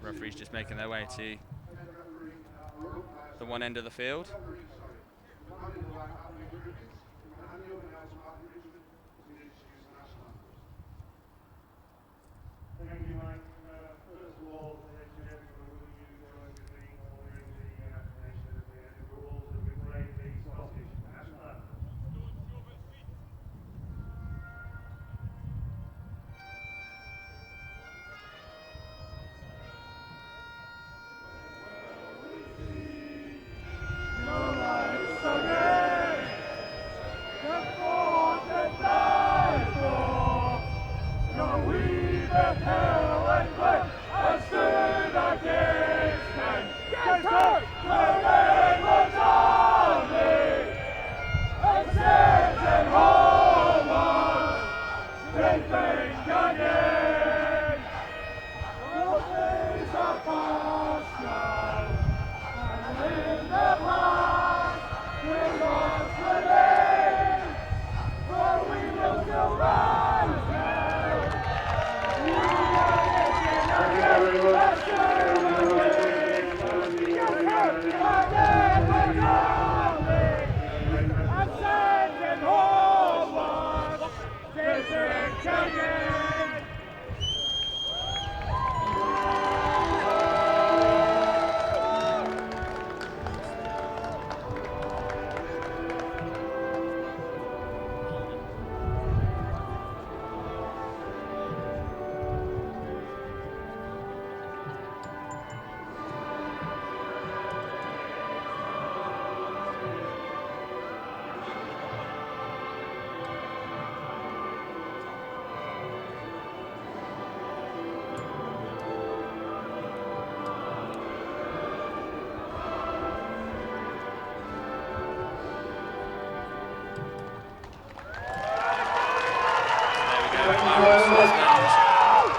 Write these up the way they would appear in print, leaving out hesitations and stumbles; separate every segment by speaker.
Speaker 1: Referees just making their way to the one end of the field.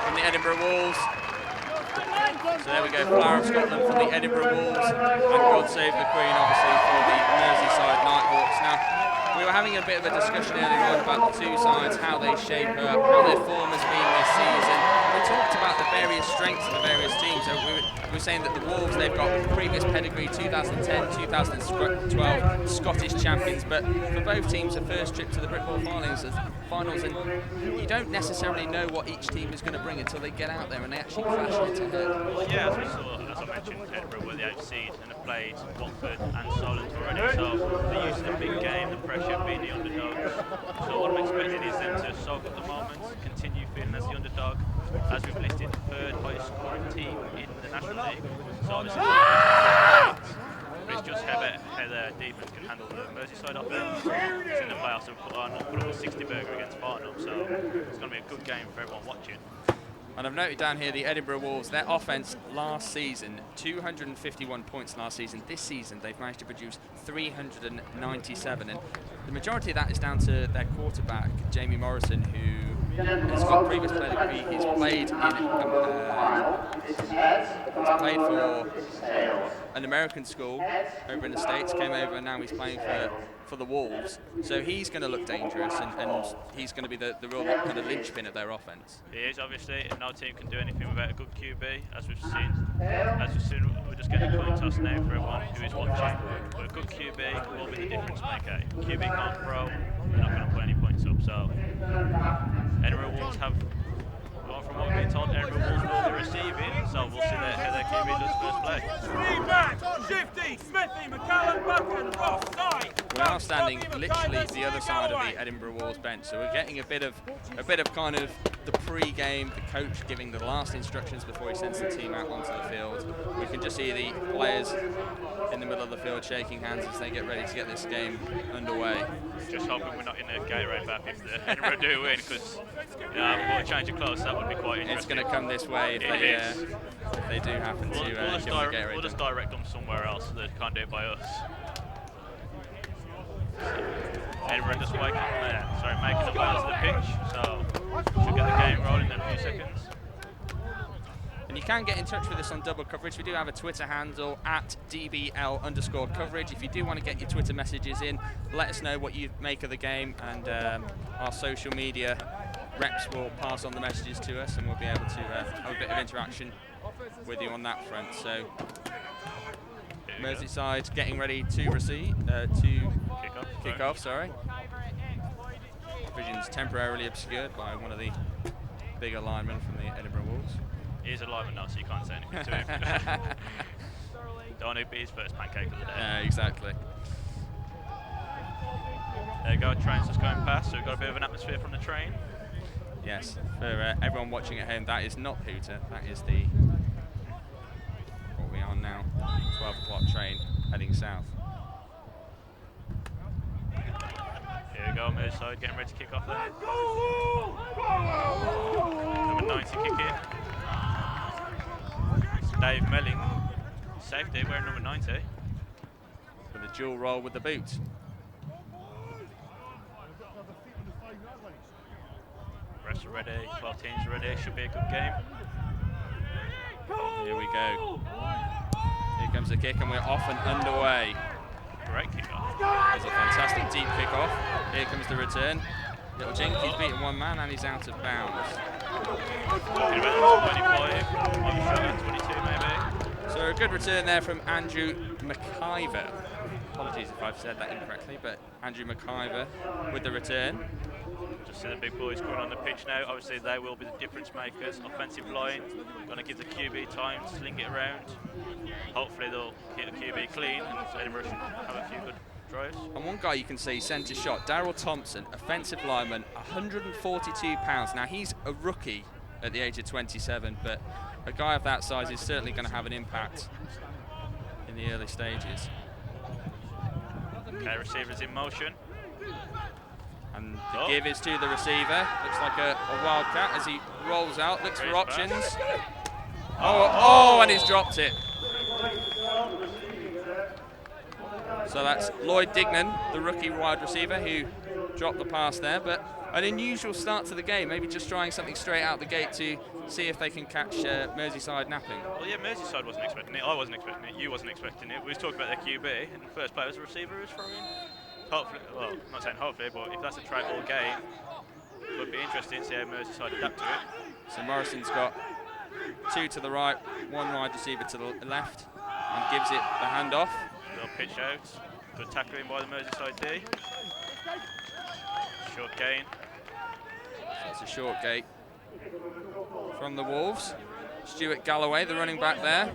Speaker 1: From the Edinburgh Wolves. So there we go, Flower of Scotland from the Edinburgh Wolves, and God Save the Queen, obviously, for the Merseyside Nighthawks. Now, we were having a bit of a discussion earlier on about the two sides, how they shape up, how their form has been this season. We talked about the various strengths of the various teams. So we were saying that the Wolves, they've got previous pedigree, 2010, 2012 Scottish champions, but for both teams, the first trip to the Britbowl finals, and you don't necessarily know what each team is going to bring until they get out there and they actually clash head-to-head.
Speaker 2: Well, yeah, as we saw, as I mentioned, Edinburgh were the outseed and have played Watford and Solent already, so they're used to the big game, the pressure, being the underdog. So what I'm expecting is them to soak up the moment, continue feeling as the underdog, as we've listed, third highest scoring team in the National League. So obviously, but it's just how their defence can handle the Merseyside offence. In the playoffs, they've put up a 60 burger against Farnham, so it's going to be a good game for everyone watching.
Speaker 1: And I've noted down here the Edinburgh Wolves, their offence last season, 251 points last season. This season, they've managed to produce 397. And the majority of that is down to their quarterback, Jamie Morrison, who has got previous pedigree. He's played for an American school over in the States, came over, and now he's playing for the Wolves. So he's going to look dangerous, and he's going to be the real kind of linchpin of their offence.
Speaker 2: He is, obviously, and no team can do anything without a good QB, as we've seen. We're just getting a coin toss now for everyone who is watching. But a good QB will be the difference maker. QB can't throw, we're not going to put any points up. So Edinburgh Wolves have gone from what we've been told. Edinburgh Wolves will be receiving, so we'll see how their QB does first play.
Speaker 3: Shifty, Smithy, McCallum, Buchan, Ross, side.
Speaker 1: We're now standing literally the other side of the Edinburgh Wolves bench, so we're getting a bit of kind of the pre-game, the coach giving the last instructions before he sends the team out onto the field. We can just see the players in the middle of the field shaking hands as they get ready to get this game underway.
Speaker 2: Just hoping we're not in the Gatorade bath if the Edinburgh do win, because a change of clothes, that would be quite interesting.
Speaker 1: It's going to come this way if they do happen to give them the Gatorade.
Speaker 2: We'll just direct them somewhere else so they can't do it by us. Edinburgh just making the way onto the pitch, so should get the game rolling in a few seconds.
Speaker 1: And you can get in touch with us on Double Coverage. We do have a Twitter handle at @DBL_coverage. If you do want to get your Twitter messages in, let us know what you make of the game, and our social media reps will pass on the messages to us, and we'll be able to have a bit of interaction with you on that front. So Merseyside getting ready to receive, to kick off. Sorry. Vision's temporarily obscured by one of the bigger linemen from the Edinburgh Wolves.
Speaker 2: He is a lineman now, so you can't say anything to him. Don't want to be his first pancake of the day.
Speaker 1: Exactly.
Speaker 2: There you go, train's just going past, so we've got a bit of an atmosphere from the train.
Speaker 1: Yes, for everyone watching at home, that is not Hooter, that is the, what we are now, 12 o'clock train heading south.
Speaker 2: Here we go, Merseyside getting ready to kick off there. Number 90 kick in. Dave Melling, safety, wearing number 90.
Speaker 1: With a dual roll with the boot.
Speaker 2: Refs are ready, 12 teams are ready, should be a good game.
Speaker 1: Here we go. Here comes the kick and we're off and underway.
Speaker 2: Great kick-off.
Speaker 1: It's a fantastic deep kick-off. Here comes the return. Little Jink, he's beaten one man and he's out of bounds.
Speaker 2: Talking about 25, I'm sure 22 maybe.
Speaker 1: So a good return there from Andrew McIver. Apologies if I've said that incorrectly, but Andrew McIver with the return.
Speaker 2: Just see the big boys coming on the pitch now. Obviously they will be the difference makers. Offensive line, going to give the QB time, sling it around. Hopefully they'll keep the QB clean and Edinburgh should have a few good drives.
Speaker 1: And one guy you can see centre shot, Daryl Thompson, offensive lineman, 142 pounds. Now he's a rookie at the age of 27, but a guy of that size is certainly going to have an impact in the early stages.
Speaker 2: Okay, receivers in motion.
Speaker 1: And the give is to the receiver. Looks like a wildcat as he rolls out, looks for options. And he's dropped it. So that's Lloyd Dignan, the rookie wide receiver, who dropped the pass there. But an unusual start to the game, maybe just trying something straight out the gate to see if they can catch Merseyside napping.
Speaker 2: Well, yeah, Merseyside wasn't expecting it. I wasn't expecting it. You wasn't expecting it. We was talking about their QB, and the first player was a receiver who was throwing. Hopefully, well, I'm not saying hopefully, but if that's a try all game, it would be interesting to see how Merseyside adapt to it.
Speaker 1: So Morrison's got two to the right, one wide receiver to the left, and gives it the handoff.
Speaker 2: Little pitch out. Good tackling by the Merseyside D. Short gain.
Speaker 1: So it's a short gate from the Wolves. Stuart Galloway, the running back there.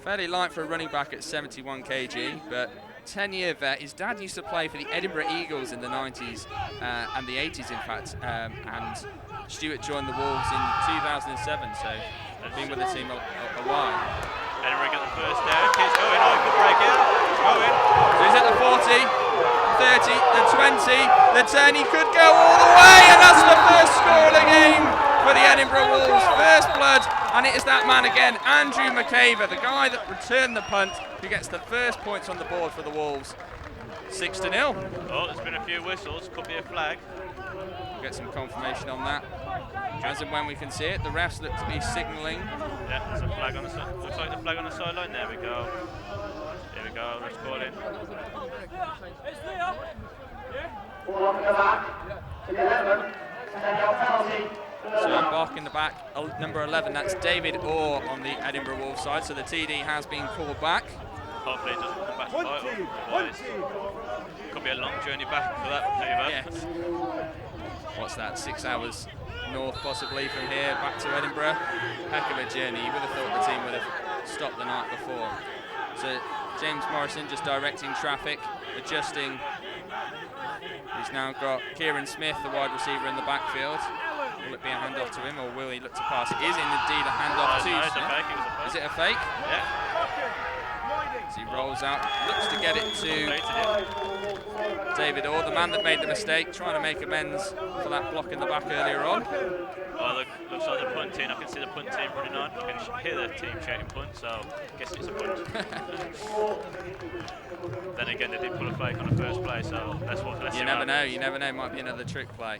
Speaker 1: Fairly light for a running back at 71 kg, but 10-year vet. His dad used to play for the Edinburgh Eagles in the 90s and the 80s, in fact. And Stuart joined the Wolves in 2007, so been with the team a while.
Speaker 2: Edinburgh get the first down. He's going. Oh, good break in. He's going.
Speaker 1: So he's at the 40, 30, the 20, the 10. He could go all the way, and that's the first score of the game for the Edinburgh Wolves. First blood, and it is that man again, Andrew McIver, the guy that returned the punt, who gets the first points on the board for the Wolves. 6-0.
Speaker 2: Oh, there's been a few whistles. Could be a flag.
Speaker 1: We'll get some confirmation on that as and when we can see it. The refs look to be signalling.
Speaker 2: Yeah, there's a flag on the side. Looks like the flag on the sideline. There we go. Here we go. Let's call in.
Speaker 1: So Bach in the back, number 11, that's David Orr on the Edinburgh Wolves side, so the TD has been called back.
Speaker 2: Hopefully it doesn't come back to bite. Otherwise, could be a long journey back for that receiver.
Speaker 1: Yes. What's that, 6 hours north possibly from here back to Edinburgh? Heck of a journey. You would have thought the team would have stopped the night before. So James Morrison just directing traffic, adjusting. He's now got Kieran Smith, the wide receiver, in the backfield. Will it be a handoff to him, or will he look to pass? It is indeed a handoff to Smith. Is it a fake?
Speaker 2: Yeah.
Speaker 1: As he rolls out, looks to get it to David Orr, the man that made the mistake, trying to make amends for that block in the back earlier on.
Speaker 2: Well, looks like the punt team. I can see the punt team running on. You can hear the team shouting punt, so I guess it's a punt. Then again, they did pull a fake on the first play, so that's what.
Speaker 1: You never know. You never know. Might be another trick play.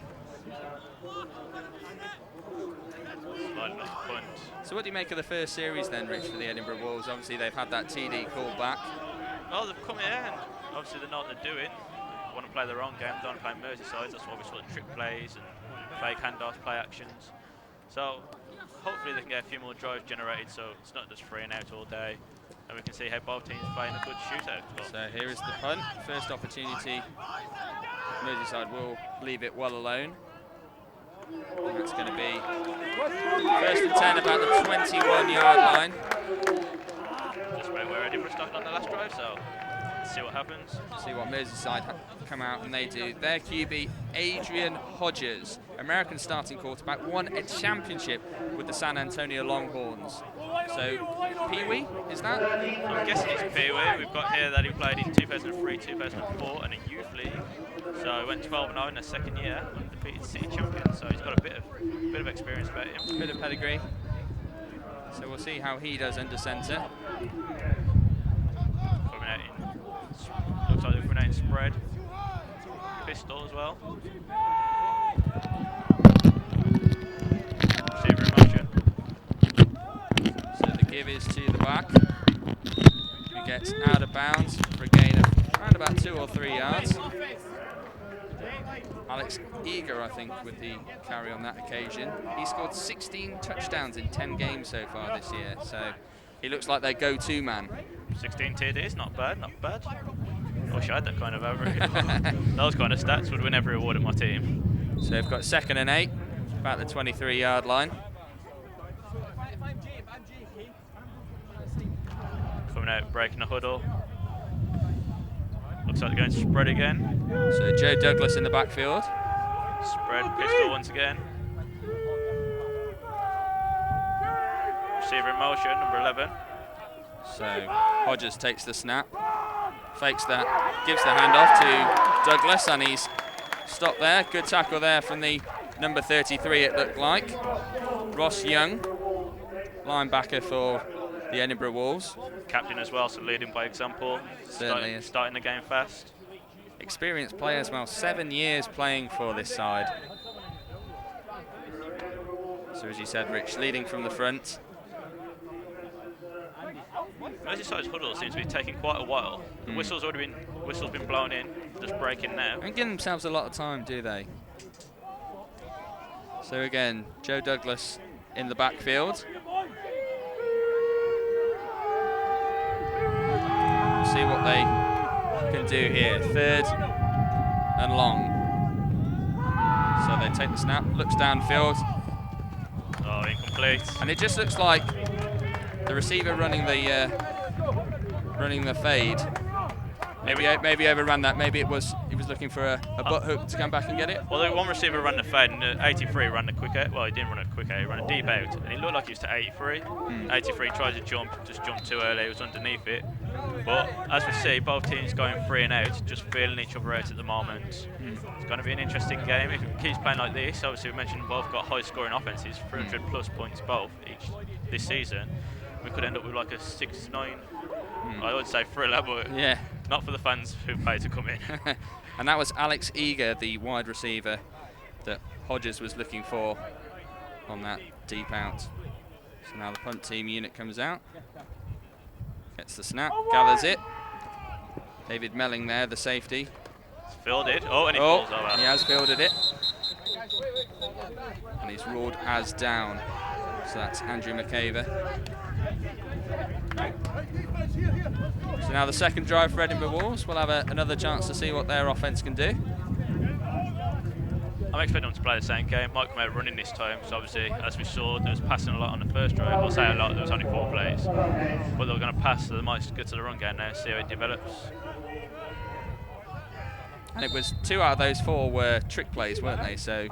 Speaker 2: Punt.
Speaker 1: So what do you make of the first series then, Rich, for the Edinburgh Wolves? Obviously they've had that TD called back.
Speaker 2: Well, they've come here and obviously they know what they're doing. want to play their own game, don't play Merseyside. That's why we saw the trick plays and fake handoffs, play actions. So hopefully they can get a few more drives generated, so it's not just free and out all day. And we can see how both teams playing a good shootout.
Speaker 1: So here is the punt. First opportunity. Merseyside will leave it well alone. And that's going to be first and 10 about the 21-yard line.
Speaker 2: Just about where Edinburgh started on the last drive, so let's see what happens.
Speaker 1: See what Merseyside come out and they do. Their QB, Adrian Hodges, American starting quarterback, won a championship with the San Antonio Longhorns. So, Pee-wee, is that?
Speaker 2: I'm guessing it's Pee-wee. We've got here that he played in 2003, 2004 and a youth league. So he went 12-0 in the second year and defeated City champions. So he's got a bit of experience about him.
Speaker 1: Bit of pedigree. So we'll see how he does under centre.
Speaker 2: Looks like they're coming out in spread. Pistol as well. Receiver in motion.
Speaker 1: So the give is to the back. He gets out of bounds for a gain of around about 2 or 3 yards. Alex Eager, I think, with the carry on that occasion. He scored 16 touchdowns in 10 games so far this year. So he looks like their go-to man.
Speaker 2: 16 TDs, not bad, not bad. I wish I had that kind of average. Those kind of stats would win every award at my team.
Speaker 1: So they've got 2nd and 8, about the 23-yard line.
Speaker 2: Coming out, breaking the huddle. Looks like they're going to spread again.
Speaker 1: So Joe Douglas in the backfield.
Speaker 2: Spread, pistol once again. Receiver in motion, number 11.
Speaker 1: So Hodges takes the snap, fakes that, gives the handoff to Douglas, and he's stopped there. Good tackle there from the number 33, it looked like. Ross Young, linebacker for the Edinburgh Wolves.
Speaker 2: Captain as well, so leading by example.
Speaker 1: Certainly is.
Speaker 2: Starting the game fast.
Speaker 1: Experienced player as well, 7 years playing for this side. So as you said, Rich, leading from the front.
Speaker 2: Merseyside's huddle seems to be taking quite a while. The whistle's been blown in, just breaking now.
Speaker 1: Don't give themselves a lot of time, do they? So again, Joe Douglas in the backfield. See what they can do here. 3rd and long. So they take the snap, looks downfield.
Speaker 2: Oh, incomplete.
Speaker 1: And it just looks like the receiver running the fade. Maybe overran that. Maybe he was looking for a butt hook to come back and get it.
Speaker 2: Well, the one receiver ran the fade, and 83 ran the quick out. Well, he didn't run a quick out, he ran a deep out, and it looked like he was to 83. 83 tried to jump, just jumped too early, he was underneath it. But as we see, both teams going 3 and out, just feeling each other out at the moment. It's going to be an interesting game if it keeps playing like this. Obviously, we mentioned both got high scoring offenses, 300 plus points both each this season. We could end up with like a 6-9. I would say thriller, but
Speaker 1: yeah,
Speaker 2: not for the fans who pay to come in.
Speaker 1: And that was Alex Eager, the wide receiver that Hodges was looking for on that deep out. So now the punt team unit comes out, gets the snap, gathers it. David Melling there, the safety.
Speaker 2: It's fielded. Oh, and he falls over.
Speaker 1: He has fielded it. And he's ruled as down. So that's Andrew McCaver. So now the second drive for Edinburgh Wolves. We'll have another chance to see what their offense can do.
Speaker 2: I'm expecting them to play the same game. Might come out running this time. So obviously, as we saw, there was passing a lot on the first drive. I'll say a lot, there was only 4 plays. But they were going to pass, so they might get to the run game now, see how it develops.
Speaker 1: And it was 2 out of those 4 were trick plays, weren't they? So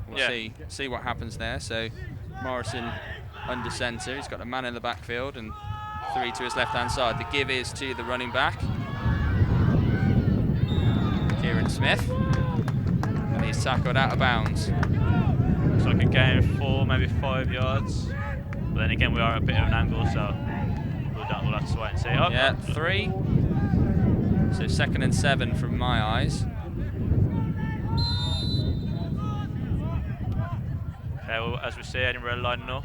Speaker 1: we'll see what happens there. So Morrison under centre. He's got a man in the backfield and 3 to his left-hand side. The give is to the running back, Kieran Smith, and he's tackled out of bounds.
Speaker 2: Looks like a gain of 4, maybe 5 yards. But then again, we are at a bit of an angle, so we'll have to wait and see. Oh,
Speaker 1: yeah, 3. So 2nd and 7 from my eyes.
Speaker 2: Okay, well, as we see, Edinburgh lining up.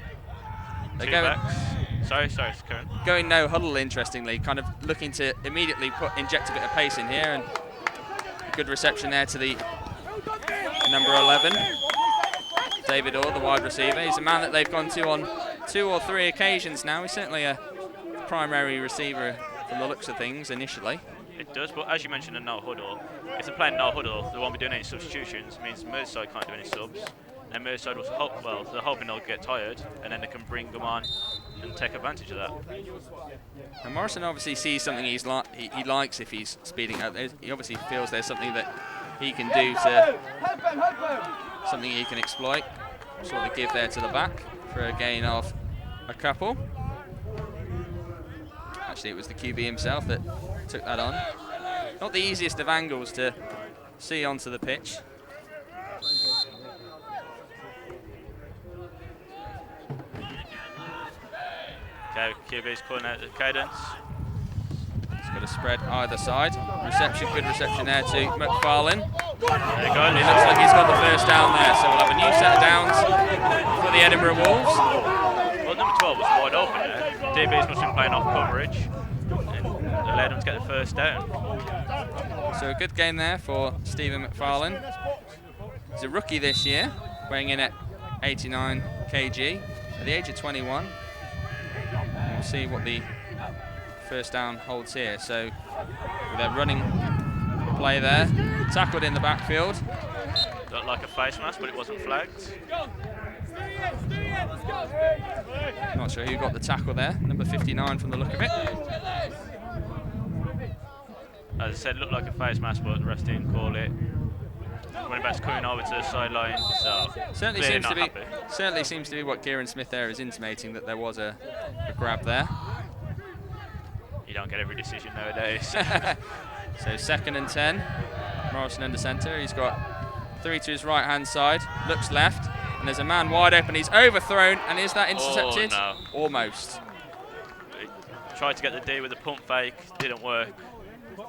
Speaker 1: They're
Speaker 2: 2
Speaker 1: going,
Speaker 2: backs. Sorry, Karen.
Speaker 1: Going no huddle, interestingly, kind of looking to immediately inject a bit of pace in here, and Good reception there to the number 11, David Orr, the wide receiver. He's a man that they've gone to on 2 or 3 occasions now. He's certainly a primary receiver from the looks of things initially.
Speaker 2: It does, but as you mentioned in no huddle, if they're playing no huddle, they won't be doing any substitutions. It means Merseyside can't do any subs. And Merseyside will hope, well, they're hoping they'll get tired, and then they can bring them on and take advantage of that.
Speaker 1: And Morrison obviously sees something he likes if he's speeding up. He obviously feels there's something that he can do to, something he can exploit. Sort of give there to the back for a gain of a couple. Actually, it was the QB himself that took that on. Not the easiest of angles to see onto the pitch.
Speaker 2: Okay, QB's calling out the cadence.
Speaker 1: He's got a spread either side. Reception, good reception there to McFarlane.
Speaker 2: There you go.
Speaker 1: And it looks like he's got the first down there, so we'll have a new set of downs for the Edinburgh Wolves.
Speaker 2: Well, number 12 was wide open there. DBs must have been playing off coverage, and allowed him to get the first down.
Speaker 1: So a good game there for Stephen McFarlane. He's a rookie this year, weighing in at 89 kg at the age of 21. And we'll see what the first down holds here. So with a running play there, tackled in the backfield.
Speaker 2: Looked like a face mask, but it wasn't flagged.
Speaker 1: Not sure who got the tackle there. Number 59 from the look of it.
Speaker 2: As I said, looked like a face mask, but the ref didn't call it. Running back's coming over to the sideline, so
Speaker 1: certainly seems to be what Kieran Smith there is intimating, that there was a grab there.
Speaker 2: You don't get every decision nowadays.
Speaker 1: So 2nd and 10. Morrison under centre. He's got 3 to his right hand side. Looks left, and there's a man wide open. He's overthrown, and is that intercepted?
Speaker 2: Oh, no.
Speaker 1: Almost.
Speaker 2: He tried to get the D with a pump fake, didn't work.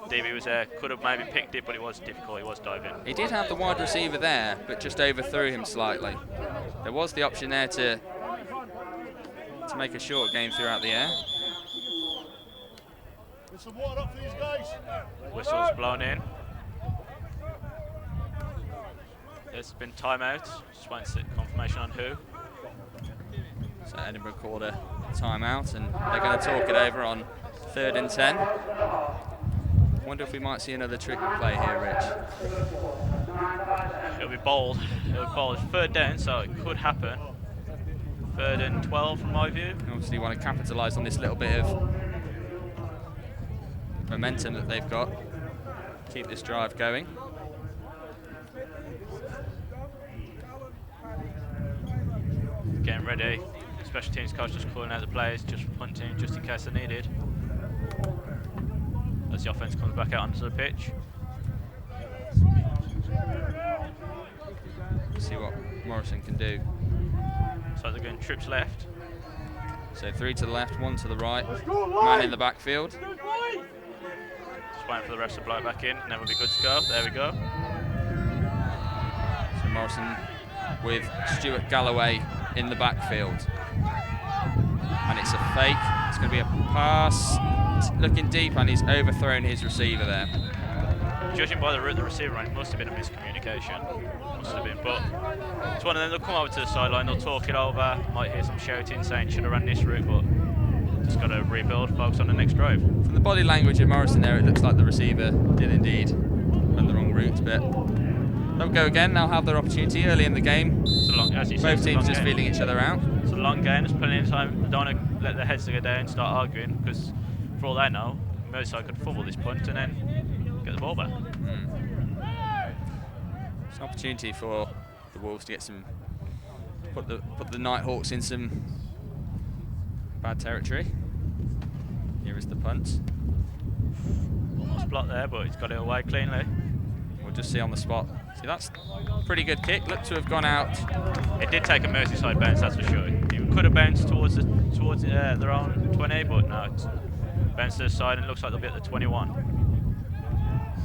Speaker 2: DB was there, could have maybe picked it, but it was difficult, he was diving.
Speaker 1: He did have the wide receiver there, but just overthrew him slightly. There was the option there to make a short game throughout the air.
Speaker 2: Whistle's blown in. There's been timeout, just waiting to get confirmation on who.
Speaker 1: So Edinburgh called a timeout, and they're going to talk it over on 3rd and 10. Wonder if we might see another trick play here, Rich.
Speaker 2: It'll be bold. It'll be bold. It's 3rd down, so it could happen. 3rd and 12 from my view.
Speaker 1: Obviously, you want to capitalise on this little bit of momentum that they've got. Keep this drive going.
Speaker 2: Getting ready. Special teams coach just calling out the players, just punting, just in case they're needed. As the offense comes back out onto the pitch.
Speaker 1: See what Morrison can do.
Speaker 2: So they're going trips left.
Speaker 1: So 3 to the left, 1 to the right. Man in the backfield.
Speaker 2: Just waiting for the refs to blow it back in, and then we'll be good to go. There we go.
Speaker 1: So Morrison with Stuart Galloway in the backfield. And it's a fake. It's going to be a pass. Looking deep, and he's overthrown his receiver there.
Speaker 2: Judging by the route the receiver ran, it must have been a miscommunication. Must have been, but it's one of them. They'll come over to the sideline, they'll talk it over, might hear some shouting saying should have ran this route, but just got to rebuild, focus on the next drive.
Speaker 1: From the body language of Morrison there, it looks like the receiver did indeed run the wrong route, but they'll go again. They'll have their opportunity early in the game.
Speaker 2: As you said,
Speaker 1: both teams just feeling each other out.
Speaker 2: It's a long game, there's plenty of time. They don't want to let their heads go down and start arguing, because for all they know, Merseyside could fumble this punt and then get the ball back.
Speaker 1: It's an opportunity for the Wolves to get some, put the Nighthawks in some bad territory. Here is the punt.
Speaker 2: Almost blocked there, but he's got it away cleanly.
Speaker 1: We'll just see on the spot. See, that's a pretty good kick. Looked to have gone out.
Speaker 2: It did take a Merseyside bounce, that's for sure. It could have bounced towards their own 20, but no, it's bounced to the side, and it looks like they'll be at the 21.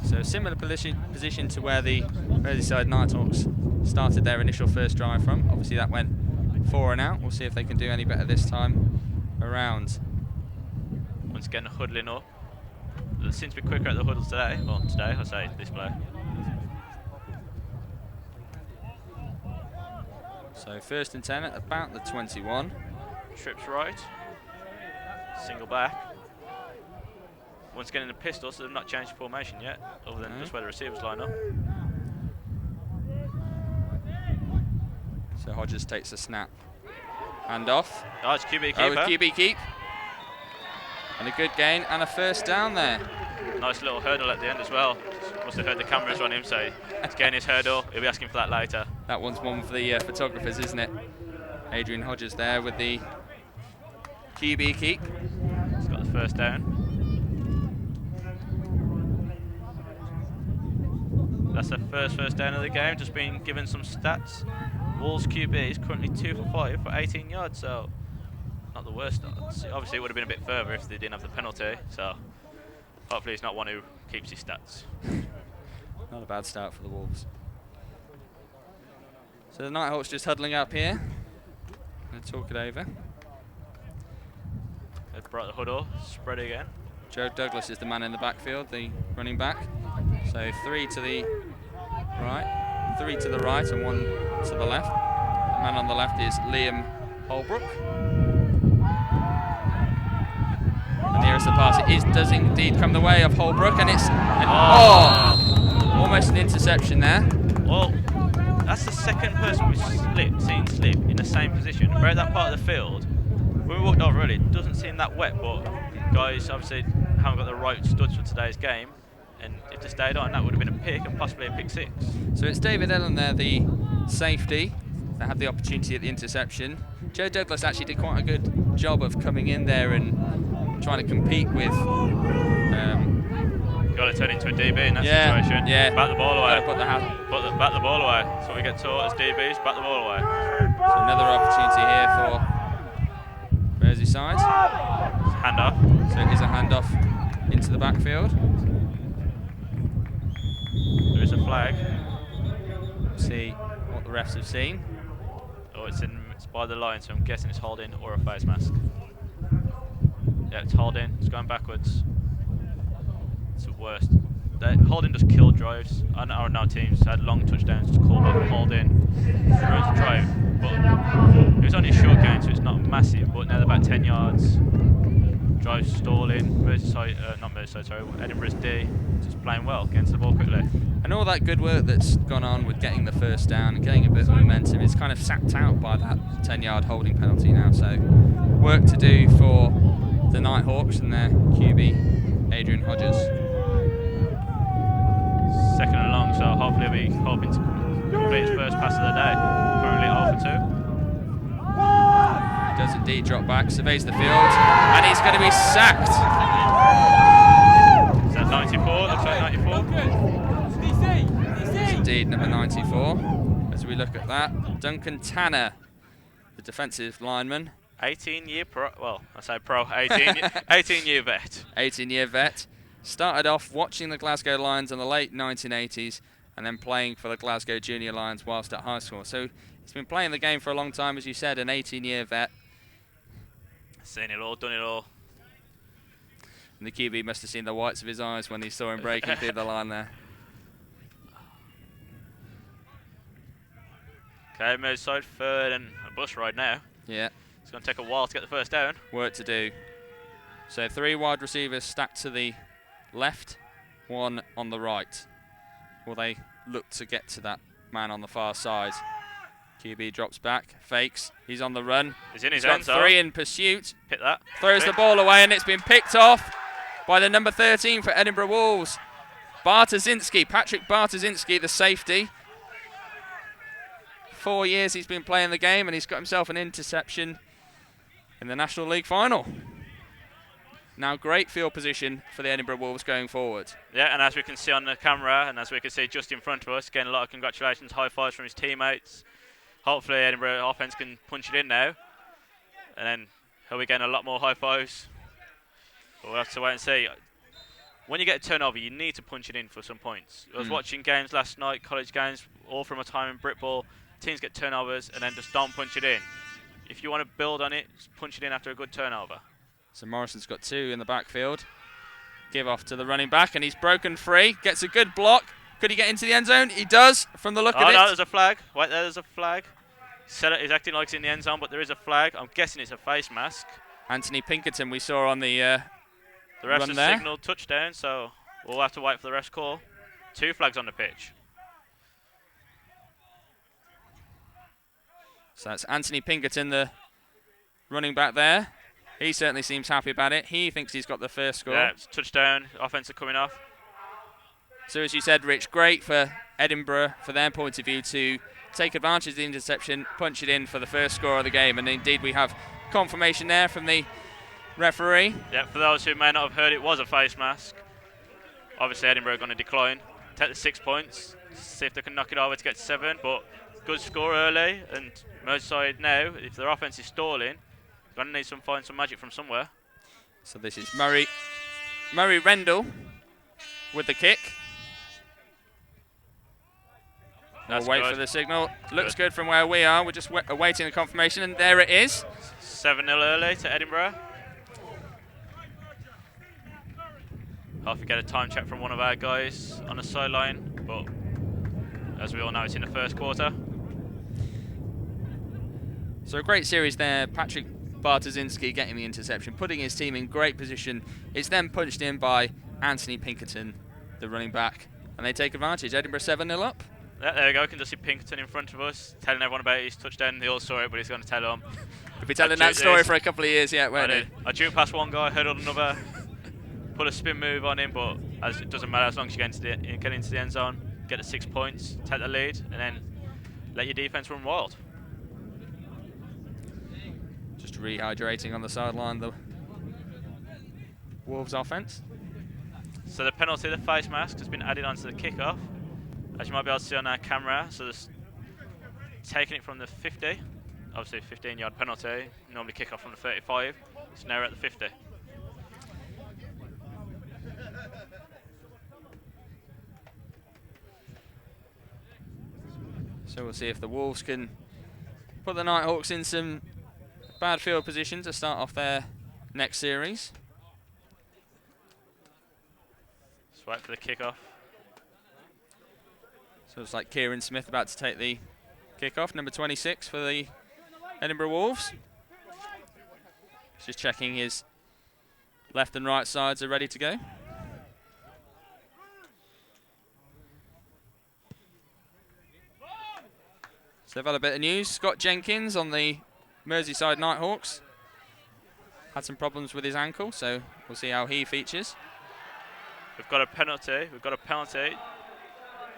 Speaker 1: So a similar position to where the Merseyside Nighthawks started their initial first drive from. Obviously that went 4 and out. We'll see if they can do any better this time around.
Speaker 2: Once again, huddling up. They seem to be quicker at the huddles today. Well, today, I say this play.
Speaker 1: So 1st and 10 at about the 21.
Speaker 2: Trips right. Single back. Once again in the pistol, so they've not changed formation yet, other than just where the receivers line up.
Speaker 1: So Hodges takes a snap. Hand off.
Speaker 2: Oh, it's QB keeper.
Speaker 1: Oh, QB keep. And a good gain and a 1st down there.
Speaker 2: Nice little hurdle at the end as well. Must have heard the cameras on him, so he's getting his hurdle. He'll be asking for that later.
Speaker 1: That one's one for the photographers, isn't it? Adrian Hodges there with the QB keep.
Speaker 2: He's got the 1st down. That's the first down of the game. Just been given some stats. Wolves QB is currently 2 for 5 for 18 yards, so not the worst. Obviously, it would have been a bit further if they didn't have the penalty. So hopefully, he's not one who keeps his stats.
Speaker 1: Not a bad start for the Wolves. So the Nighthawks just huddling up here. Going to talk it over.
Speaker 2: They've brought the huddle, spread again.
Speaker 1: Joe Douglas is the man in the backfield, the running back. So 3 to the right, 3 to the right and 1 to the left. The man on the left is Liam Holbrook. And here is the pass. It does indeed come the way of Holbrook, and it's almost an interception there.
Speaker 2: Well, that's the 2nd person we've seen slip in the same position. We're at that part of the field. When we walked over early, it doesn't seem that wet, but guys obviously haven't got the right studs for today's game. And if they stayed on, that would have been a pick and possibly a pick 6.
Speaker 1: So it's David Ellen there, the safety, that had the opportunity at the interception. Joe Douglas actually did quite a good job of coming in there and trying to compete with.
Speaker 2: Got to turn into a DB in that situation.
Speaker 1: Yeah.
Speaker 2: Back the ball away.
Speaker 1: Back
Speaker 2: the ball away. So we get taught as DBs. Back the ball away.
Speaker 1: So another opportunity here for Merseyside.
Speaker 2: Handoff.
Speaker 1: So it is a handoff into the backfield.
Speaker 2: There is a flag.
Speaker 1: See what the refs have seen.
Speaker 2: Oh, it's by the line, so I'm guessing it's holding or a face mask. Yeah, it's holding. It's going backwards. It's the worst. Holding just killed drives. I know our teams had long touchdowns, just called up holding for his drive. But it was only a short game, so it's not massive. But now they're about 10 yards. Drive stalling. Edinburgh's D just playing well, getting the ball quickly.
Speaker 1: And all that good work that's gone on with getting the 1st down and getting a bit of momentum is kind of sapped out by that 10-yard holding penalty now. So work to do for the Nighthawks and their QB, Adrian Hodges.
Speaker 2: 2nd and long, so hopefully he'll be hoping to complete his 1st pass of the day. Currently 0 for 2.
Speaker 1: Does indeed drop back, surveys the field, and he's going to be sacked.
Speaker 2: Is that 94? Looks like 94.
Speaker 1: It's indeed number 94. As we look at that, Duncan Tanner, the defensive lineman.
Speaker 2: 18-year pro, well, I say pro, 18-year vet.
Speaker 1: 18-year vet. Started off watching the Glasgow Lions in the late 1980s and then playing for the Glasgow Junior Lions whilst at high school. So he's been playing the game for a long time, as you said, an 18-year vet.
Speaker 2: Seen it all, done it all.
Speaker 1: And the QB must have seen the whites of his eyes when he saw him breaking through the line there.
Speaker 2: Okay, Merseyside 3rd and a bus ride now.
Speaker 1: Yeah.
Speaker 2: It's going to take a while to get the 1st down.
Speaker 1: Work to do. So 3 wide receivers stacked to the left, 1 on the right. Will they look to get to that man on the far side? QB drops back, fakes, he's on the run.
Speaker 2: He's in his
Speaker 1: got
Speaker 2: end zone.
Speaker 1: 3 in pursuit.
Speaker 2: Pick that.
Speaker 1: Throws the ball away and it's been picked off by the number 13 for Edinburgh Wolves. Patrick Bartoszinski, the safety. 4 years he's been playing the game and he's got himself an interception in the National League final. Now great field position for the Edinburgh Wolves going forward.
Speaker 2: Yeah, and as we can see on the camera and as we can see just in front of us, getting a lot of congratulations, high fives from his teammates. Hopefully Edinburgh offense can punch it in now. And then he'll be getting a lot more high fives. But we'll have to wait and see. When you get a turnover, you need to punch it in for some points. I was watching games last night, college games, all from a time in Britbowl. Teams get turnovers and then just don't punch it in. If you want to build on it, just punch it in after a good turnover.
Speaker 1: So Morrison's got 2 in the backfield. Give off to the running back and he's broken free. Gets a good block. Could he get into the end zone? He does, from the look of it.
Speaker 2: Oh no, there's a flag. Wait, there's a flag. Sellett is acting like he's in the end zone, but there is a flag. I'm guessing it's a face mask.
Speaker 1: Anthony Pinkerton we saw on the
Speaker 2: refs
Speaker 1: run
Speaker 2: have
Speaker 1: there.
Speaker 2: signalled touchdown, so we'll have to wait for the ref's call. 2 flags on the pitch.
Speaker 1: So that's Anthony Pinkerton, the running back there. He certainly seems happy about it. He thinks he's got the first score.
Speaker 2: Yeah, it's touchdown. Offense are coming off.
Speaker 1: So as you said, Rich, great for Edinburgh, for their point of view, to take advantage of the interception, punch it in for the first score of the game. And indeed, we have confirmation there from the referee.
Speaker 2: Yeah, for those who may not have heard, it was a face mask. Obviously, Edinburgh are going to decline. Take the 6 points, see if they can knock it over to get 7. But good score early. And Merseyside now, if their offense is stalling, they're going to need to find some magic from somewhere.
Speaker 1: So this is Murray Rendell with the kick. We'll wait for the signal. Looks good from where we are. We're just awaiting the confirmation, and there it is.
Speaker 2: 7-0 early to Edinburgh. Hope we get a time check from one of our guys on the sideline, but as we all know, it's in the first quarter.
Speaker 1: So a great series there. Patrick Bartoszinski getting the interception, putting his team in great position. It's then punched in by Anthony Pinkerton, the running back, and they take advantage. Edinburgh 7-0 up.
Speaker 2: Yeah, there we go. We can just see Pinkerton in front of us, telling everyone about his touchdown. They all saw it, but he's going to tell them.
Speaker 1: We've been telling that story for a couple of years yet, won't it?
Speaker 2: I drew past one guy, heard on another, put a spin move on him, but it doesn't matter as long as you get into the end zone, get the 6 points, take the lead, and then let your defense run wild.
Speaker 1: Just rehydrating on the sideline, the Wolves offense.
Speaker 2: So the penalty, the face mask, has been added onto the kickoff. As you might be able to see on our camera, so there's taking it from the 50, obviously 15-yard penalty, normally kick off from the 35, so now we're at the 50.
Speaker 1: So we'll see if the Wolves can put the Nighthawks in some bad field position to start off their next series.
Speaker 2: Let's wait for the kickoff.
Speaker 1: So it's like Kieran Smith about to take the kickoff, number 26 for the Edinburgh Wolves. Just checking his left and right sides are ready to go. So they've had a bit of news. Scott Jenkins on the Merseyside Nighthawks had some problems with his ankle, so we'll see how he features.
Speaker 2: We've got a penalty.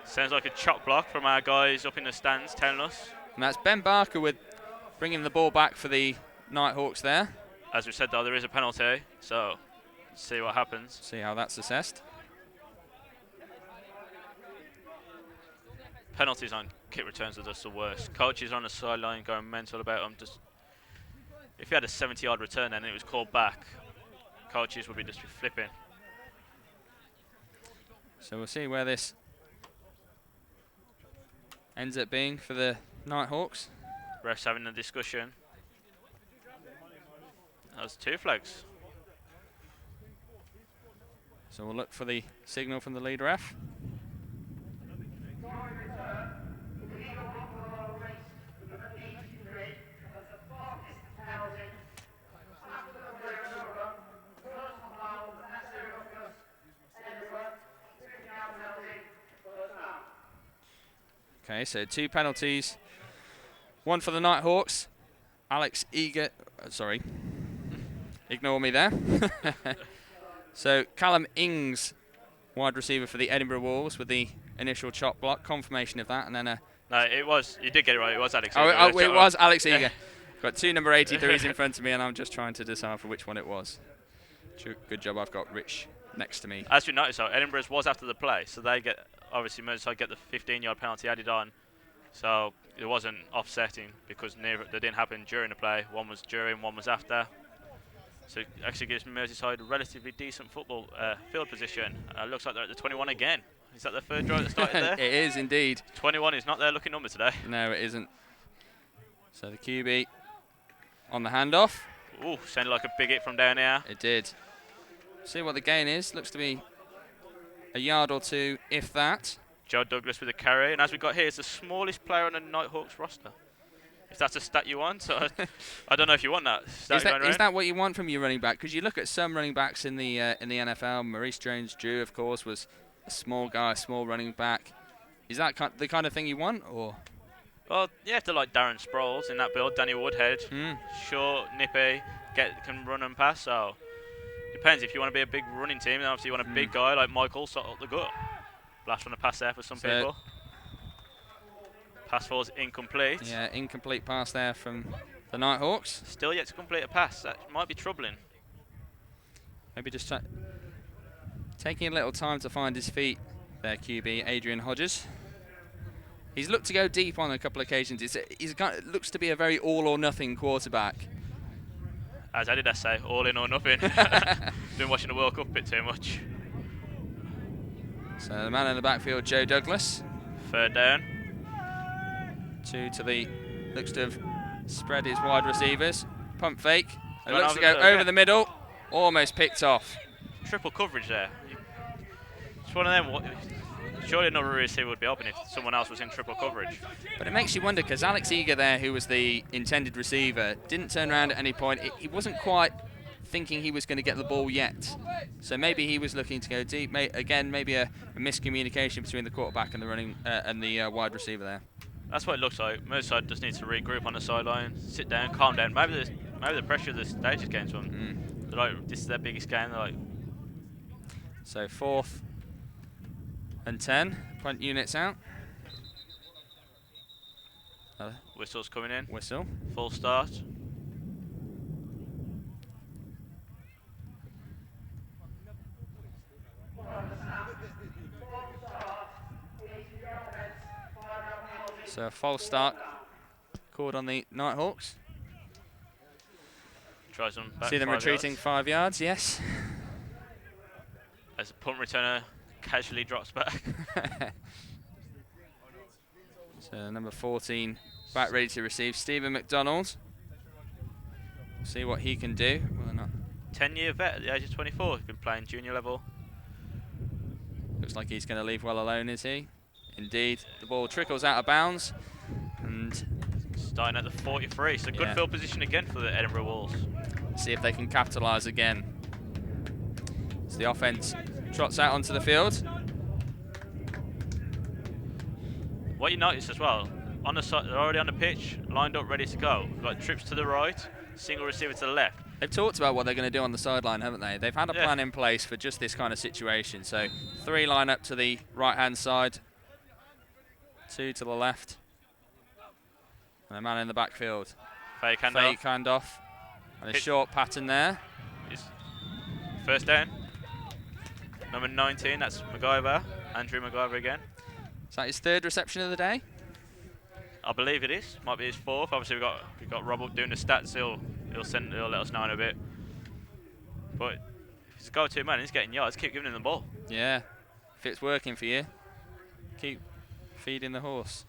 Speaker 2: Sounds like a chop block from our guys up in the stands telling us.
Speaker 1: And that's Ben Barker with bringing the ball back for the Nighthawks there.
Speaker 2: As we said, though, there is a penalty, so see what happens.
Speaker 1: See how that's assessed.
Speaker 2: Penalties on kick returns are just the worst. Coaches on the sideline going mental about them. Just if you had a 70-yard return and it was called back, coaches would be just flipping.
Speaker 1: So we'll see where this ends up being for the Nighthawks.
Speaker 2: Refs having a discussion. That was 2 flags.
Speaker 1: So we'll look for the signal from the lead ref. Okay, so 2 penalties. 1 for the Nighthawks. Alex Eager, sorry, ignore me there. So Callum Ings, wide receiver for the Edinburgh Wolves, with the initial chop block, confirmation of that, and then a...
Speaker 2: No, it was, you did get it right, it was Alex
Speaker 1: Eager.
Speaker 2: Oh,
Speaker 1: it was Alex Eager. Got 2 number 83s in front of me, and I'm just trying to decipher which one it was. Good job, I've got Rich next to me.
Speaker 2: As we noticed, though, Edinburgh's was after the play, so they get, obviously Merseyside get the 15-yard penalty added on, so it wasn't offsetting because neither, they didn't happen during the play. One was during, one was after. So it actually gives Merseyside a relatively decent football field position. Looks like they're at the 21 again. Is that the third drive that started there?
Speaker 1: It is indeed.
Speaker 2: 21 is not their lucky number today.
Speaker 1: No, it isn't. So the QB on the handoff.
Speaker 2: Ooh, sounded like a big hit from down here.
Speaker 1: It did. See what the gain is. Looks to be a yard or 2, if that.
Speaker 2: Joe Douglas with a carry, and as we got here, it's the smallest player on the Nighthawks roster. If that's a stat you want, so I don't know if you want that stat.
Speaker 1: Is that what you want from your running back? Because you look at some running backs in the NFL. Maurice Jones-Drew, of course, was a small guy, a small running back. Is that the kind of thing you want, or?
Speaker 2: Well, you have to like Darren Sproles in that build, Danny Woodhead, short, nippy, can run and pass. So depends. If you want to be a big running team, then obviously you want a big guy like Michael sort up the gut. Blast from the pass there for some people. Pass falls incomplete.
Speaker 1: Yeah, incomplete pass there from the Nighthawks.
Speaker 2: Still yet to complete a pass. That might be troubling.
Speaker 1: Maybe just taking a little time to find his feet there, QB Adrian Hodges. He's looked to go deep on a couple of occasions. Looks to be a very all-or-nothing quarterback.
Speaker 2: As I did say, all in or nothing. Been watching the World Cup a bit too much.
Speaker 1: So the man in the backfield, Joe Douglas.
Speaker 2: 3rd down.
Speaker 1: 2 to the, looks to have spread his wide receivers. Pump fake. It looks to go over the middle. Almost picked off.
Speaker 2: Triple coverage there. It's one of them. Surely another receiver would be open if someone else was in triple coverage.
Speaker 1: But it makes you wonder, because Alex Eager there, who was the intended receiver, didn't turn around at any point. He wasn't quite thinking he was going to get the ball yet. So maybe he was looking to go deep. Again, maybe a miscommunication between the quarterback and the running and the wide receiver there.
Speaker 2: That's what it looks like. Merseyside just needs to regroup on the sideline, sit down, calm down. Maybe the pressure of the stage is getting to them. They're like, this is their biggest game. They're like.
Speaker 1: So 4th and 10. Punt units out.
Speaker 2: Whistle's coming in.
Speaker 1: Whistle.
Speaker 2: Full start.
Speaker 1: So a false start called on the Nighthawks.
Speaker 2: Tries them back.
Speaker 1: See them retreating 5 yards, yes.
Speaker 2: As a punt returner casually drops back.
Speaker 1: So number 14 back ready to receive, Stephen McDonald. See what he can do. Well, not.
Speaker 2: 10-year vet at the age of 24. He's been playing junior level.
Speaker 1: Looks like he's going to leave well alone, is he? Indeed. The ball trickles out of bounds. And
Speaker 2: starting at the 43. So good field position again for the Edinburgh Wolves.
Speaker 1: See if they can capitalise again. So the offence trots out onto the field.
Speaker 2: What you notice as well, on the side, they're already on the pitch, lined up, ready to go. Like trips to the right, single receiver to the left.
Speaker 1: They've talked about what they're going to do on the sideline, haven't they? They've had a plan in place for just this kind of situation. So 3 line up to the right-hand side, 2 to the left, and a man in the backfield.
Speaker 2: Fake handoff.
Speaker 1: Fake handoff. And a short pattern there.
Speaker 2: It's 1st down. Number 19, that's MacGyver. Andrew MacGyver again.
Speaker 1: Is that his 3rd reception of the day?
Speaker 2: I believe it is. Might be his 4th. Obviously we've got Rob up doing the stats. He'll let us know in a bit. But if he's a go-to man, he's getting yards. Keep giving him the ball.
Speaker 1: Yeah. If it's working for you, keep feeding the horse.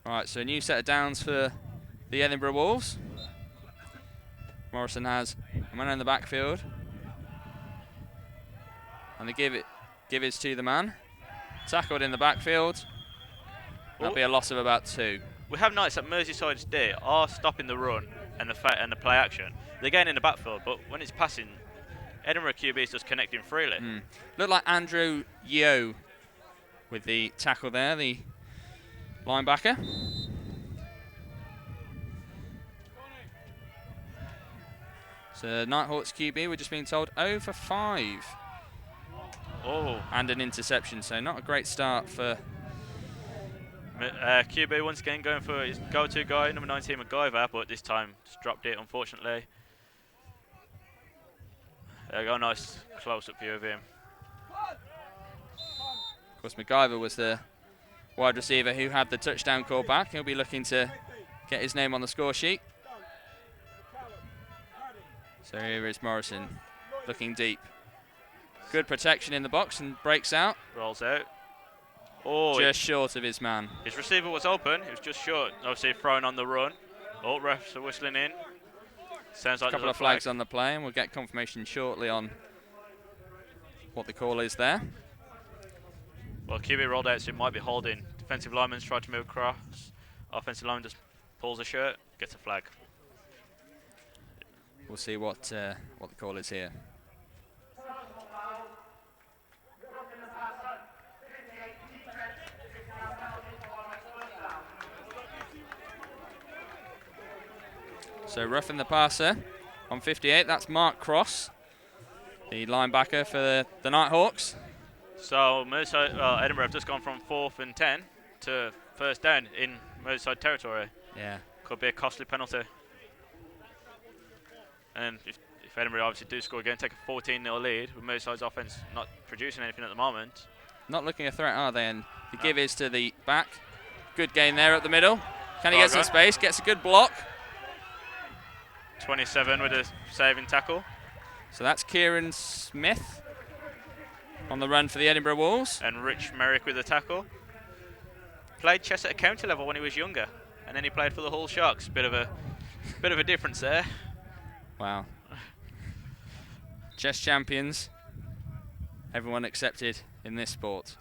Speaker 1: Right, so a new set of downs for the Edinburgh Wolves. Morrison has a man in the backfield. And they give it to the man. Tackled in the backfield. That'll be a loss of about 2.
Speaker 2: We have noticed that Merseyside's D are stopping the run and the play action. They're getting in the backfield, but when it's passing, Edinburgh QB is just connecting freely.
Speaker 1: Looked like Andrew Yeo with the tackle there, the linebacker. So Nighthawks QB, we're just being told 0 for 5.
Speaker 2: Oh.
Speaker 1: And an interception, so not a great start for...
Speaker 2: QB once again going for his go-to guy, number 19 MacGyver, but this time just dropped it, unfortunately. There we go, nice close-up view of him.
Speaker 1: Of course, MacGyver was the wide receiver who had the touchdown call back. He'll be looking to get his name on the score sheet. So here is Morrison, looking deep. Good protection in the box and breaks out.
Speaker 2: Rolls out. Oh,
Speaker 1: just short of his man.
Speaker 2: His receiver was open. It was just short. Obviously thrown on the run. All refs are whistling in. Sounds like
Speaker 1: a couple of flags on the play, and we'll get confirmation shortly on what the call is there.
Speaker 2: Well, QB rolled out, so it might be holding defensive lineman's tried to move across. Offensive lineman just pulls a shirt, gets a flag.
Speaker 1: We'll see what the call is here. So roughing the passer on 58, that's Mark Cross, the linebacker for the Nighthawks.
Speaker 2: So Edinburgh have just gone from 4th and 10 to first down in Merseyside territory.
Speaker 1: Yeah.
Speaker 2: Could be a costly penalty. And if Edinburgh obviously do score again, take a 14-0 lead with Merseyside's offence not producing anything at the moment.
Speaker 1: Not looking a threat, are they? And the give is to the back. Good gain there at the middle. Can he get some space? Gets a good block.
Speaker 2: 27 with a saving tackle.
Speaker 1: So that's Kieran Smith on the run for the Edinburgh Wolves.
Speaker 2: And Rich Merrick with a tackle. Played chess at a county level when he was younger, and then he played for the Hull Sharks. Bit of a difference there.
Speaker 1: Wow. Chess champions. Everyone accepted in this sport.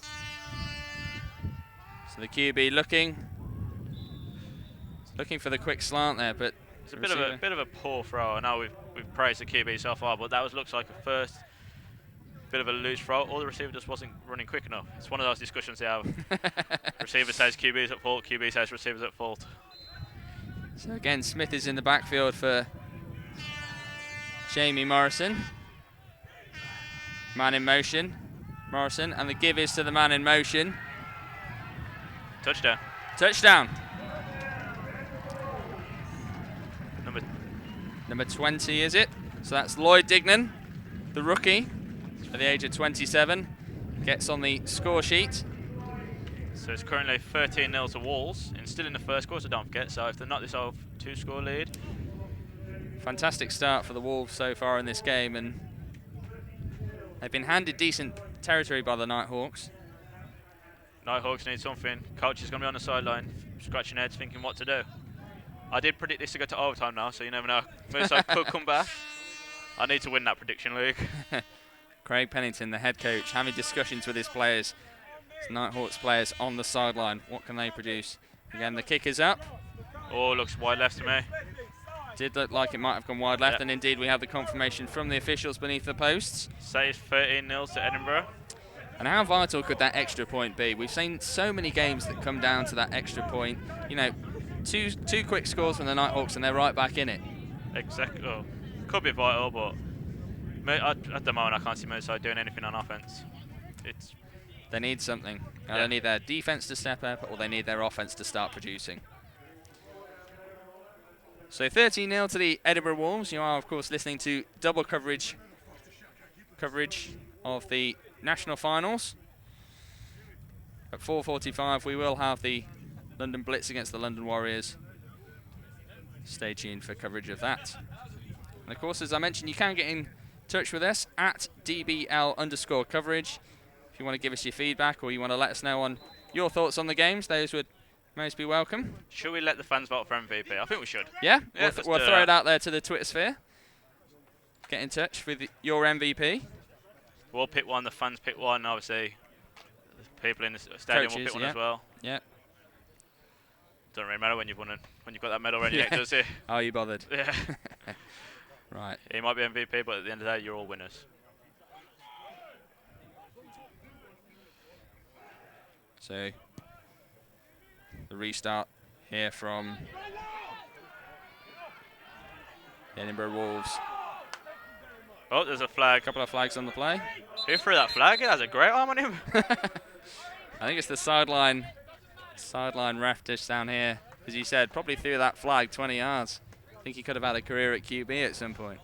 Speaker 1: So the QB looking for the quick slant there, but
Speaker 2: it's a bit of a poor throw. I know we've praised the QB so far, but that looks like a first bit of a loose throw. Or the receiver just wasn't running quick enough. It's one of those discussions they have. Receiver says QB is at fault. QB says receiver's at fault.
Speaker 1: So again, Smith is in the backfield for Jamie Morrison. Man in motion, Morrison, and the give is to the man in motion.
Speaker 2: Touchdown.
Speaker 1: Touchdown. Number 20, is it? So that's Lloyd Dignan, the rookie, at the age of 27, gets on the score sheet.
Speaker 2: So it's currently 13-0 to Wolves, and still in the first quarter, don't forget. So if they're not this off, 2-score lead.
Speaker 1: Fantastic start for the Wolves so far in this game, and they've been handed decent territory by the Nighthawks.
Speaker 2: Nighthawks need something. Coach is going to be on the sideline, scratching heads, thinking what to do. I did predict this to go to overtime now, so you never know. Merseyside could come back. I need to win that prediction league.
Speaker 1: Craig Pennington, the head coach, having discussions with his players. His Nighthawks players on the sideline. What can they produce? Again, the kick is up.
Speaker 2: Oh, looks wide left to me.
Speaker 1: Did look like it might have gone wide left, and indeed we have the confirmation from the officials beneath the posts.
Speaker 2: Saves 13-0 to Edinburgh.
Speaker 1: And how vital could that extra point be? We've seen so many games that come down to that extra point. You know, two quick scores from the Nighthawks and they're right back in it.
Speaker 2: Exactly. Oh, could be vital, but at the moment I can't see Merseyside doing anything on offence.
Speaker 1: They need something. They need their defence to step up, or they need their offence to start producing. So 13-0 to the Edinburgh Wolves. You are, of course, listening to double coverage of the national finals. At 4:45, we will have the London Blitz against the London Warriors. Stay tuned for coverage of that. And of course, as I mentioned, you can get in touch with us at DBL_coverage. If you want to give us your feedback or you want to let us know on your thoughts on the games, those would most be welcome.
Speaker 2: Should we let the fans vote for MVP? I think we should.
Speaker 1: Yeah, we'll throw it out there to the Twitter sphere. Get in touch with your MVP.
Speaker 2: We'll pick one, the fans pick one, obviously. The people in the stadium will pick one as well.
Speaker 1: Yeah.
Speaker 2: Doesn't really matter when you've won when you've got that medal around your neck, does it?
Speaker 1: Are you bothered?
Speaker 2: Yeah.
Speaker 1: Right.
Speaker 2: He might be MVP, but at the end of the day, you're all winners.
Speaker 1: So, the restart here from the Edinburgh Wolves.
Speaker 2: Oh, there's a flag.
Speaker 1: A couple of flags on the play.
Speaker 2: Who threw that flag? It has a great arm on him.
Speaker 1: I think it's the sideline ref just down here. As you said, probably threw that flag 20 yards. I think he could have had a career at QB at some point.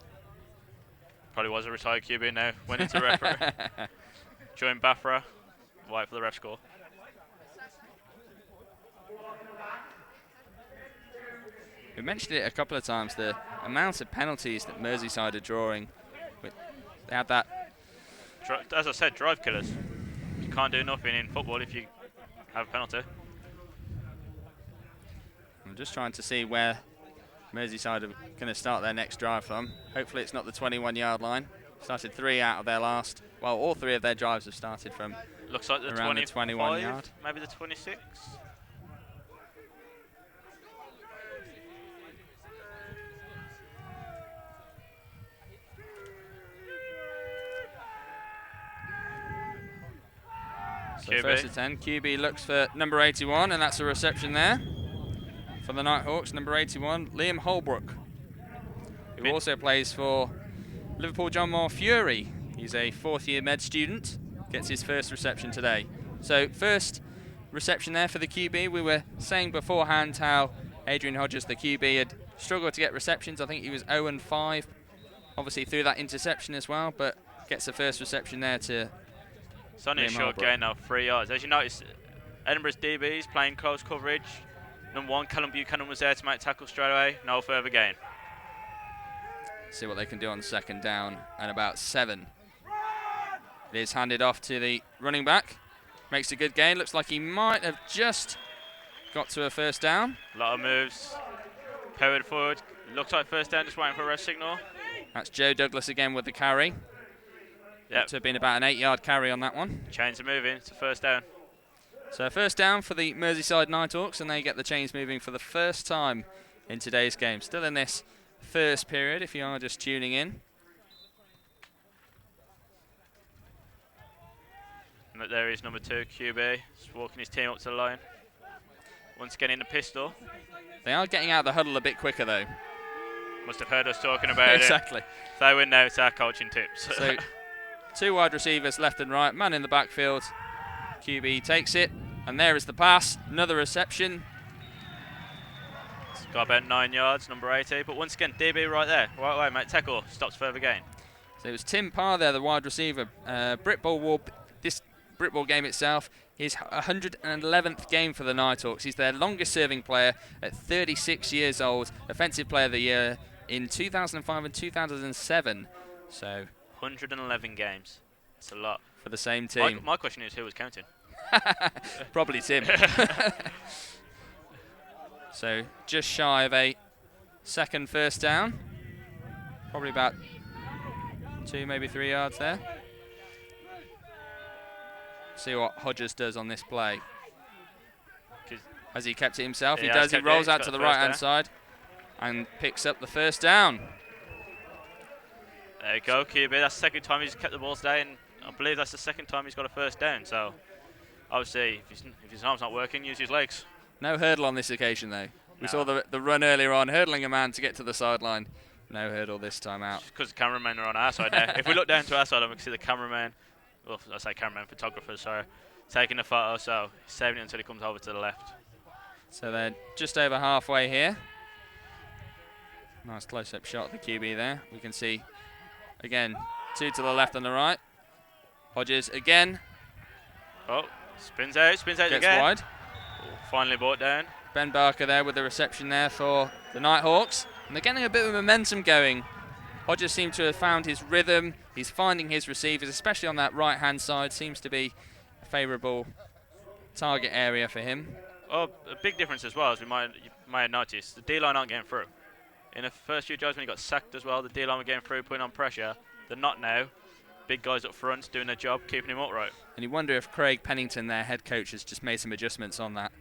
Speaker 2: Probably was a retired QB now. Went into referee. Joined Bafra. Wait for the ref score.
Speaker 1: We mentioned it a couple of times, the amount of penalties that Merseyside are drawing. They had that.
Speaker 2: As I said, drive killers. You can't do nothing in football if you have a penalty.
Speaker 1: I'm just trying to see where Merseyside are going to start their next drive from. Hopefully it's not the 21-yard line. Started 3 out of their last. Well, all 3 of their drives have started from
Speaker 2: Looks like the
Speaker 1: around the 21 yard.
Speaker 2: Maybe the 26.
Speaker 1: So first and 10, QB looks for number 81, and that's a reception there for the Nighthawks. Number 81, Liam Holbrook, who also plays for Liverpool John Moore Fury. He's a 4th-year med student, gets his first reception today. So first reception there for the QB. We were saying beforehand how Adrian Hodges, the QB, had struggled to get receptions. I think he was 0-5, obviously through that interception as well, but gets the first reception there to
Speaker 2: It's only a short gain now, 3 yards. As you notice, Edinburgh's DBs playing close coverage. Number 1, Callum Buchanan was there to make tackle straight away. No further gain.
Speaker 1: See what they can do on 2nd down and about 7. It is handed off to the running back. Makes a good gain. Looks like he might have just got to a 1st down.
Speaker 2: A lot of moves. Powered forward. Looks like 1st down, just waiting for a rest signal.
Speaker 1: That's Joe Douglas again with the carry.
Speaker 2: Yep.
Speaker 1: To have been about an 8-yard carry on that one.
Speaker 2: Chains are moving. It's a 1st down.
Speaker 1: So 1st down for the Merseyside Nighthawks, and they get the chains moving for the first time in today's game. Still in this first period, if you are just tuning in.
Speaker 2: And there is number 2, QB. Just walking his team up to the line. Once again in the pistol.
Speaker 1: They are getting out of the huddle a bit quicker, though.
Speaker 2: Must have heard us talking about
Speaker 1: exactly.
Speaker 2: it. If they win now, it's our coaching tips.
Speaker 1: So 2 wide receivers left and right, man in the backfield. QB takes it, and there is the pass. Another reception.
Speaker 2: It's got about 9 yards, number 80. But once again, DB right there. Right away, mate. Tackle. Stops further gain.
Speaker 1: So it was Tim Parr there, the wide receiver. This Britbowl game itself, his 111th game for the Nighthawks. He's their longest serving player at 36 years old. Offensive player of the year in 2005 and 2007. So
Speaker 2: 111 games. It's a lot.
Speaker 1: For the same team.
Speaker 2: My question is, who was counting?
Speaker 1: Probably Tim. So just shy of a 2nd 1st down. Probably about 2, maybe 3 yards there. See what Hodges does on this play. Has he kept it himself? He does. He rolls out to the right-hand side and picks up the 1st down.
Speaker 2: There you go, QB. That's the 2nd time he's kept the ball today, and I believe that's the 2nd time he's got a 1st down. So, obviously, if his arm's not working, use his legs.
Speaker 1: No hurdle on this occasion, though. We saw the run earlier on, hurdling a man to get to the sideline. No hurdle this time out.
Speaker 2: Because the cameramen are on our side now. If we look down to our side, we can see the cameraman. Well, I say cameraman, photographers, sorry, taking the photo, so he's saving it until he comes over to the left.
Speaker 1: So they're just over halfway here. Nice close-up shot of the QB there. We can see, again, 2 to the left and the right. Hodges again.
Speaker 2: Oh, spins out
Speaker 1: Gets
Speaker 2: again.
Speaker 1: wide.
Speaker 2: Oh, finally brought down.
Speaker 1: Ben Barker there with the reception there for the Nighthawks. And they're getting a bit of momentum going. Hodges seems to have found his rhythm. He's finding his receivers, especially on that right-hand side. Seems to be a favourable target area for him.
Speaker 2: Oh, a big difference as well, as you might have noticed. The D-line aren't getting through. In the first few drives when he got sacked as well, the D-line were getting through, putting on pressure. They're not now. Big guys up front doing their job, keeping him upright.
Speaker 1: And you wonder if Craig Pennington, their head coach, has just made some adjustments on that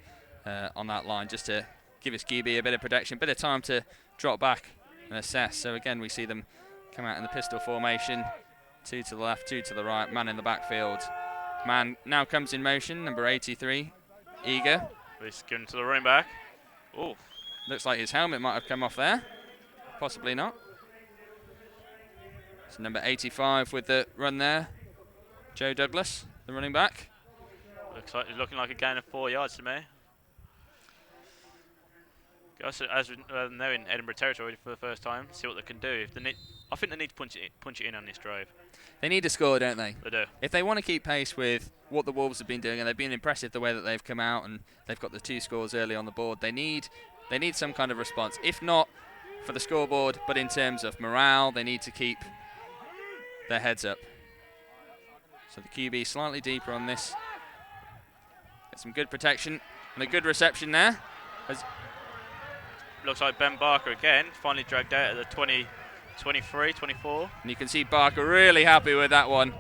Speaker 1: line, just to give his QB a bit of protection, a bit of time to drop back and assess. So again, we see them come out in the pistol formation. 2 to the left, 2 to the right, man in the backfield. Man now comes in motion, number 83, Eager.
Speaker 2: He's given to the running back. Oh,
Speaker 1: Looks like his helmet might have come off there. Possibly not. It's number 85 with the run there. Joe Douglas, the running back.
Speaker 2: looks like he's looking like a gain of 4 yards to me. As we're now in Edinburgh territory for the first time, see what they can do. If they need, I think they need to punch it in on this drive.
Speaker 1: They need to score, don't they?
Speaker 2: They do.
Speaker 1: If they want to keep pace with what the Wolves have been doing, and they've been impressive the way that they've come out, and they've got the 2 scores early on the board, they need some kind of response. If not for the scoreboard, but in terms of morale, they need to keep their heads up. So the QB slightly deeper on this. Get some good protection and a good reception there.
Speaker 2: Looks like Ben Barker again, finally dragged out at the 23, 24.
Speaker 1: And you can see Barker really happy with that one.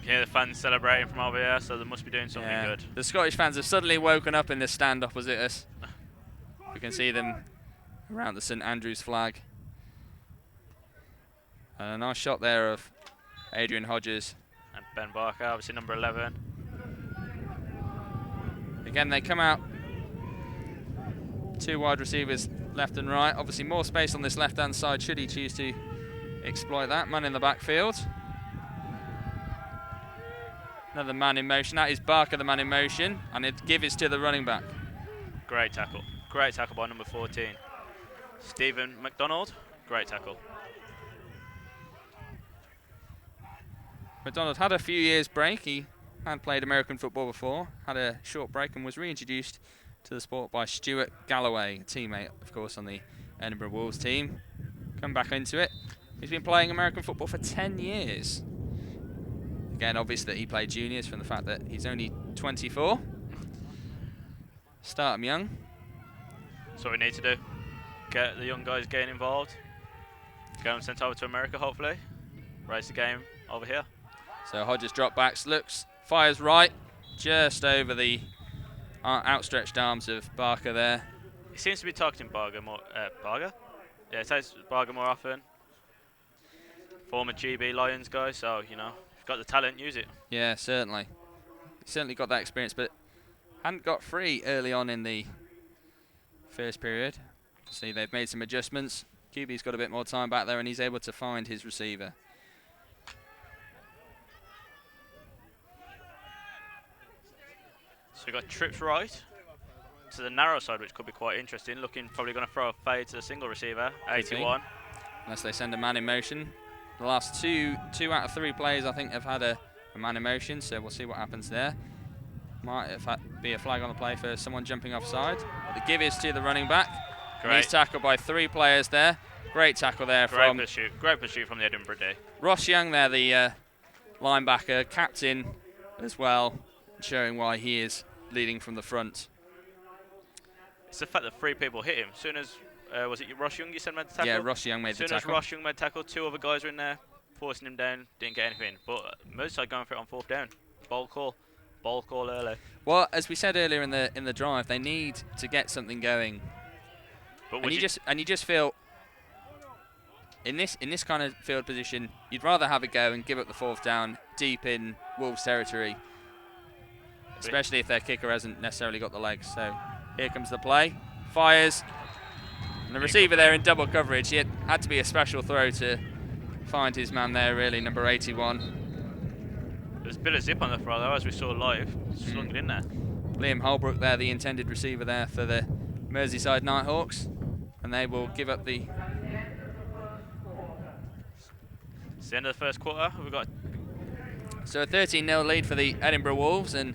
Speaker 2: Yeah, the fans celebrating from over here, so they must be doing something good.
Speaker 1: The Scottish fans have suddenly woken up in the stand opposite us. We can see them around the St Andrew's flag. And a nice shot there of Adrian Hodges.
Speaker 2: And Ben Barker, obviously number 11.
Speaker 1: Again, they come out. 2 wide receivers left and right. Obviously more space on this left-hand side should he choose to exploit that. Man in the backfield. Another man in motion. That is Barker, the man in motion. And it give is to the running back.
Speaker 2: Great tackle. Great tackle by number 14. Stephen McDonald. Great tackle.
Speaker 1: McDonald had a few years break. He had played American football before, had a short break and was reintroduced to the sport by Stuart Galloway, a teammate, of course, on the Edinburgh Wolves team. Come back into it. He's been playing American football for 10 years. Again, obvious that he played juniors from the fact that he's only 24. Start him young.
Speaker 2: That's what we need to do. Get the young guys getting involved. Get them sent over to America, hopefully. Raise the game over here.
Speaker 1: So Hodges drop backs, looks, fires right, just over the outstretched arms of Barker there.
Speaker 2: He seems to be targeting Barger more. Barger? Yeah, it says Barger more often. Former GB Lions guy, so, you know, if you've got the talent, use it.
Speaker 1: Yeah, certainly. He's certainly got that experience, but hadn't got free early on in the first period. See, they've made some adjustments. QB's got a bit more time back there, and he's able to find his receiver.
Speaker 2: So we've got trips right to the narrow side, which could be quite interesting. Looking, probably going to throw a fade to the single receiver, 81.
Speaker 1: Unless they send a man in motion. The last two out of 3 players, I think, have had a man in motion, so we'll see what happens there. Might be a flag on the play for someone jumping offside. But the give is to the running back.
Speaker 2: Great.
Speaker 1: He's tackled by 3 players there. Great tackle there from
Speaker 2: Great pursuit from the Edinburgh day.
Speaker 1: Ross Young there, the linebacker, captain as well, showing why he is leading from the front.
Speaker 2: It's the fact that 3 people hit him. As soon as, was it Ross Young you said made the tackle?
Speaker 1: Yeah, Ross Young made the tackle.
Speaker 2: As soon as Ross Young made the tackle, 2 other guys were in there, forcing him down, didn't get anything. But Merseyside going for it on 4th down. Ball call early.
Speaker 1: Well, as we said earlier in the drive, they need to get something going.
Speaker 2: But
Speaker 1: And you just feel in this kind of field position, you'd rather have a go and give up the 4th down deep in Wolves territory, especially if their kicker hasn't necessarily got the legs. So here comes the play, fires, and the receiver there in double coverage. It had to be a special throw to find his man there, really, number 81.
Speaker 2: There's a bit of zip on the throw though, as we saw live. Slung it in there.
Speaker 1: Liam Holbrook there, the intended receiver there for the Merseyside Nighthawks, and they will give up the...
Speaker 2: It's the end of the first quarter. We've got
Speaker 1: So a 13-0 lead for the Edinburgh Wolves, and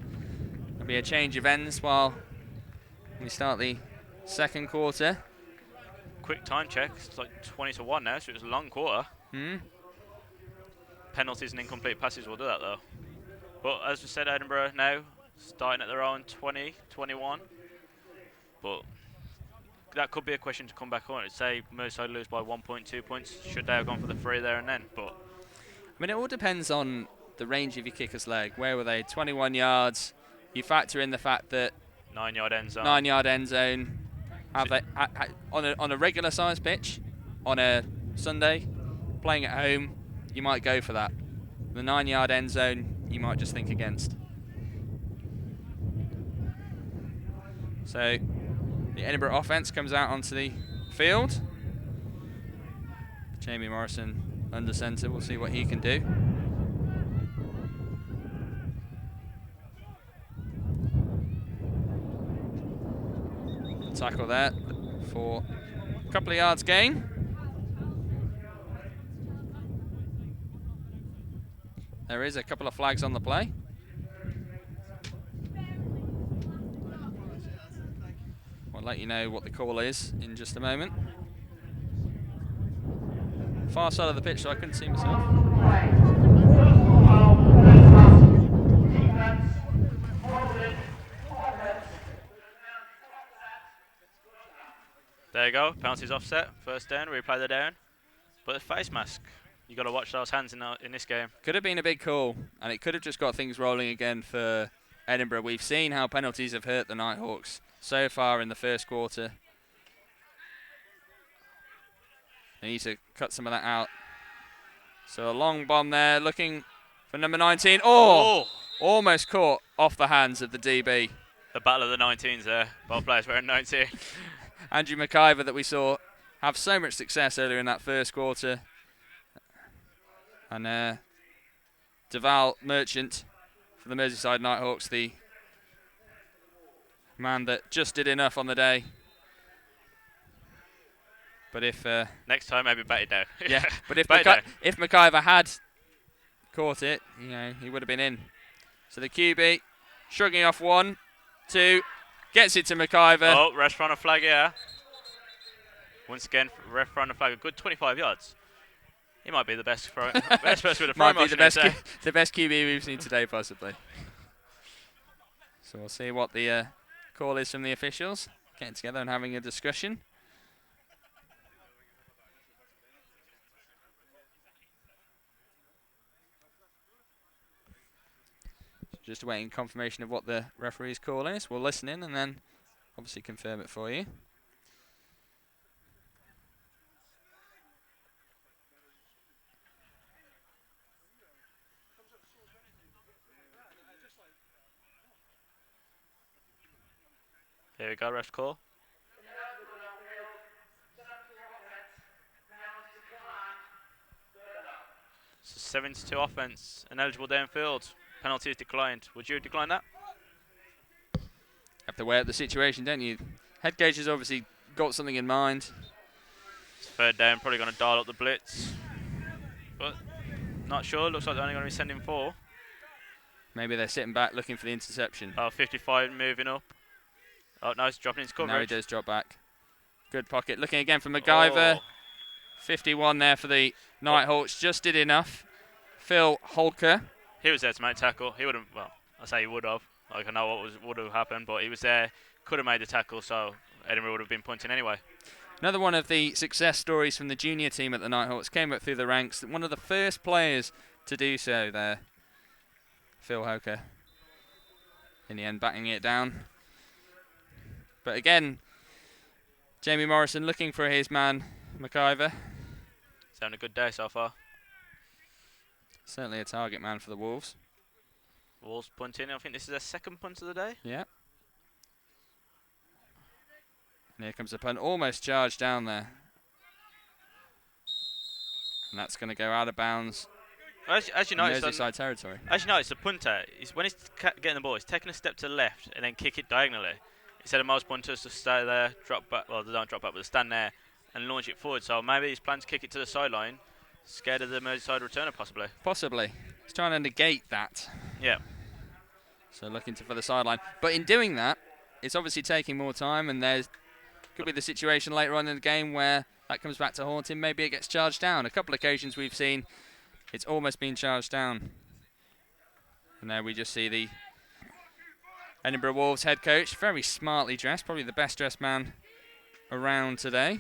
Speaker 1: there'll be a change of ends while we start the second quarter.
Speaker 2: quick time check. It's like 20-1 now, so it was a long quarter. Penalties and incomplete passes will do that though. But as we said, Edinburgh now starting at their own 20-21. But that could be a question to come back on. Say Merseyside lose by 1.2 points. Should they have gone for the 3 there and then? But
Speaker 1: I mean, it all depends on the range of your kicker's leg. Where were they? 21 yards. You factor in the fact that
Speaker 2: 9-yard end zone.
Speaker 1: 9-yard end zone. Have they on a regular size pitch on a Sunday, playing at home, you might go for that. The 9-yard end zone, you might just think against. So the Edinburgh offense comes out onto the field. Jamie Morrison under centre. We'll see what he can do. Tackle there for a couple of yards gain. There is a couple of flags on the play. I'll let you know what the call is in just a moment. Far side of the pitch, so I couldn't see myself.
Speaker 2: There you go, penalties offset, 1st down, replay the down. But the face mask, you got to watch those hands in this game.
Speaker 1: Could have been a big call, and it could have just got things rolling again for Edinburgh. We've seen how penalties have hurt the Nighthawks so far in the first quarter. They need to cut some of that out. So a long bomb there, looking for number 19. Oh! Almost caught off the hands of the DB.
Speaker 2: The battle of the 19s there. Both players wearing 19.
Speaker 1: Andrew McIver, that we saw have so much success earlier in that first quarter. And Deval Merchant for the Merseyside Nighthawks, the man that just did enough on the day. But if
Speaker 2: next time, maybe bat it down.
Speaker 1: Yeah, but if McIver had caught it, you know, he would have been in. So the QB shrugging off 1, 2, gets it to McIver.
Speaker 2: Oh, ref on a flag here. Once again, ref on a flag, a good 25 yards. He might be the best person with a throw
Speaker 1: might be the best QB we've seen today, possibly. So we'll see what the call is from the officials, getting together and having a discussion. Just waiting confirmation of what the referee's call is. We'll listen in and then obviously confirm it for you.
Speaker 2: Here we go, ref call. So 7-2 offense, ineligible downfield. Penalty is declined. Would you decline that?
Speaker 1: Have to weigh up the situation, don't you? Head coach has obviously got something in mind.
Speaker 2: It's third down, probably going to dial up the blitz. But not sure. Looks like they're only going to be sending 4.
Speaker 1: Maybe they're sitting back looking for the interception.
Speaker 2: 55 moving up. Oh, no, it's dropping into coverage.
Speaker 1: Now he does drop back. Good pocket. Looking again for McIver.
Speaker 2: Oh.
Speaker 1: 51 there for the Nighthawks. Just did enough. Phil Holker.
Speaker 2: He was there to make tackle. He would have, well, I say he would have. Like, I know what would have happened, but he was there, could have made the tackle, so Edinburgh would have been punting anyway.
Speaker 1: Another one of the success stories from the junior team at the Nighthawks. Came up through the ranks. One of the first players to do so there. Phil Holker. In the end, batting it down. But again, Jamie Morrison looking for his man, McIver.
Speaker 2: He's having a good day so far.
Speaker 1: Certainly a target man for the Wolves.
Speaker 2: Wolves punting. I think this is their second punt of the day.
Speaker 1: Yeah. And here comes a punt. Almost charged down there. And that's going to go out of bounds.
Speaker 2: As you notice,
Speaker 1: Merseyside territory.
Speaker 2: As you notice, the punter is when he's getting the ball, he's taking a step to the left and then kick it diagonally. Instead of most punters to stay there, drop back. Well, they don't drop back, but they stand there and launch it forward. So maybe he's planning to kick it to the sideline. Scared of the Merseyside returner, possibly. Possibly.
Speaker 1: He's trying to negate that.
Speaker 2: Yeah.
Speaker 1: So looking for the sideline. But in doing that, it's obviously taking more time, and there could be the situation later on in the game where that comes back to haunt him. Maybe it gets charged down. A couple of occasions we've seen it's almost been charged down. And there we just see the Edinburgh Wolves head coach, very smartly dressed, probably the best dressed man around today.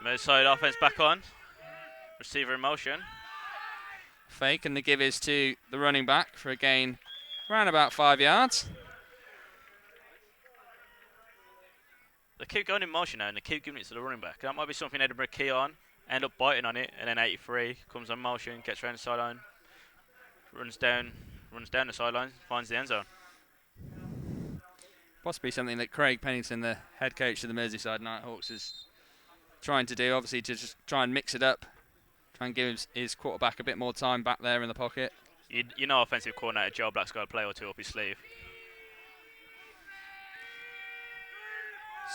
Speaker 2: Merseyside offense back on. Receiver in motion.
Speaker 1: Fake, and the give is to the running back for a gain around about 5 yards.
Speaker 2: They keep going in motion now and they keep giving it to the running back. That might be something Edinburgh key on, end up biting on it, and then 83 comes on motion, gets around the sideline, runs down the sideline, finds the end zone.
Speaker 1: Possibly something that Craig Pennington, the head coach of the Merseyside Nighthawks, is trying to do, obviously, to just try and mix it up, try and give his quarterback a bit more time back there in the pocket.
Speaker 2: You know, offensive coordinator Joe Black's got a play or two up his sleeve.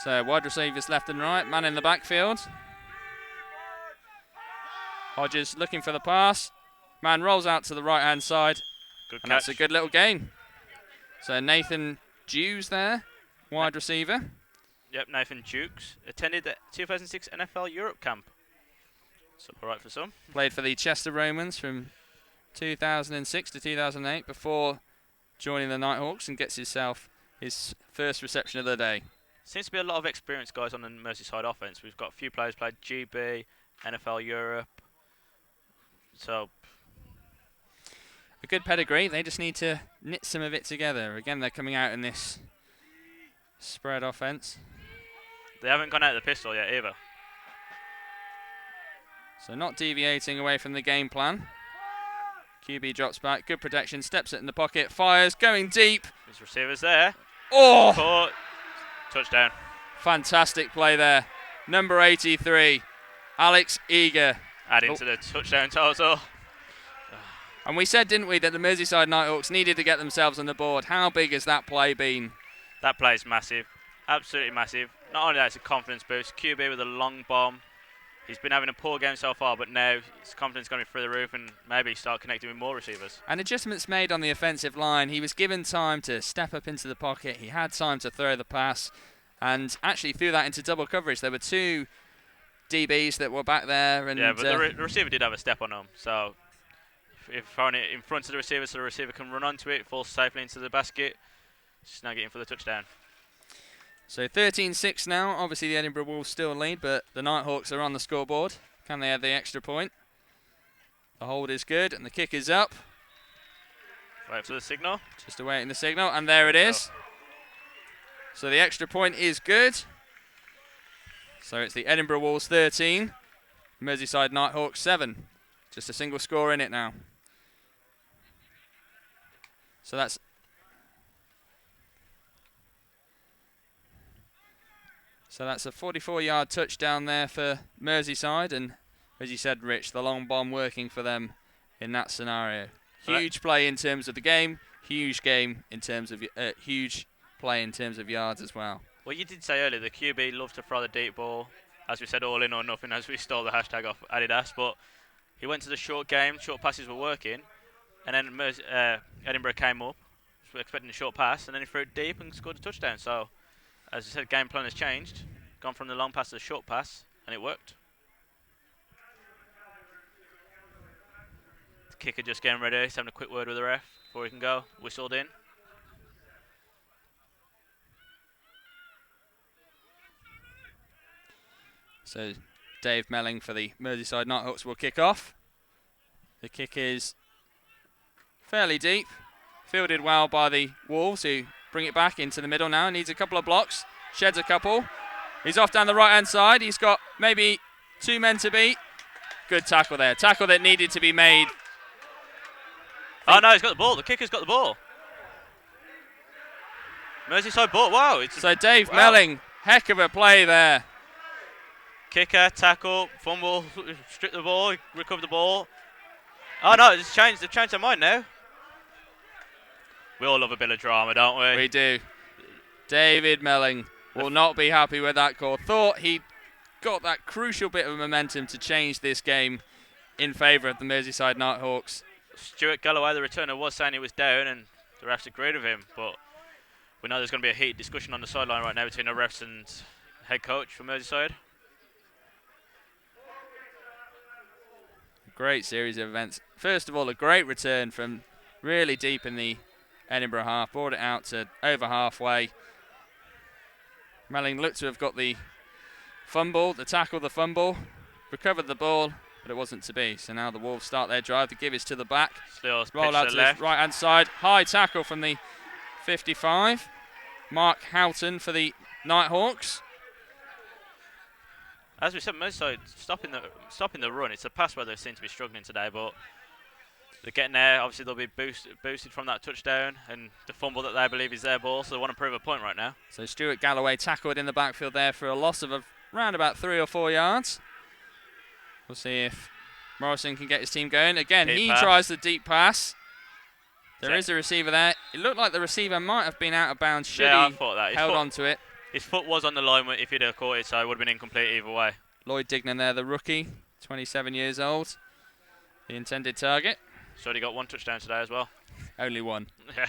Speaker 1: So wide receivers left and right, man in the backfield. Hodges looking for the pass. Man rolls out to the right-hand side.
Speaker 2: Good
Speaker 1: and
Speaker 2: catch.
Speaker 1: that's a good little gain. So Nathan Dews there, wide receiver.
Speaker 2: Yep, Nathan Dukes. Attended the 2006 NFL Europe camp. So all right for some.
Speaker 1: Played for the Chester Romans from 2006 to 2008 before joining the Nighthawks, and gets himself his first reception of the day.
Speaker 2: Seems to be a lot of experienced guys on the Merseyside offence. We've got a few players played GB, NFL Europe. So
Speaker 1: a good pedigree. They just need to knit some of it together. Again, they're coming out in this spread offence.
Speaker 2: they haven't gone out of the pistol yet either.
Speaker 1: So not deviating away from the game plan. QB drops back, good protection, steps it in the pocket, fires, going deep.
Speaker 2: His receiver's there.
Speaker 1: Oh!
Speaker 2: Caught. Touchdown.
Speaker 1: Fantastic play there. Number 83, Alex Eager.
Speaker 2: Adding to the touchdown total.
Speaker 1: And we said, didn't we, that the Merseyside Nighthawks needed to get themselves on the board. How big has that play been?
Speaker 2: That play is massive. Absolutely massive. Not only that, it's a confidence boost. QB with a long bomb. He's been having a poor game so far, but now his confidence is going to be through the roof and maybe start connecting with more receivers.
Speaker 1: And adjustments made on the offensive line. He was given time to step up into the pocket. He had time to throw the pass and actually threw that into double coverage. There were two DBs that were back there. And
Speaker 2: yeah, but the receiver did have a step on him. So if throwing it in front of the receiver so the receiver can run onto it, falls safely into the basket, snag it in for the touchdown.
Speaker 1: So 13-6 now. Obviously the Edinburgh Wolves still lead, but the Nighthawks are on the scoreboard. Can they have the extra point? The hold is good, and the kick is up.
Speaker 2: Wait for the signal.
Speaker 1: Just awaiting the signal, and there it is. So the extra point is good. So it's the Edinburgh Wolves 13, Merseyside Nighthawks 7. Just a single score in it now. So that's a 44-yard touchdown there for Merseyside, and as you said, Rich, the long bomb working for them in that scenario. Huge play in terms of the game, huge game in terms of huge play in terms of yards as well.
Speaker 2: Well, you did say earlier the QB loves to throw the deep ball. As we said, all in or nothing, as we stole the hashtag off Adidas, but he went to the short game, short passes were working, and then Edinburgh came up, expecting a short pass, and then he threw it deep and scored a touchdown. So, as I said, game plan has changed. Gone from the long pass to the short pass, and it worked. The kicker just getting ready. He's having a quick word with the ref before he can go. Whistled in.
Speaker 1: So Dave Melling for the Merseyside Nighthawks will kick off. The kick is fairly deep. Fielded well by the Wolves, who bring it back into the middle now. Needs a couple of blocks. Sheds a couple. He's off down the right-hand side. He's got maybe two men to beat. Good tackle there. Tackle that needed to be made.
Speaker 2: Oh, no, he's got the ball. The kicker's got the ball. Merseyside ball. Wow.
Speaker 1: So Dave Melling, heck of a play there.
Speaker 2: Kicker, tackle, fumble, strip the ball, recover the ball. Oh, no, they've changed their mind now. We all love a bit of drama, don't we?
Speaker 1: We do. David Melling will not be happy with that call. Thought he got that crucial bit of momentum to change this game in favour of the Merseyside Nighthawks.
Speaker 2: Stuart Galloway, the returner, was saying he was down, and the refs agreed with him. But we know there's going to be a heated discussion on the sideline right now between the refs and head coach for Merseyside.
Speaker 1: Great series of events. First of all, a great return from really deep in the Edinburgh half. Brought it out to over halfway. Melling looked to have got the fumble, the tackle, the fumble. Recovered the ball, but it wasn't to be. So now the Wolves start their drive. The give is to the back. Roll out to the right-hand side. High tackle from the 55. Mark Houghton for the Nighthawks.
Speaker 2: As we said, Merseyside stopping the run. It's a pass where they seem to be struggling today, but they're getting there. Obviously, they'll be boosted from that touchdown and the fumble that they believe is their ball, so they want to prove a point right now.
Speaker 1: So Stuart Galloway tackled in the backfield there for a loss of around about 3 or 4 yards. We'll see if Morrison can get his team going. Again, he tries the deep pass. There is a receiver there. It looked like the receiver might have been out of bounds.
Speaker 2: I thought that.
Speaker 1: Held on to it.
Speaker 2: His foot was on the line if he'd have caught it, so it would have been incomplete either way.
Speaker 1: Lloyd Dignan there, the rookie, 27 years old. The intended target.
Speaker 2: So he got one touchdown today as well.
Speaker 1: Only one.
Speaker 2: Yeah.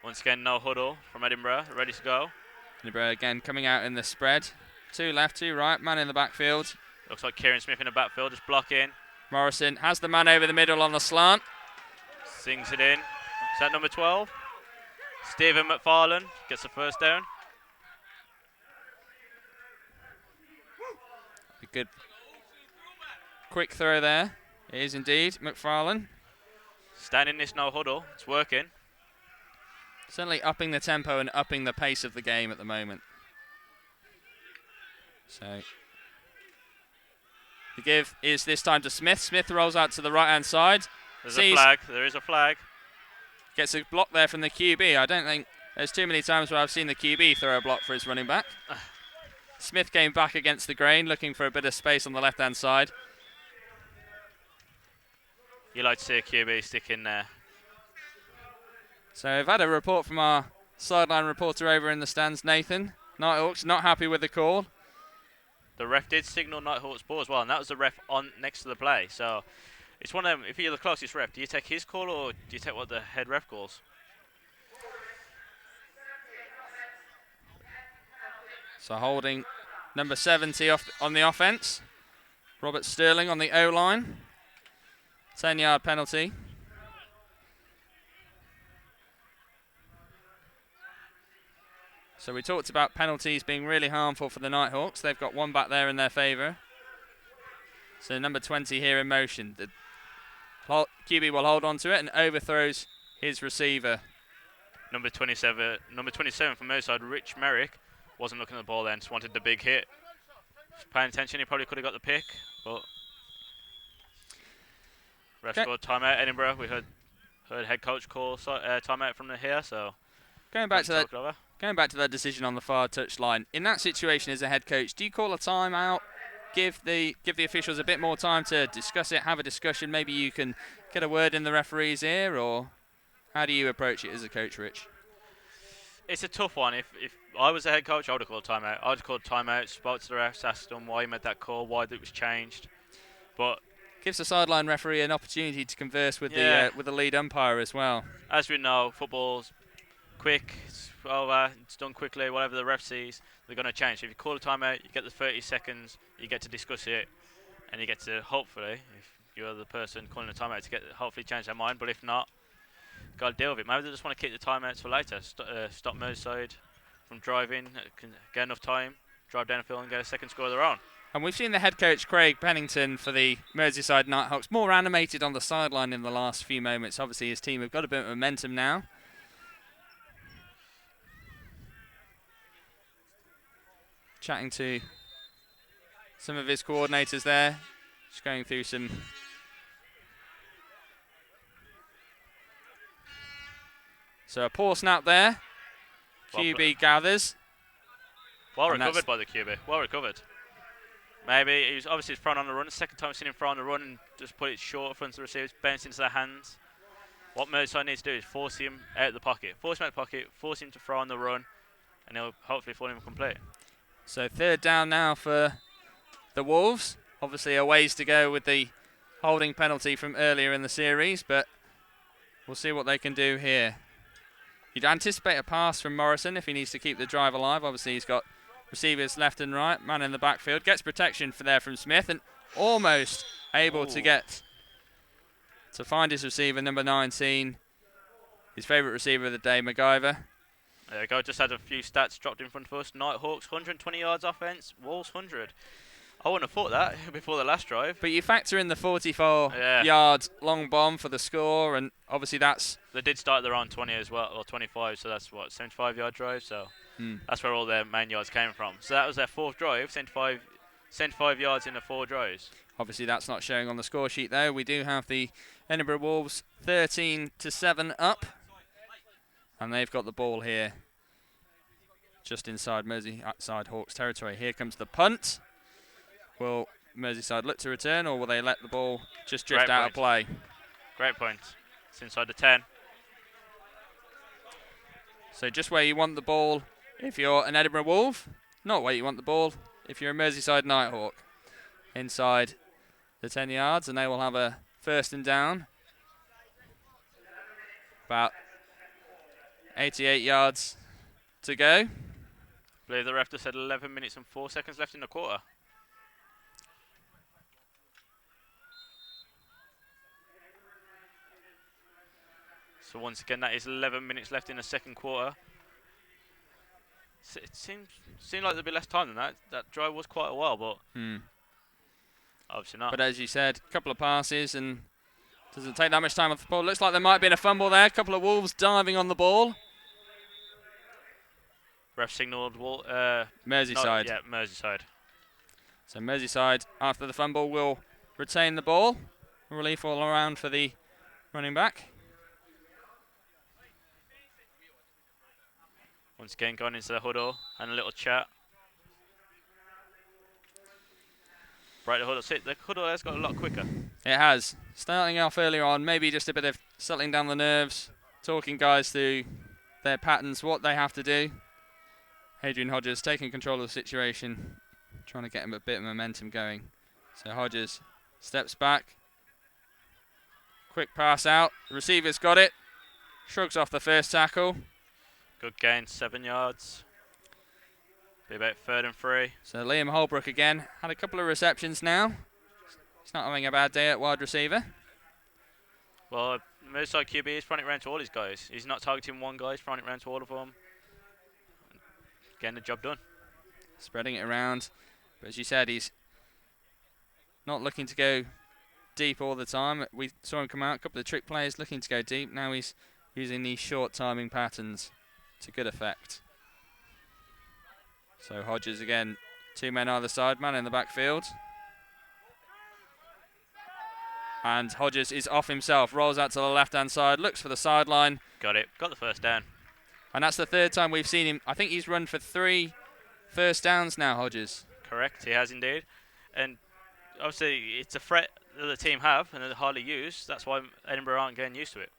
Speaker 2: Once again, no huddle from Edinburgh, ready to go.
Speaker 1: Edinburgh again coming out in the spread. 2 left, 2 right, man in the backfield.
Speaker 2: Looks like Kieran Smith in the backfield, just blocking.
Speaker 1: Morrison has the man over the middle on the slant.
Speaker 2: Sings it in. Is that number 12? Stephen McFarlane gets the first down.
Speaker 1: A good quick throw there. It is indeed McFarlane.
Speaker 2: Standing this no huddle, it's working.
Speaker 1: Certainly upping the tempo and upping the pace of the game at the moment. So the give is this time to Smith. Smith rolls out to the right-hand side.
Speaker 2: There's a flag. There is a flag.
Speaker 1: Gets a block there from the QB. I don't think there's too many times where I've seen the QB throw a block for his running back. Smith came back against the grain, looking for a bit of space on the left-hand side.
Speaker 2: You like to see a QB stick in there.
Speaker 1: So I've had a report from our sideline reporter over in the stands, Nathan. Nighthawks not happy with the call.
Speaker 2: The ref did signal Nighthawks ball as well, and that was the ref on next to the play. So it's one of them, if you're the closest ref, do you take his call or do you take what the head ref calls?
Speaker 1: So holding number 70 off on the offense. Robert Sterling on the O-line. 10-yard penalty. So we talked about penalties being really harmful for the Nighthawks. They've got one back there in their favour. So number 20 here in motion. The QB will hold on to it and overthrows his receiver.
Speaker 2: Number 27 from Merseyside, Rich Merrick, wasn't looking at the ball then, just wanted the big hit. Paying attention, he probably could have got the pick, but ref scored timeout. Edinburgh, we heard head coach call timeout from here, so
Speaker 1: going back to that decision on the far touchline. In that situation as a head coach, do you call a timeout, give the officials a bit more time to discuss it, have a discussion, maybe you can get a word in the referee's ear, or how do you approach it as a coach, Rich?
Speaker 2: It's a tough one. If I was a head coach, I would have called timeout. I would have called timeout, spoke to the refs, asked them why he made that call, why it was changed. But
Speaker 1: gives the sideline referee an opportunity to converse with the lead umpire as well.
Speaker 2: As we know, football's quick, it's over, it's done quickly, whatever the ref sees, they're going to change. So if you call a timeout, you get the 30 seconds, you get to discuss it, and you get to, hopefully, if you're the person calling a timeout, to hopefully change their mind. But if not, got to deal with it. Maybe they just want to keep the timeouts for later. Stop Merseyside from driving, get enough time, drive down the field and get a second score of their own.
Speaker 1: And we've seen the head coach, Craig Pennington, for the Merseyside Nighthawks, more animated on the sideline in the last few moments. Obviously, his team have got a bit of momentum now. Chatting to some of his coordinators there, just going through some. So a poor snap there. QB gathers.
Speaker 2: Well recovered by the QB. Well recovered. Maybe he was obviously thrown on the run. The second time I've seen him throw on the run and just put it short in front of the receivers, bounce into their hands. What Merseyside needs to do is force him out of the pocket. Force him out of the pocket, force him to throw on the run, and he'll hopefully fall him complete. So
Speaker 1: third down now for the Wolves. Obviously a ways to go with the holding penalty from earlier in the series, but we'll see what they can do here. You'd anticipate a pass from Morrison if he needs to keep the drive alive. Obviously he's got receivers left and right, man in the backfield. Gets protection from Smith and almost able to find his receiver, number 19. His favourite receiver of the day, MacGyver. There we go, just had a few stats dropped in front of us. Nighthawks, 120 yards offence, Wolves 100. I wouldn't have thought that before the last drive. But you factor in the 44-yard long bomb for the score, and obviously that's... They did start their own 20 as well, or 25, so that's what, 75-yard drive, so that's where all their main yards came from. So that was their fourth drive, 75 yards in the 4 drives. Obviously that's not showing on the score sheet though. We do have the Edinburgh Wolves 13-7 up, and they've got the ball here just inside Merseyside Hawks territory. Here comes the punt. Will Merseyside look to return, or will they let the ball just drift out of play? Great point. It's inside the 10. So just where you want the ball if you're an Edinburgh Wolf, not where you want the ball if you're a Merseyside Nighthawk. Inside the 10 yards, and they will have a first and down. About 88 yards to go. I believe the ref just said 11 minutes and 4 seconds left in the quarter.
Speaker 2: So once again, that is 11 minutes left in the second quarter. It seemed like there'd be less time than that. That drive was quite a while, but obviously not.
Speaker 1: But as you said, a couple of passes and doesn't take that much time off the ball. Looks like there might have been a fumble there. A couple of Wolves diving on the ball.
Speaker 2: Ref signalled
Speaker 1: Merseyside.
Speaker 2: Yeah, Merseyside.
Speaker 1: So Merseyside, after the fumble, will retain the ball. Relief all around for the running back.
Speaker 2: Once again, going into the huddle and a little chat. Right, the huddle has got a lot quicker.
Speaker 1: It has. Starting off earlier on, maybe just a bit of settling down the nerves, talking guys through their patterns, what they have to do. Adrian Hodges taking control of the situation, trying to get him a bit of momentum going. So Hodges steps back. Quick pass out. The receiver's got it. Shrugs off the first tackle.
Speaker 2: Good gain, 7 yards. Be about 3rd and 3.
Speaker 1: So Liam Holbrook again had a couple of receptions now. He's not having a bad day at wide receiver.
Speaker 2: Well, Merseyside QB is throwing it around to all his guys. He's not targeting one guy, he's throwing it around to all of them. Getting the job done.
Speaker 1: Spreading it around. But as you said, he's not looking to go deep all the time. We saw him come out, a couple of trick plays looking to go deep. Now he's using these short timing patterns to good effect. So Hodges again, 2 men either side, man in the backfield. And Hodges is off himself, rolls out to the left-hand side, looks for the sideline.
Speaker 2: Got it, got the first down.
Speaker 1: And that's the 3rd time we've seen him. I think he's run for 3 first downs now, Hodges.
Speaker 2: Correct, he has indeed. And obviously it's a threat that the team have and they're hardly used. That's why Edinburgh aren't getting used to it.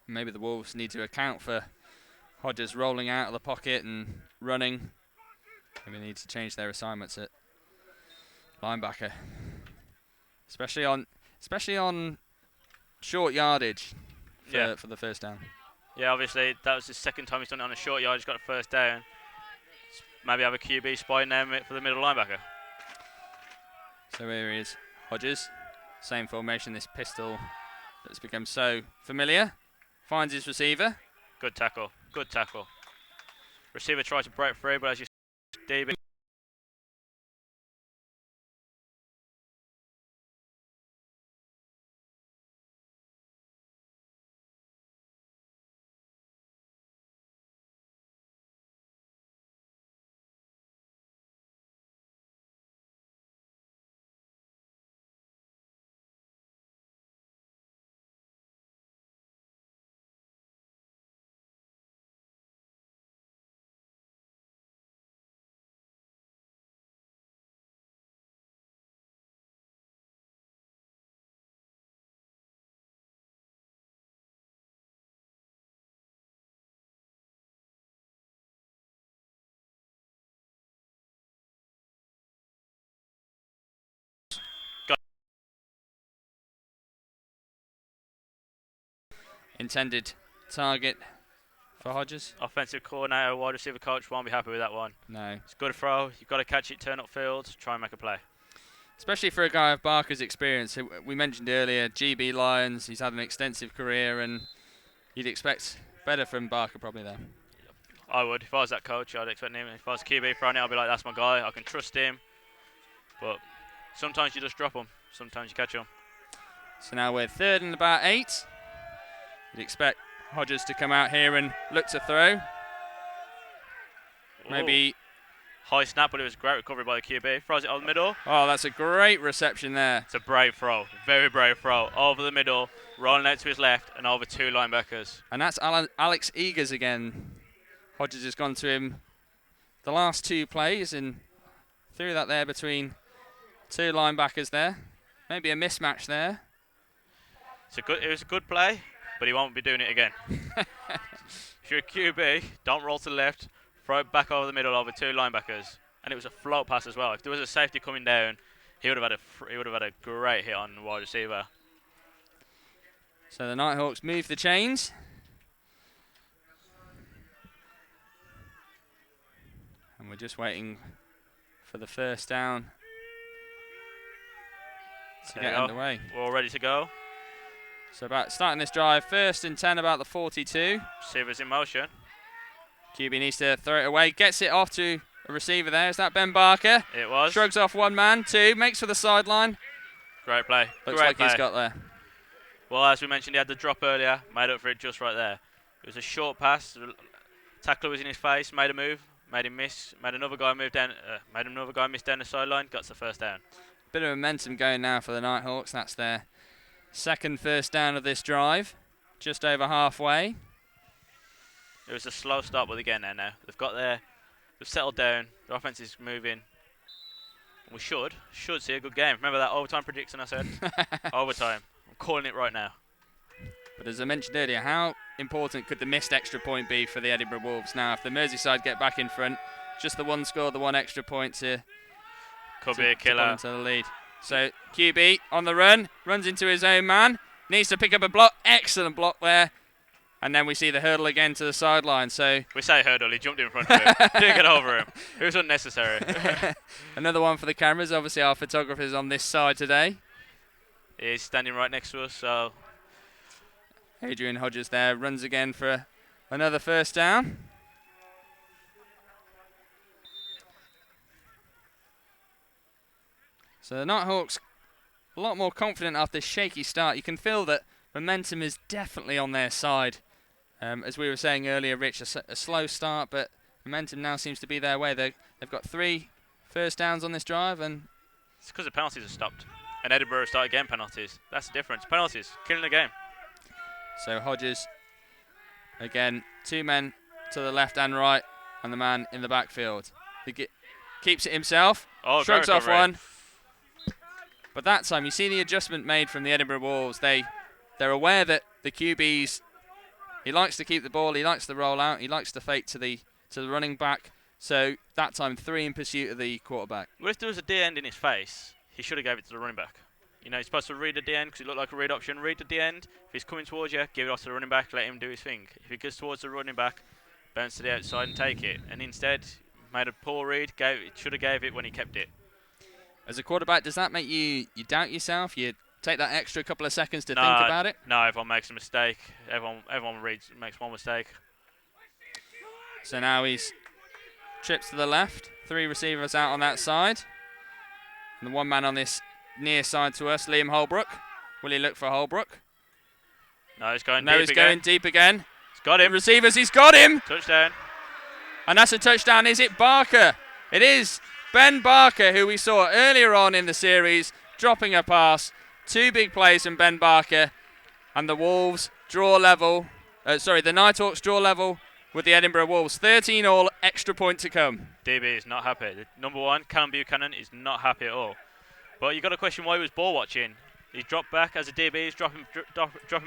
Speaker 1: Maybe the Wolves need to account for Hodges rolling out of the pocket and running. Maybe they need to change their assignments at linebacker, especially on short yardage for the first down.
Speaker 2: Yeah, obviously that was the 2nd time he's done it on a short yard. He's got a first down. Maybe have a QB spying them for the middle linebacker.
Speaker 1: So here he is, Hodges. Same formation, this pistol that's become so familiar. Finds his receiver.
Speaker 2: Good tackle, good tackle. Receiver tries to break free, but as you see, DB.
Speaker 1: Intended target for Hodges.
Speaker 2: Offensive coordinator, wide receiver coach won't be happy with that one.
Speaker 1: No.
Speaker 2: It's a good throw. You've got to catch it, turn upfield, try and make a play.
Speaker 1: Especially for a guy of Barker's experience. We mentioned earlier, GB Lions, he's had an extensive career and you'd expect better from Barker probably there.
Speaker 2: I would. If I was that coach, I'd expect him. If I was QB throwing it, I'd be like, that's my guy. I can trust him. But sometimes you just drop him. Sometimes you catch him.
Speaker 1: So now we're 3rd and about 8. You'd expect Hodges to come out here and look to throw. Maybe
Speaker 2: high snap, but it was a great recovery by the QB. Throws it over the middle.
Speaker 1: Oh, that's a great reception there.
Speaker 2: It's a brave throw. Very brave throw. Over the middle, rolling out to his left and over 2 linebackers.
Speaker 1: And that's Alex Eagers again. Hodges has gone to him the last 2 plays and threw that there between 2 linebackers there. Maybe a mismatch there.
Speaker 2: It was a good play, but he won't be doing it again. If you're a QB, don't roll to the left, throw it back over the middle over 2 linebackers. And it was a float pass as well. If there was a safety coming down, he would have had a great hit on the wide receiver.
Speaker 1: So the Nighthawks move the chains. And we're just waiting for the first down to get underway.
Speaker 2: We're all ready to go.
Speaker 1: So about starting this drive, 1st and 10 about the 42.
Speaker 2: Receiver's in motion.
Speaker 1: QB needs to throw it away. Gets it off to a receiver there. Is that Ben Barker?
Speaker 2: It was.
Speaker 1: Shrugs off one man, 2. Makes for the sideline.
Speaker 2: Great play.
Speaker 1: Looks
Speaker 2: Great
Speaker 1: like
Speaker 2: play.
Speaker 1: he's got there.
Speaker 2: Well, as we mentioned, he had the drop earlier. Made up for it just right there. It was a short pass. Tackler was in his face. Made a move. Made him miss. Made another guy move down. Made another guy miss down the sideline. Got the first down.
Speaker 1: Bit of momentum going now for the Nighthawks. That's their second first down of this drive. Just over halfway.
Speaker 2: It was a slow start, but they're getting there now. They've settled down. The offense is moving. We should see a good game. Remember that overtime prediction I said? Overtime. I'm calling it right now.
Speaker 1: But as I mentioned earlier, how important could the missed extra point be for the Edinburgh Wolves? Now, if the Merseyside get back in front, just the one score, the one extra point to
Speaker 2: be a killer.
Speaker 1: To the lead. So QB on the run, runs into his own man, needs to pick up a block. Excellent block there. And then we see the hurdle again to the sideline. So
Speaker 2: we say hurdle, he jumped in front of him. Didn't get over him. It was unnecessary.
Speaker 1: Another one for the cameras. Obviously, our photographer's on this side today.
Speaker 2: He's standing right next to us, so
Speaker 1: Adrian Hodges there runs again for another first down. So the Nighthawks a lot more confident after this shaky start. You can feel that momentum is definitely on their side. As we were saying earlier, Rich, a slow start, but momentum now seems to be their way. They've got 3 first downs on this drive, and
Speaker 2: it's because the penalties have stopped. And Edinburgh started getting penalties. That's the difference. Penalties, killing the game.
Speaker 1: So Hodges, again, 2 men to the left and right, and the man in the backfield. He keeps it himself, shrugs off one. But that time, you see the adjustment made from the Edinburgh Wolves. They're aware that the QBs, he likes to keep the ball, he likes to roll out, he likes to fake to the running back. So that time, 3 in pursuit of the quarterback.
Speaker 2: Well, if there was a D end in his face, he should have gave it to the running back. You know, he's supposed to read the D end because he looked like a read option. Read the D end. If he's coming towards you, give it off to the running back, let him do his thing. If he goes towards the running back, bounce to the outside and take it. And instead, made a poor read, should have gave it when he kept it.
Speaker 1: As a quarterback, does that make you doubt yourself? You take that extra couple of seconds to think about it?
Speaker 2: No, everyone makes a mistake. Everyone makes one mistake.
Speaker 1: So now he's trips to the left. 3 receivers out on that side. And the one man on this near side to us, Liam Holbrook. Will he look for Holbrook?
Speaker 2: No, he's going
Speaker 1: deep
Speaker 2: again.
Speaker 1: No, he's going deep again.
Speaker 2: He's got him.
Speaker 1: Receivers, he's got him.
Speaker 2: Touchdown.
Speaker 1: And that's a touchdown. Is it Barker? It is Ben Barker, who we saw earlier on in the series, dropping a pass. 2 big plays from Ben Barker. And the Wolves draw level. The Nighthawks draw level with the Edinburgh Wolves. 13 all, extra point to come.
Speaker 2: DB is not happy. The number 1, Callum Buchanan, is not happy at all. But you got to question why he was ball watching. He dropped back as a DB. He's dropping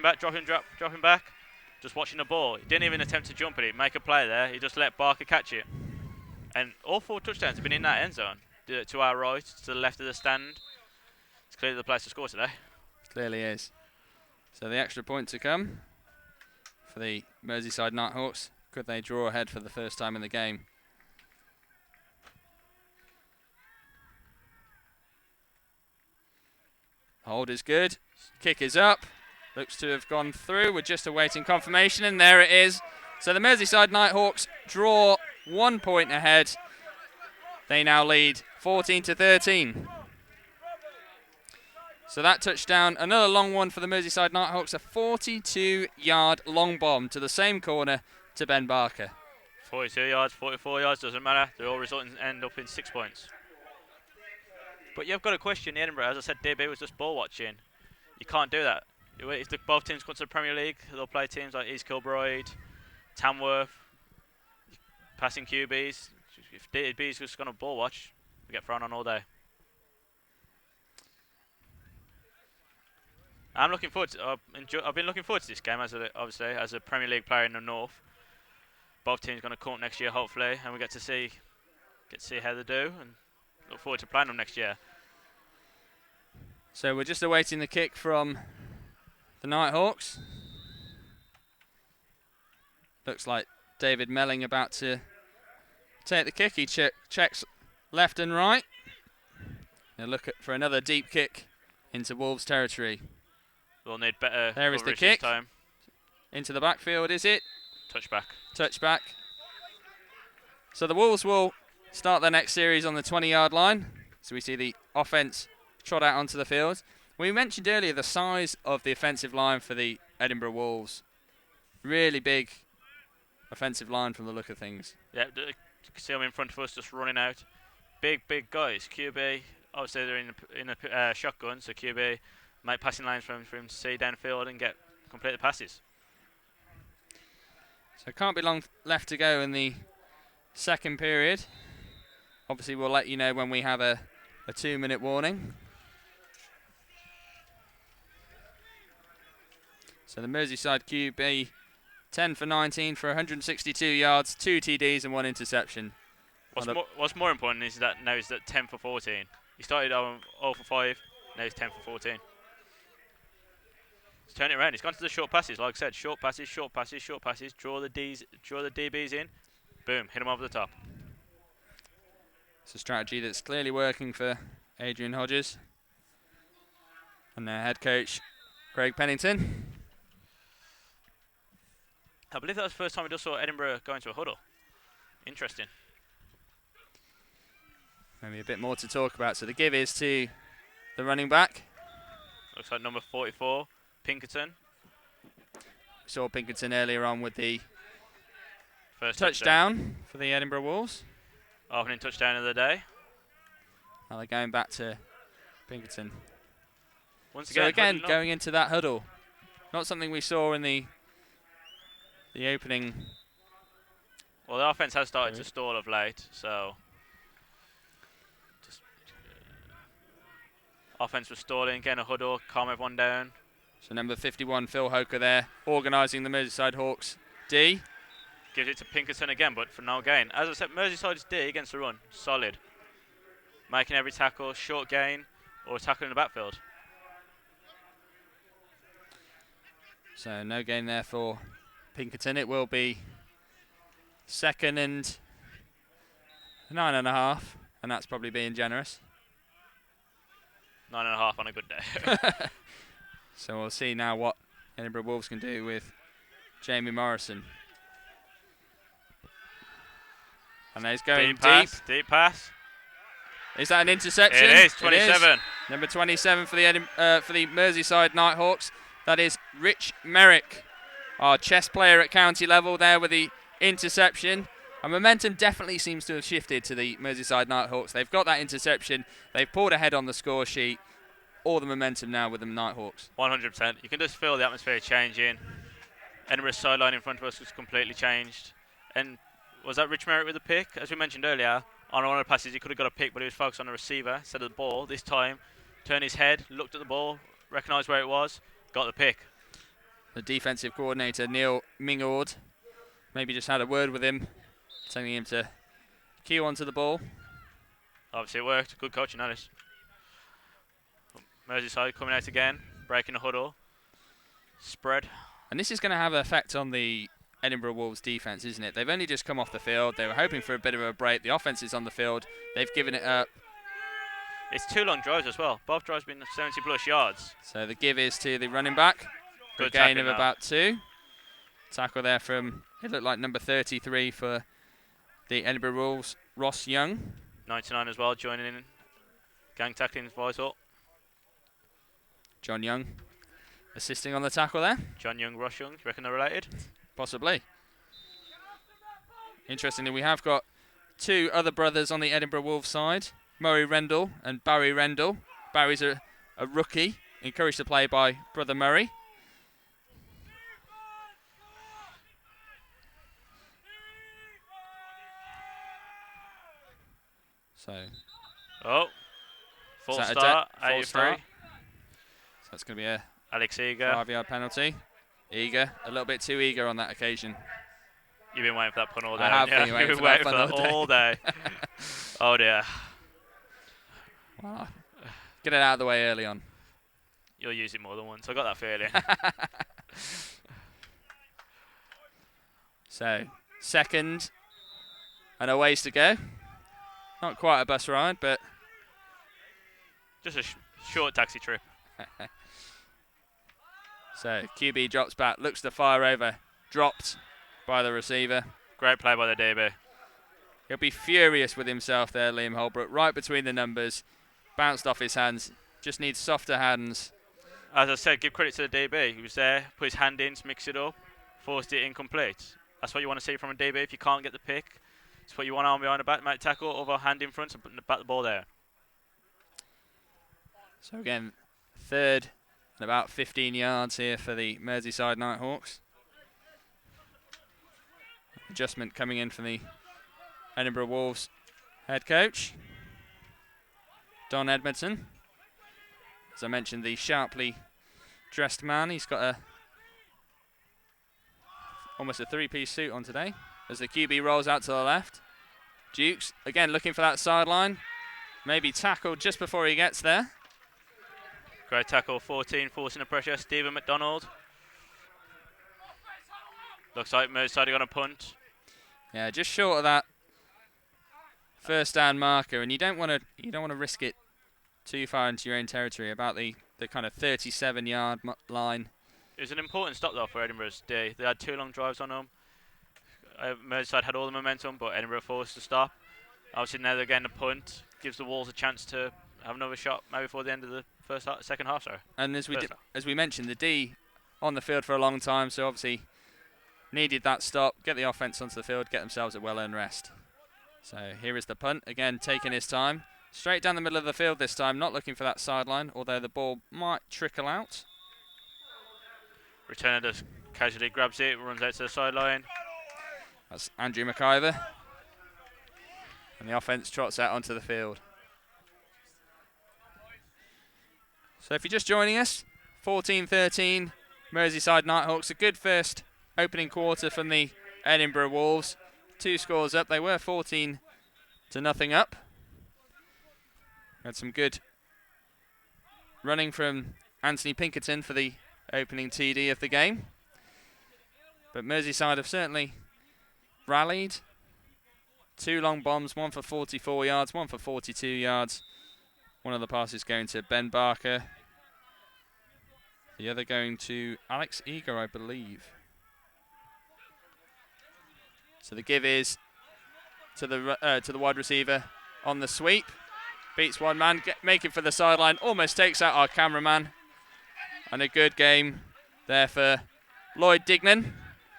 Speaker 2: back, just watching the ball. He didn't even attempt to jump at it, make a play there. He just let Barker catch it. And all 4 touchdowns have been in that end zone. To our right, to the left of the stand. It's clearly the place to score today.
Speaker 1: Clearly is. So the extra point to come for the Merseyside Nighthawks. Could they draw ahead for the first time in the game? Hold is good. Kick is up. Looks to have gone through. We're just awaiting confirmation, and there it is. So the Merseyside Nighthawks draw 1 point ahead. They now lead 14-13. So that touchdown, another long one for the Merseyside Nighthawks, a 42-yard long bomb to the same corner to Ben Barker.
Speaker 2: 42 yards, 44 yards, doesn't matter. They all end up in 6 points. But you've got to question Edinburgh. As I said, DB was just ball watching. You can't do that. If both teams come to the Premier League, they'll play teams like East Kilbride, Tamworth, passing QBs. If DB's just going to ball watch, we get thrown on all day. I'm looking forward to. I've been looking forward to this game as a Premier League player in the north. Both teams going to come next year, hopefully, and we get to see how they do, and look forward to playing them next year.
Speaker 1: So we're just awaiting the kick from the Nighthawks. Looks like David Melling about to take the kick. He checks left and right. They'll look for another deep kick into Wolves territory.
Speaker 2: We'll need better
Speaker 1: There is the
Speaker 2: coverage
Speaker 1: kick.
Speaker 2: this time.
Speaker 1: Into the backfield, is it?
Speaker 2: Touchback.
Speaker 1: Touchback. So the Wolves will start their next series on the 20-yard line. So we see the offense trot out onto the field. We mentioned earlier the size of the offensive line for the Edinburgh Wolves. Really big offensive line from the look of things.
Speaker 2: Yeah, you can see them in front of us just running out. Big guys. QB, obviously they're in a shotgun, so QB make passing lines for him to see downfield and complete the passes.
Speaker 1: So can't be long left to go in the second period. Obviously we'll let you know when we have a 2-minute warning. So the Merseyside QB 10 for 19 for 162 yards, 2 TDs and 1 interception.
Speaker 2: What's more important is that now he's at 10 for 14. He started on 0 for 5, now he's 10 for 14. He's turned it around. He's gone to the short passes, like I said, short passes, draw the DBs in, boom, hit him over the top.
Speaker 1: It's a strategy that's clearly working for Adrian Hodges and their head coach, Craig Pennington.
Speaker 2: I believe that was the first time we just saw Edinburgh go into a huddle. Interesting.
Speaker 1: Maybe a bit more to talk about. So the give is to the running back.
Speaker 2: Looks like number 44, Pinkerton.
Speaker 1: We saw Pinkerton earlier on with the
Speaker 2: First
Speaker 1: touchdown for the Edinburgh Wolves.
Speaker 2: Opening touchdown of the day.
Speaker 1: Now they're going back to Pinkerton.
Speaker 2: Once
Speaker 1: So again,
Speaker 2: huddling up.
Speaker 1: going into that huddle. Not something we saw in the opening.
Speaker 2: Well, the offense has started to stall of late, so offense was stalling, getting a huddle, calm everyone down.
Speaker 1: So number 51, Phil Hoker there, organising the Merseyside Hawks D.
Speaker 2: Gives it to Pinkerton again, but for no gain. As I said, Merseyside's D against the run, solid. Making every tackle, short gain, or tackle in the backfield.
Speaker 1: So no gain there for Pinkerton. It will be 2nd and 9.5, and that's probably being generous.
Speaker 2: 9.5 on a good day.
Speaker 1: So we'll see now what Edinburgh Wolves can do with Jamie Morrison. And he's going
Speaker 2: Deep pass.
Speaker 1: Is that an interception?
Speaker 2: It is, 27.
Speaker 1: It is. Number 27 for the Merseyside Nighthawks. That is Rich Merrick, our chess player at county level there with the interception. And momentum definitely seems to have shifted to the Merseyside Nighthawks. They've got that interception. They've pulled ahead on the score sheet. All the momentum now with the Nighthawks.
Speaker 2: 100%. You can just feel the atmosphere changing. Edinburgh's sideline in front of us was completely changed. And was that Rich Merrick with the pick? As we mentioned earlier, on one of the passes he could have got a pick, but he was focused on the receiver instead of the ball. This time, turned his head, looked at the ball, recognised where it was, got the pick.
Speaker 1: The defensive coordinator, Neil Mingord, maybe just had a word with him, telling him to cue onto the ball.
Speaker 2: Obviously it worked. Good coaching, Alice. Merseyside coming out again, breaking the huddle. Spread.
Speaker 1: And this is going to have an effect on the Edinburgh Wolves defence, isn't it? They've only just come off the field. They were hoping for a bit of a break. The offence is on the field. They've given it up.
Speaker 2: It's 2 long drives as well. Both drives been 70-plus yards.
Speaker 1: So the give is to the running back. For a gain of about 2. Tackle there from, it looked like number 33 for the Edinburgh Wolves, Ross Young.
Speaker 2: 99 as well, joining in. Gang tackling is vital.
Speaker 1: John Young assisting on the tackle there.
Speaker 2: John Young, Ross Young, do you reckon they're related?
Speaker 1: Possibly. Interestingly, we have got 2 other brothers on the Edinburgh Wolves side, Murray Rendell and Barry Rendell. Barry's a rookie, encouraged to play by brother Murray. So,
Speaker 2: full start,
Speaker 1: full
Speaker 2: 83.
Speaker 1: start. So that's going to be a
Speaker 2: Alex Eager.
Speaker 1: 5-yard penalty. Eager, a little bit too eager on that occasion.
Speaker 2: You've been waiting for that punt all day.
Speaker 1: I have been waiting for that
Speaker 2: all day. Oh dear.
Speaker 1: Well, get it out of the way early on.
Speaker 2: You'll use it more than once. I got that feeling.
Speaker 1: So, 2nd and a ways to go. Not quite a bus ride, but
Speaker 2: just a short taxi trip.
Speaker 1: So QB drops back, looks to fire over, dropped by the receiver.
Speaker 2: Great play by the DB.
Speaker 1: He'll be furious with himself there, Liam Holbrook, right between the numbers. Bounced off his hands, just needs softer hands.
Speaker 2: As I said, give credit to the DB. He was there, put his hand in to mix it up, forced it incomplete. That's what you want to see from a DB. If you can't get the pick, it's what you want, arm behind the back, make tackle, over hand in front, and bat the ball there.
Speaker 1: So again, third and about 15 yards here for the Merseyside Nighthawks. Adjustment coming in from the Edinburgh Wolves head coach, Don Edmondson. As I mentioned, the sharply dressed man. He's got almost a three-piece suit on today. As the QB rolls out to the left. Dukes, again, looking for that sideline. Maybe tackled just before he gets there.
Speaker 2: Great tackle, 14, forcing the pressure. Stephen McDonald. Looks like Merseyside are going to punt.
Speaker 1: Yeah, just short of that first down marker, and you don't want to risk it too far into your own territory. About the kind of 37-yard line.
Speaker 2: It was an important stop though for Edinburgh's day. They had 2 long drives on them. Merseyside had all the momentum, but Edinburgh forced to stop. Obviously now they're getting a punt. Gives the Wolves a chance to have another shot maybe before the end of the second half. Sorry.
Speaker 1: And as we mentioned, the D on the field for a long time, so obviously needed that stop, get the offense onto the field, get themselves a well-earned rest. So here is the punt, again taking his time. Straight down the middle of the field this time, not looking for that sideline, although the ball might trickle out.
Speaker 2: Returner just casually grabs it, runs out to the sideline.
Speaker 1: That's Andrew McIver. And the offense trots out onto the field. So if you're just joining us, 14-13, Merseyside Nighthawks. A good first opening quarter from the Edinburgh Wolves. 2 scores up. They were 14-0 up. Had some good running from Anthony Pinkerton for the opening TD of the game. But Merseyside have certainly rallied. 2 long bombs, one for 44 yards, one for 42 yards. One of the passes going to Ben Barker. The other going to Alex Eager, I believe. So the give is to the wide receiver on the sweep. Beats one man, making for the sideline, almost takes out our cameraman. And a good game there for Lloyd Dignan,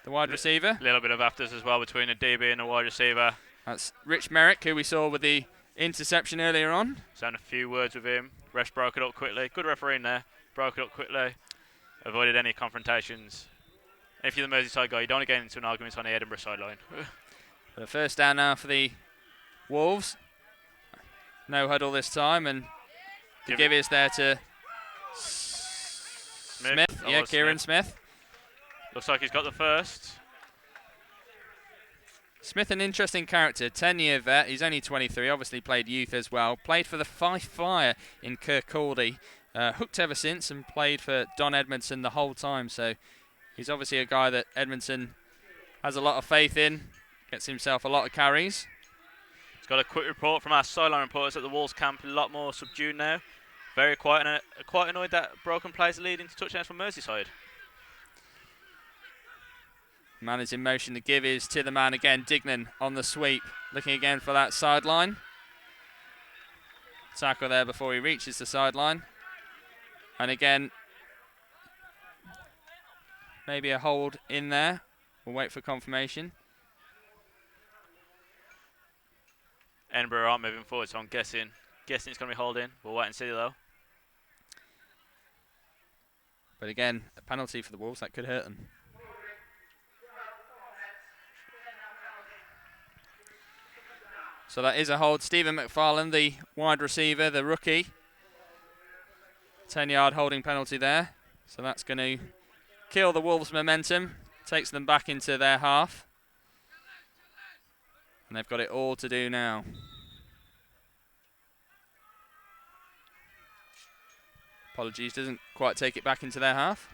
Speaker 1: the wide receiver.
Speaker 2: A little bit of afters as well between the DB and the wide receiver.
Speaker 1: That's Rich Merrick, who we saw with the interception earlier on.
Speaker 2: Just having a few words with him. Refs broke it up quickly. Good refereeing there. Broke it up quickly. Avoided any confrontations. If you're the Merseyside guy, you don't want to get into an argument on the Edinburgh sideline.
Speaker 1: The first down now for the Wolves. No huddle this time, and the give is there to Smith. Yeah, Kieran Smith.
Speaker 2: Looks like he's got the first.
Speaker 1: Smith, an interesting character, 10-year vet. He's only 23, obviously played youth as well. Played for the Fife Fire in Kirkcaldy. Hooked ever since and played for Don Edmondson the whole time. So he's obviously a guy that Edmondson has a lot of faith in. Gets himself a lot of carries.
Speaker 2: He's got a quick report from our sideline reporters that the Wolves camp a lot more subdued now. Very quiet and quite annoyed that broken plays are leading to touchdowns from Merseyside.
Speaker 1: Man is in motion. The give is to the man again. Dignan on the sweep. Looking again for that sideline. Tackle there before he reaches the sideline. And again, maybe a hold in there. We'll wait for confirmation.
Speaker 2: Edinburgh aren't moving forward, so I'm guessing it's going to be holding. We'll wait and see though.
Speaker 1: But again, a penalty for the Wolves, that could hurt them. So that is a hold. Stephen McFarlane, the wide receiver, the rookie. 10-yard holding penalty there. So that's going to kill the Wolves' momentum. Takes them back into their half. And they've got it all to do now. Apologies, doesn't quite take it back into their half.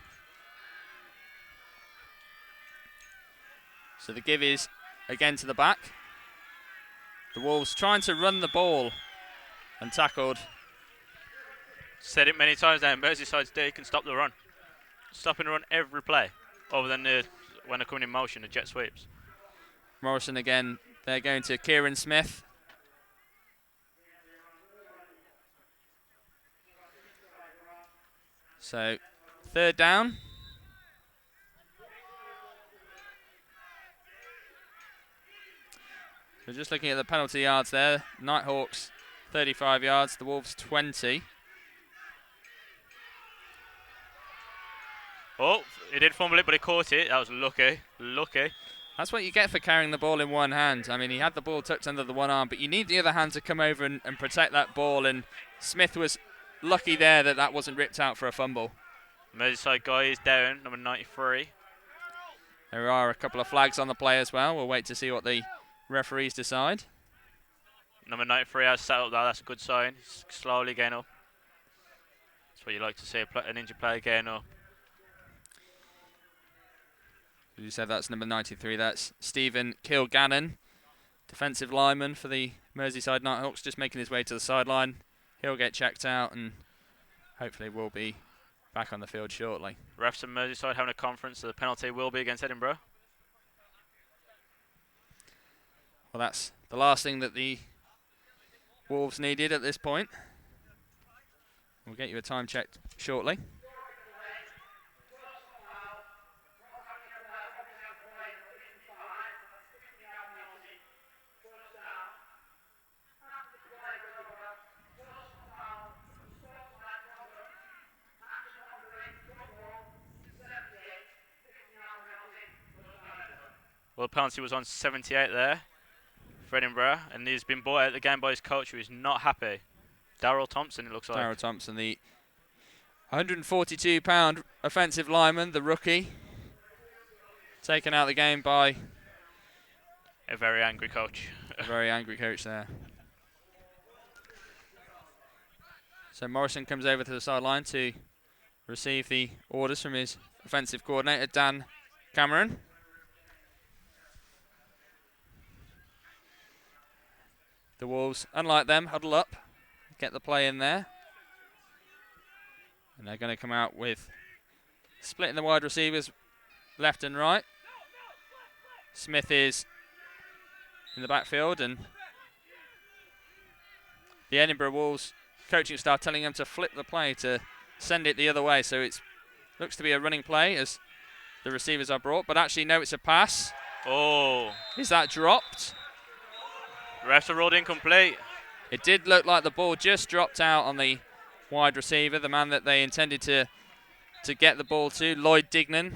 Speaker 1: So the give is again to the back. The Wolves trying to run the ball and tackled.
Speaker 2: Said it many times now, Merseyside's day can stop the run. stopping to run every play, other than when they're coming in motion, the jet sweeps.
Speaker 1: Morrison again. They're going to Kieran Smith. So, 3rd down. So just looking at the penalty yards there, Nighthawks 35 yards, the Wolves 20.
Speaker 2: Oh, he did fumble it, but he caught it. That was lucky. Lucky.
Speaker 1: That's what you get for carrying the ball in one hand. I mean, he had the ball tucked under the one arm, but you need the other hand to come over and protect that ball, and Smith was lucky there that that wasn't ripped out for a fumble.
Speaker 2: Merseyside guy is down, number 93.
Speaker 1: There are a couple of flags on the play as well. We'll wait to see what the referees decide.
Speaker 2: Number 93 has sat up there. That's a good sign. He's slowly getting up. That's what you like to see, an injured player getting up.
Speaker 1: As you said, that's number 93. That's Stephen Kilgannon, defensive lineman for the Merseyside Nighthawks, just making his way to the sideline. He'll get checked out and hopefully will be back on the field shortly.
Speaker 2: Refs and Merseyside having a conference, so the penalty will be against Edinburgh.
Speaker 1: Well, that's the last thing that the Wolves needed at this point. We'll get you a time check shortly.
Speaker 2: Well, the penalty was on 78 there for Edinburgh, and he's been brought out of the game by his coach, who is not happy. Darryl Thompson, it looks like.
Speaker 1: Darryl Thompson, the 142-pound offensive lineman, the rookie, taken out of the game by
Speaker 2: a very angry coach.
Speaker 1: A very angry coach there. So Morrison comes over to the sideline to receive the orders from his offensive coordinator, Dan Cameron. The Wolves, unlike them, huddle up, get the play in there. And they're going to come out with splitting the wide receivers left and right. Smith is in the backfield, and the Edinburgh Wolves coaching staff telling them to flip the play, to send it the other way. So it looks to be a running play as the receivers are brought, but actually no, it's a pass.
Speaker 2: Oh.
Speaker 1: Is that dropped?
Speaker 2: Refs are ruled incomplete.
Speaker 1: It did look like the ball just dropped out on the wide receiver, the man that they intended to get the ball to, Lloyd Dignan.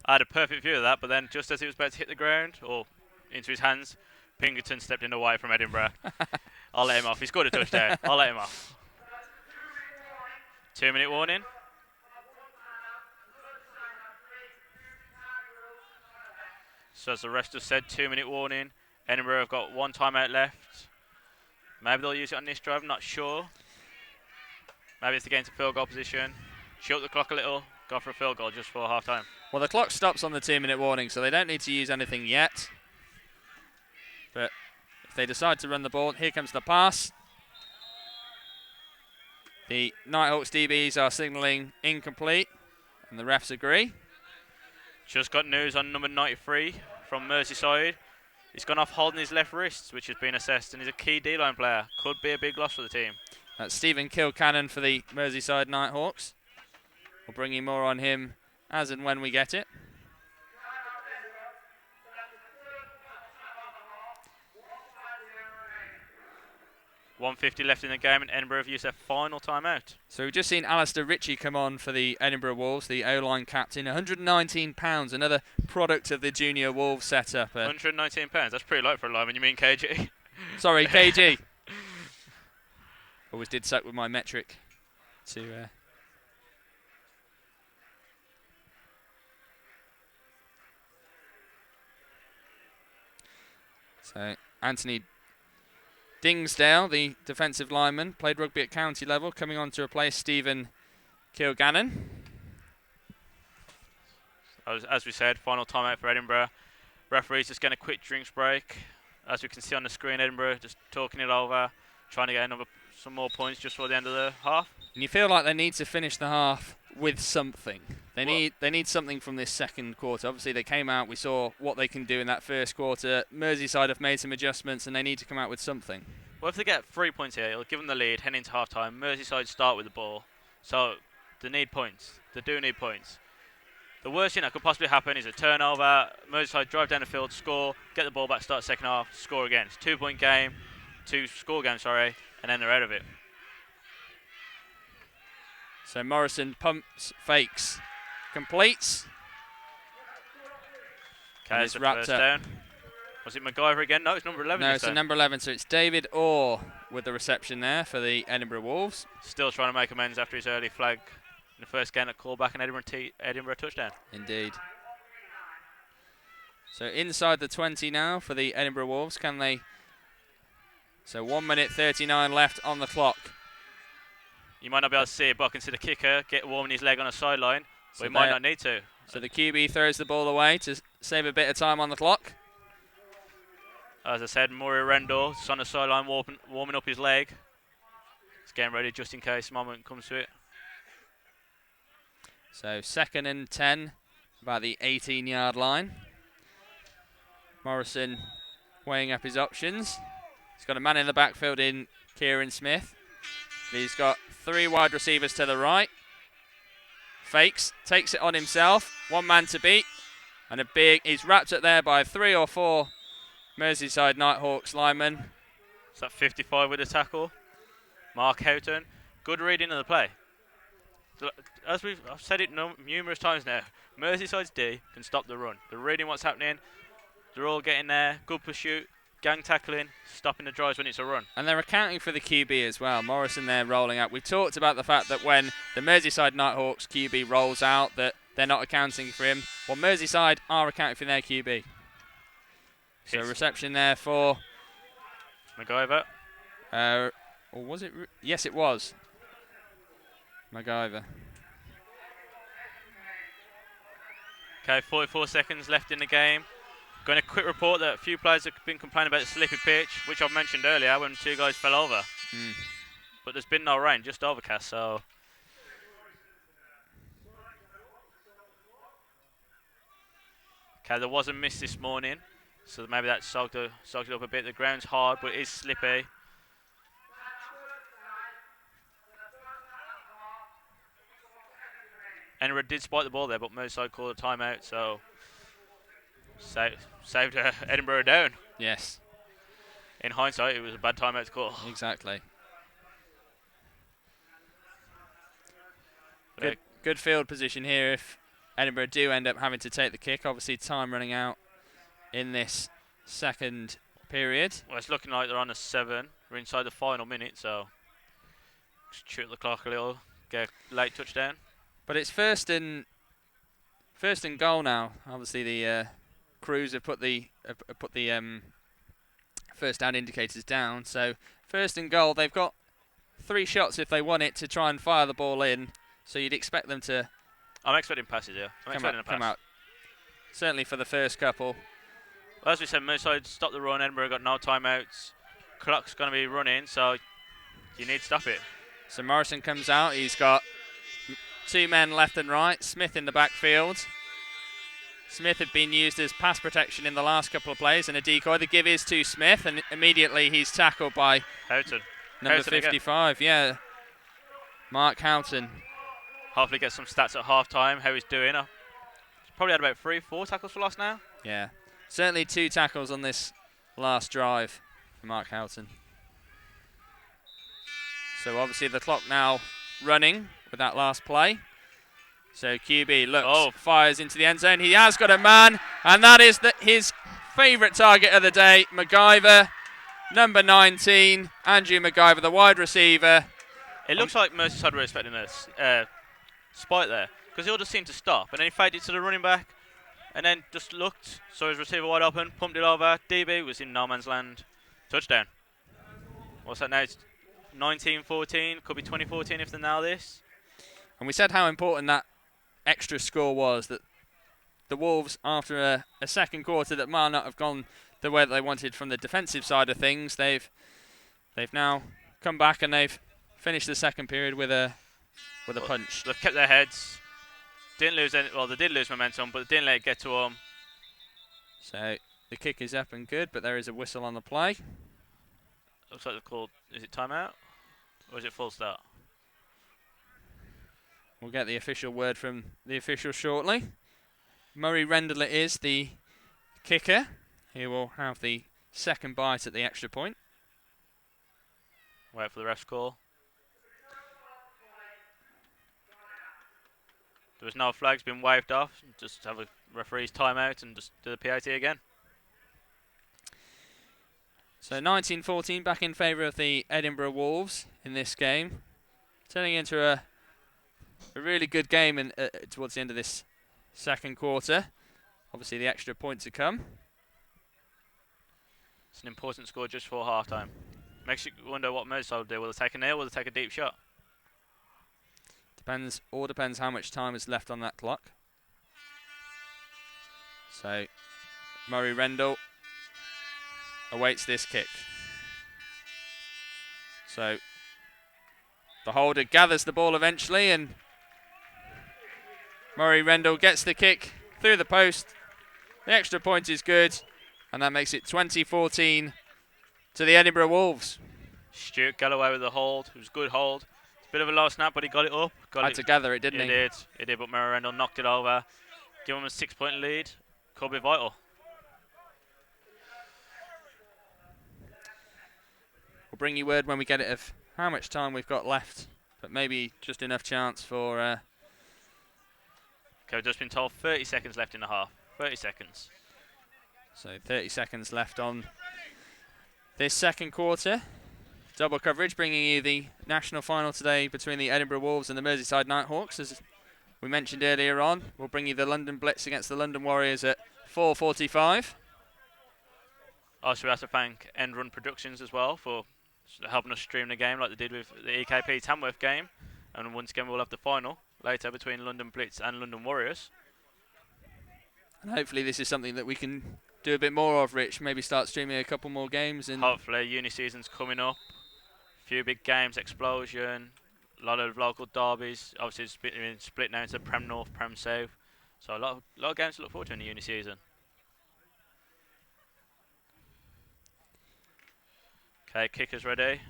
Speaker 2: I had a perfect view of that, but then just as he was about to hit the ground, or into his hands, Pinkerton stepped in the way from Edinburgh. I'll let him off. He scored a touchdown. I'll let him off. 2-minute warning. So as the rest have said, 2-minute warning. Edinburgh have got one timeout left. Maybe they'll use it on this drive, I'm not sure. Maybe it's to get into field goal position. Shoot the clock a little, go for a field goal just for half time.
Speaker 1: Well, the clock stops on the 2-minute warning, so they don't need to use anything yet. But if they decide to run the ball, here comes the pass. The Nighthawks DBs are signalling incomplete, and the refs agree.
Speaker 2: Just got news on number 93 from Merseyside. He's gone off holding his left wrist, which has been assessed, and he's a key D-line player. Could be a big loss for the team.
Speaker 1: That's Stephen Kilcannon for the Merseyside Nighthawks. We'll bring you more on him as and when we get it.
Speaker 2: .150 left in the game, and Edinburgh have used their final timeout.
Speaker 1: So we've just seen Alistair Ritchie come on for the Edinburgh Wolves, the O-line captain. £119, another product of the junior Wolves setup.
Speaker 2: £119, that's pretty light for a lineman. You mean KG?
Speaker 1: Sorry, KG. Always did suck with my metric. So Anthony Dingsdale, the defensive lineman, played rugby at county level, coming on to replace Stephen Kilgannon.
Speaker 2: As we said, final timeout for Edinburgh. Referees just getting a quick drinks break. As we can see on the screen, Edinburgh just talking it over, trying to get some more points just for the end of the half.
Speaker 1: And you feel like they need to finish the half with something. They need something from this second quarter. Obviously, they came out. We saw what they can do in that first quarter. Merseyside have made some adjustments, and they need to come out with something.
Speaker 2: Well, if they get 3 points here, it'll give them the lead heading into half-time. Merseyside start with the ball. So they need points. They do need points. The worst thing that could possibly happen is a turnover. Merseyside drive down the field, score, get the ball back, start second half, score again. It's a 2-point game, 2-score game, sorry, and then they're out of it.
Speaker 1: So Morrison pumps, fakes, completes.
Speaker 2: Okay,
Speaker 1: it's
Speaker 2: so
Speaker 1: wrapped
Speaker 2: first
Speaker 1: up.
Speaker 2: down. Was it MacGyver again? No, it's number 11.
Speaker 1: No, it's number 11, so it's David Orr with the reception there for the Edinburgh Wolves.
Speaker 2: Still trying to make amends after his early flag in the first game at callback, and Edinburgh touchdown.
Speaker 1: Indeed. So inside the 20 now for the Edinburgh Wolves. Can they? So 1 minute 39 left on the clock.
Speaker 2: You might not be able to see it, but I can see the kicker get warming his leg on a sideline, but
Speaker 1: So
Speaker 2: he might not need to.
Speaker 1: So the QB throws the ball away to save a bit of time on the clock.
Speaker 2: As I said, Murray Rendell is on the sideline warming up his leg. He's getting ready just in case the moment comes to it.
Speaker 1: So 2nd and 10, about the 18-yard line. Morrison weighing up his options. He's got a man in the backfield in Kieran Smith. He's got 3 wide receivers to the right. Fakes, takes it on himself. 1 man to beat. And he's wrapped up there by 3 or 4 Merseyside Nighthawks linemen.
Speaker 2: Is that 55 with the tackle? Mark Houghton. Good reading of the play. As I've said it numerous times now, Merseyside's D can stop the run. They're reading what's happening. They're all getting there. Good pursuit. Gang tackling. Stopping the drives when it's a run.
Speaker 1: And they're accounting for the QB as well. Morrison there rolling out. We talked about the fact that when the Merseyside Nighthawks QB rolls out that they're not accounting for him. Well, Merseyside are accounting for their QB. So reception there for
Speaker 2: MacGyver.
Speaker 1: Or was it? Yes, it was. MacGyver.
Speaker 2: Okay, 44 seconds left in the game. Going to quick report that a few players have been complaining about the slippy pitch, which I've mentioned earlier when 2 guys fell over. But there's been no rain, just overcast, so... Okay, there was a mist this morning, so maybe that soaked it up a bit. The ground's hard, but it is slippy. Edinburgh did spike the ball there, but Merseyside called a timeout, so saved Edinburgh down.
Speaker 1: Yes.
Speaker 2: In hindsight, it was a bad timeout to call.
Speaker 1: Exactly. Good field position here if Edinburgh do end up having to take the kick. Obviously, time running out in this second period.
Speaker 2: Well, it's looking like they're on a 7. We're inside the final minute, so just shoot the clock a little, get a late touchdown.
Speaker 1: But it's first and goal now. Obviously, the crews have put the first down indicators down. So first and goal, they've got 3 shots if they want it to try and fire the ball in. So you'd expect them to.
Speaker 2: I'm expecting passes here. I'm expecting a pass.
Speaker 1: Come out. Certainly for the first couple.
Speaker 2: Well, as we said, Merseyside stopped the run. Edinburgh got no timeouts. Clock's going to be running, so you need to stop it.
Speaker 1: So Morrison comes out. He's got 2 men left and right. Smith in the backfield. Smith had been used as pass protection in the last couple of plays and a decoy. The give is to Smith, and immediately he's tackled by
Speaker 2: Houghton.
Speaker 1: Number 55, yeah. Mark Houghton.
Speaker 2: Hopefully get some stats at half-time, how he's doing. He's probably had about 3-4 tackles for loss now.
Speaker 1: Yeah. Certainly 2 tackles on this last drive for Mark Houghton. So obviously the clock now running with that last play. So QB looks, fires into the end zone. He has got a man, and that is his favourite target of the day, MacGyver, number 19, Andrew MacGyver, the wide receiver.
Speaker 2: It looks like Merseyside were expecting a spike there, because he'll just seem to stop, and then he faded to the running back, and then just looked, saw his receiver wide open, pumped it over. DB was in no man's land. Touchdown. What's that now? It's 19-14, could be 20-14 if they nail this.
Speaker 1: And we said how important that extra score was, that the Wolves, after a second quarter that might not have gone the way that they wanted from the defensive side of things, they've now come back and they've finished the second period with a with a punch.
Speaker 2: They've kept their heads. Didn't lose any. Well, they did lose momentum, but they didn't let it get to them.
Speaker 1: So the kick is up and good, but there is a whistle on the play.
Speaker 2: Looks like they've called. Is it timeout or is it full start?
Speaker 1: We'll get the official word from the official shortly. Murray Rendell is the kicker. He will have the second bite at the extra point.
Speaker 2: Wait for the ref's call. There was no flags been waved off. Just have a referee's timeout and just do the PAT again.
Speaker 1: So 19-14 back in favour of the Edinburgh Wolves in this game. Turning into a really good game in, towards the end of this second quarter. Obviously the extra point to come.
Speaker 2: It's an important score just for half-time. Makes you wonder what Merseyside will do. Will they take a kneel? Will they take a deep shot?
Speaker 1: Depends how much time is left on that clock. So Murray Rendell awaits this kick. So the holder gathers the ball eventually, and Murray Rendell gets the kick through the post. The extra point is good, and that makes it 20-14 to the Edinburgh Wolves.
Speaker 2: Stuart Galloway with the hold. It was a good hold. It's a bit of a low snap, but he got it up.
Speaker 1: Had to gather it, didn't he?
Speaker 2: He did, but Murray Rendell knocked it over. Give him a 6-point lead. Could be vital.
Speaker 1: We'll bring you word when we get it of how much time we've got left, but maybe just enough chance for...
Speaker 2: Okay, we've just been told 30 seconds left in the half. 30 seconds.
Speaker 1: So 30 seconds left on this second quarter. Double coverage bringing you the national final today between the Edinburgh Wolves and the Merseyside Nighthawks. As we mentioned earlier on, we'll bring you the London Blitz against the London Warriors at 4:45.
Speaker 2: Also, we have to thank EndRun Productions as well for helping us stream the game like they did with the EKP Tamworth game. And once again, we'll have the final later between London Blitz and London Warriors.
Speaker 1: And hopefully this is something that we can do a bit more of, Rich. Maybe start streaming a couple more games. And
Speaker 2: hopefully, uni season's coming up. A few big games, Explosion, a lot of local derbies. Obviously, it's split now into Prem North, Prem South. So a lot of games to look forward to in the uni season. Okay, kicker's ready.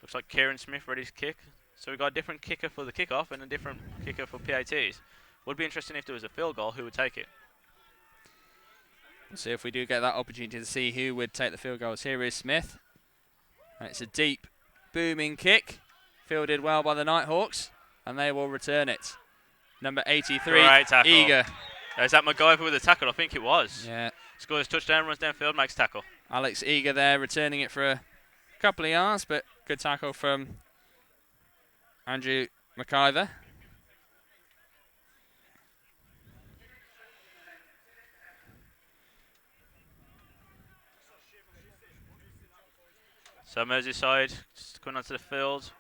Speaker 2: Looks like Kieran Smith ready to kick. So we've got a different kicker for the kickoff and a different kicker for PATs. Would be interesting if there was a field goal, who would take it?
Speaker 1: We'll see if we do get that opportunity to see who would take the field goals. Here is Smith. And it's a deep, booming kick. Fielded well by the Nighthawks. And they will return it. Number 83,
Speaker 2: Great tackle.
Speaker 1: Eager.
Speaker 2: Is that MacGyver with the tackle? I think it was.
Speaker 1: Yeah.
Speaker 2: Scores touchdown, runs downfield, makes tackle.
Speaker 1: Alex Eager there returning it for a couple of yards, but good tackle from Andrew McIver.
Speaker 2: So Merseyside just coming onto the field.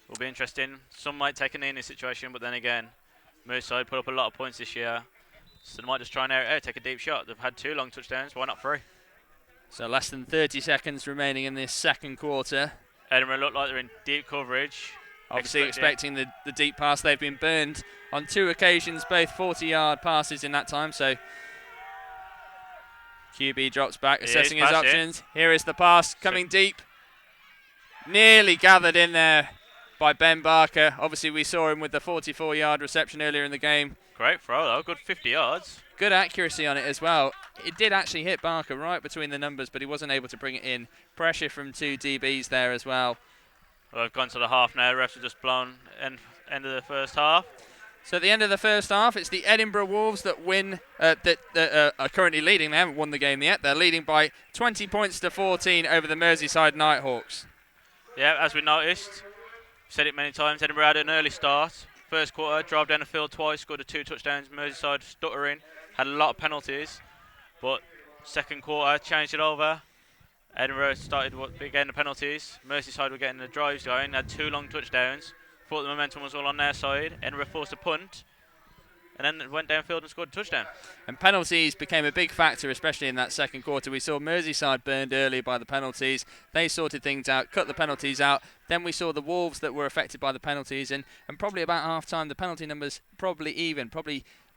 Speaker 2: Will be interesting. Some might take a knee in this situation, but then again, Merseyside put up a lot of points this year. So they might just try and air it out, take a deep shot. They've had 2 long touchdowns, why not 3?
Speaker 1: So less than 30 seconds remaining in this second quarter.
Speaker 2: Edinburgh look like they're in deep coverage.
Speaker 1: Obviously expecting the deep pass. They've been burned on 2 occasions, both 40-yard passes in that time. So QB drops back, assessing his options. Here is the pass coming deep. Nearly gathered in there by Ben Barker. Obviously we saw him with the 44-yard reception earlier in the game.
Speaker 2: Great throw though, good 50 yards.
Speaker 1: Good accuracy on it as well. It did actually hit Barker right between the numbers, but he wasn't able to bring it in. Pressure from 2 DBs there as well.
Speaker 2: Well, they've gone to the half now. The refs have just blown end of the first half.
Speaker 1: So at the end of the first half, it's the Edinburgh Wolves that win, that are currently leading. They haven't won the game yet. They're leading by 20 points to 14 over the Merseyside Nighthawks.
Speaker 2: Yeah, as we noticed, said it many times, Edinburgh had an early start. First quarter, drove down the field twice, scored 2 touchdowns. Merseyside stuttering, had a lot of penalties. But second quarter, changed it over. Edinburgh started getting the penalties. Merseyside were getting the drives going, had 2 long touchdowns. Thought the momentum was all on their side. Edinburgh forced a punt. and then went downfield and scored a touchdown.
Speaker 1: And penalties became a big factor, especially in that second quarter. We saw Merseyside burned early by the penalties. They sorted things out, cut the penalties out. Then we saw the Wolves that were affected by the penalties, and probably about half-time, the penalty numbers probably even.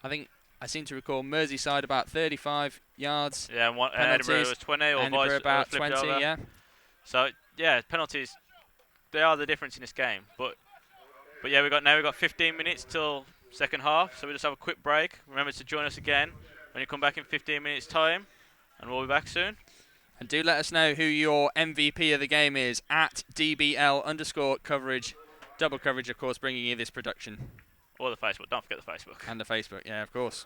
Speaker 1: I think I seem to recall Merseyside about 35 yards.
Speaker 2: Yeah, and Edinburgh was 20 or
Speaker 1: Edinburgh
Speaker 2: vice
Speaker 1: about
Speaker 2: flipped
Speaker 1: 20,
Speaker 2: over.
Speaker 1: yeah.
Speaker 2: So, yeah, penalties, they are the difference in this game. But yeah, we've got 15 minutes till second half, so we'll just have a quick break. Remember to join us again when you come back in 15 minutes time, and we'll be back soon.
Speaker 1: And do let us know who your MVP of the game is at DBL_coverage. Double coverage, of course, bringing you this production.
Speaker 2: Or the Facebook. Don't forget the Facebook.
Speaker 1: And the Facebook, yeah, of course.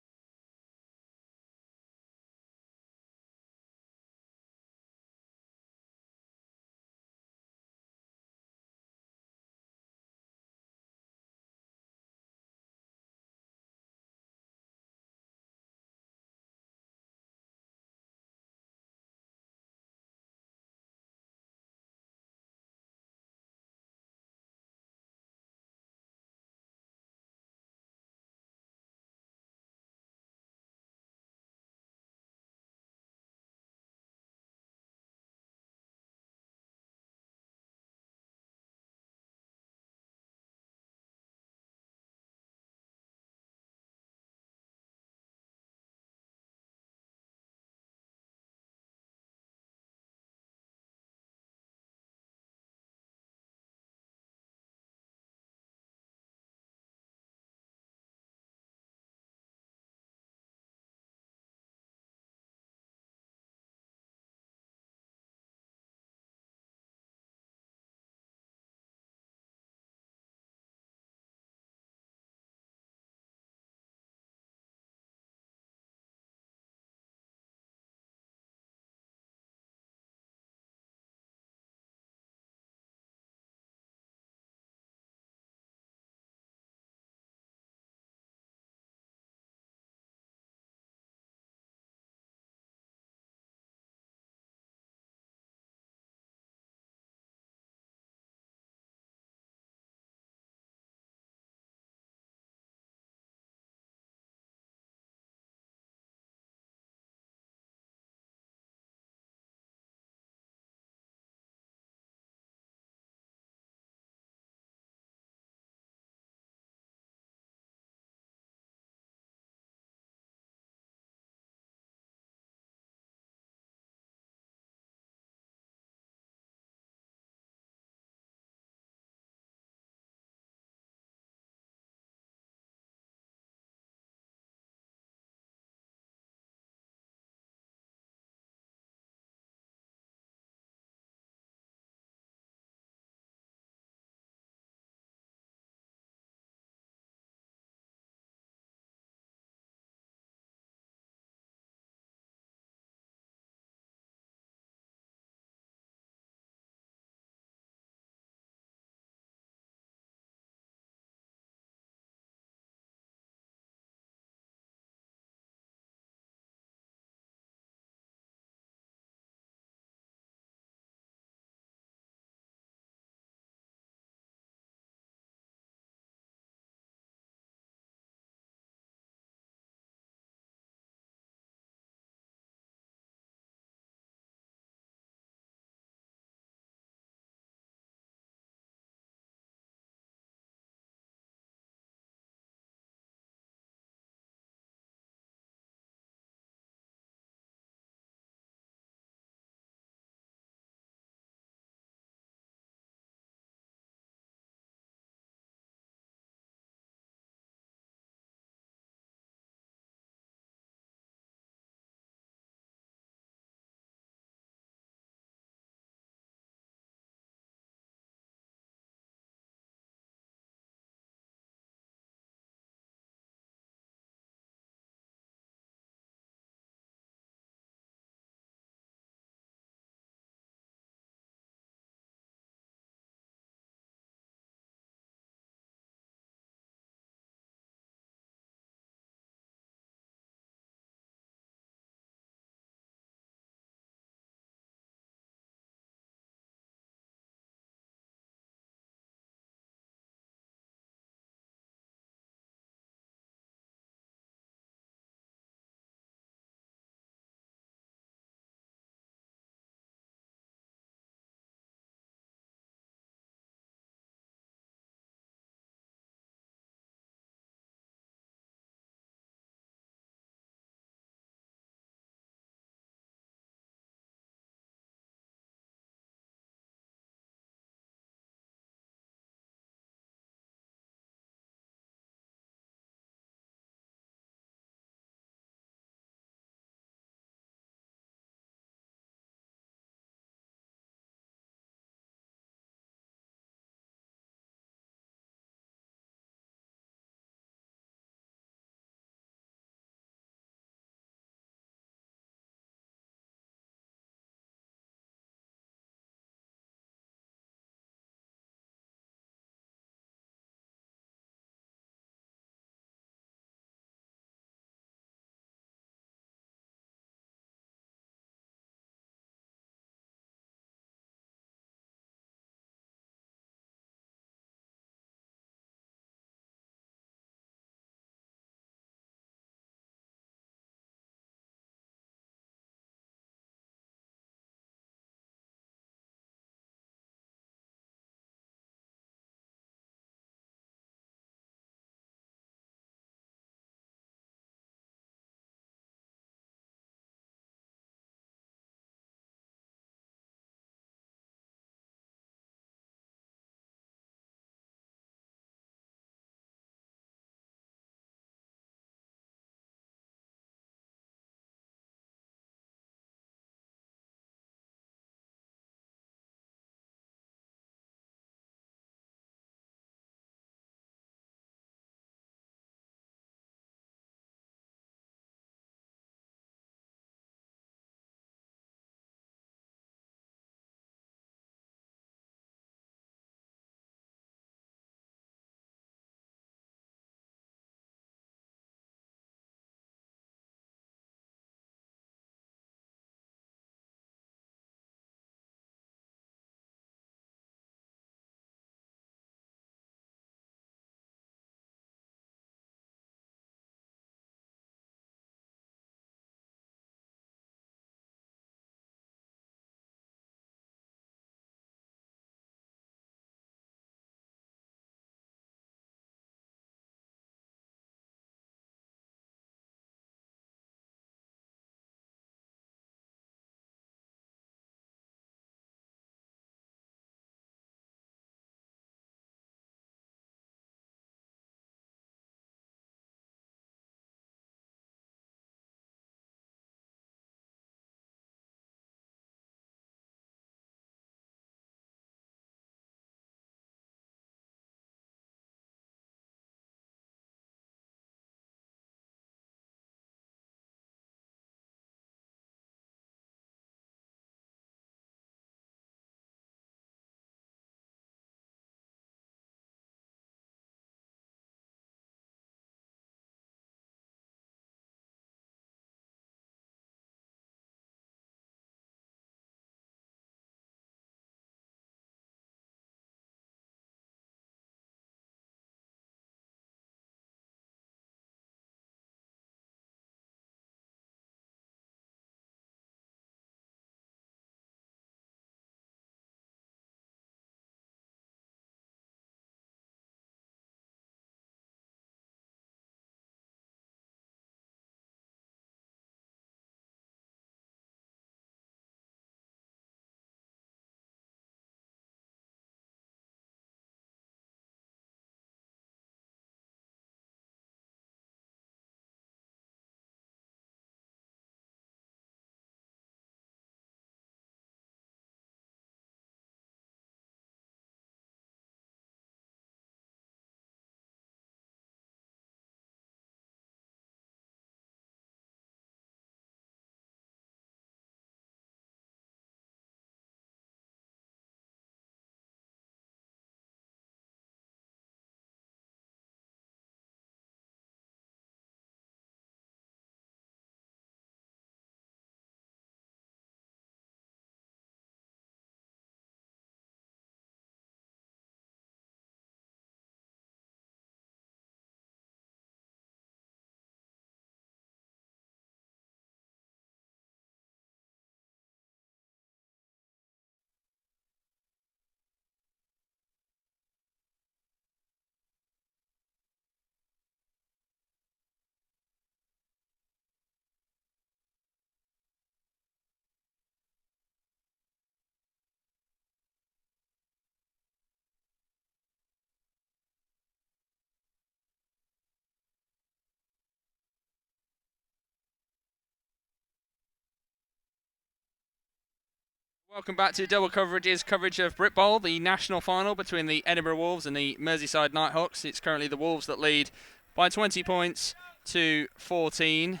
Speaker 1: Welcome back to Double Coverage's coverage of Britbowl, the national final between the Edinburgh Wolves and the Merseyside Nighthawks. It's currently the Wolves that lead by 20 points to 14.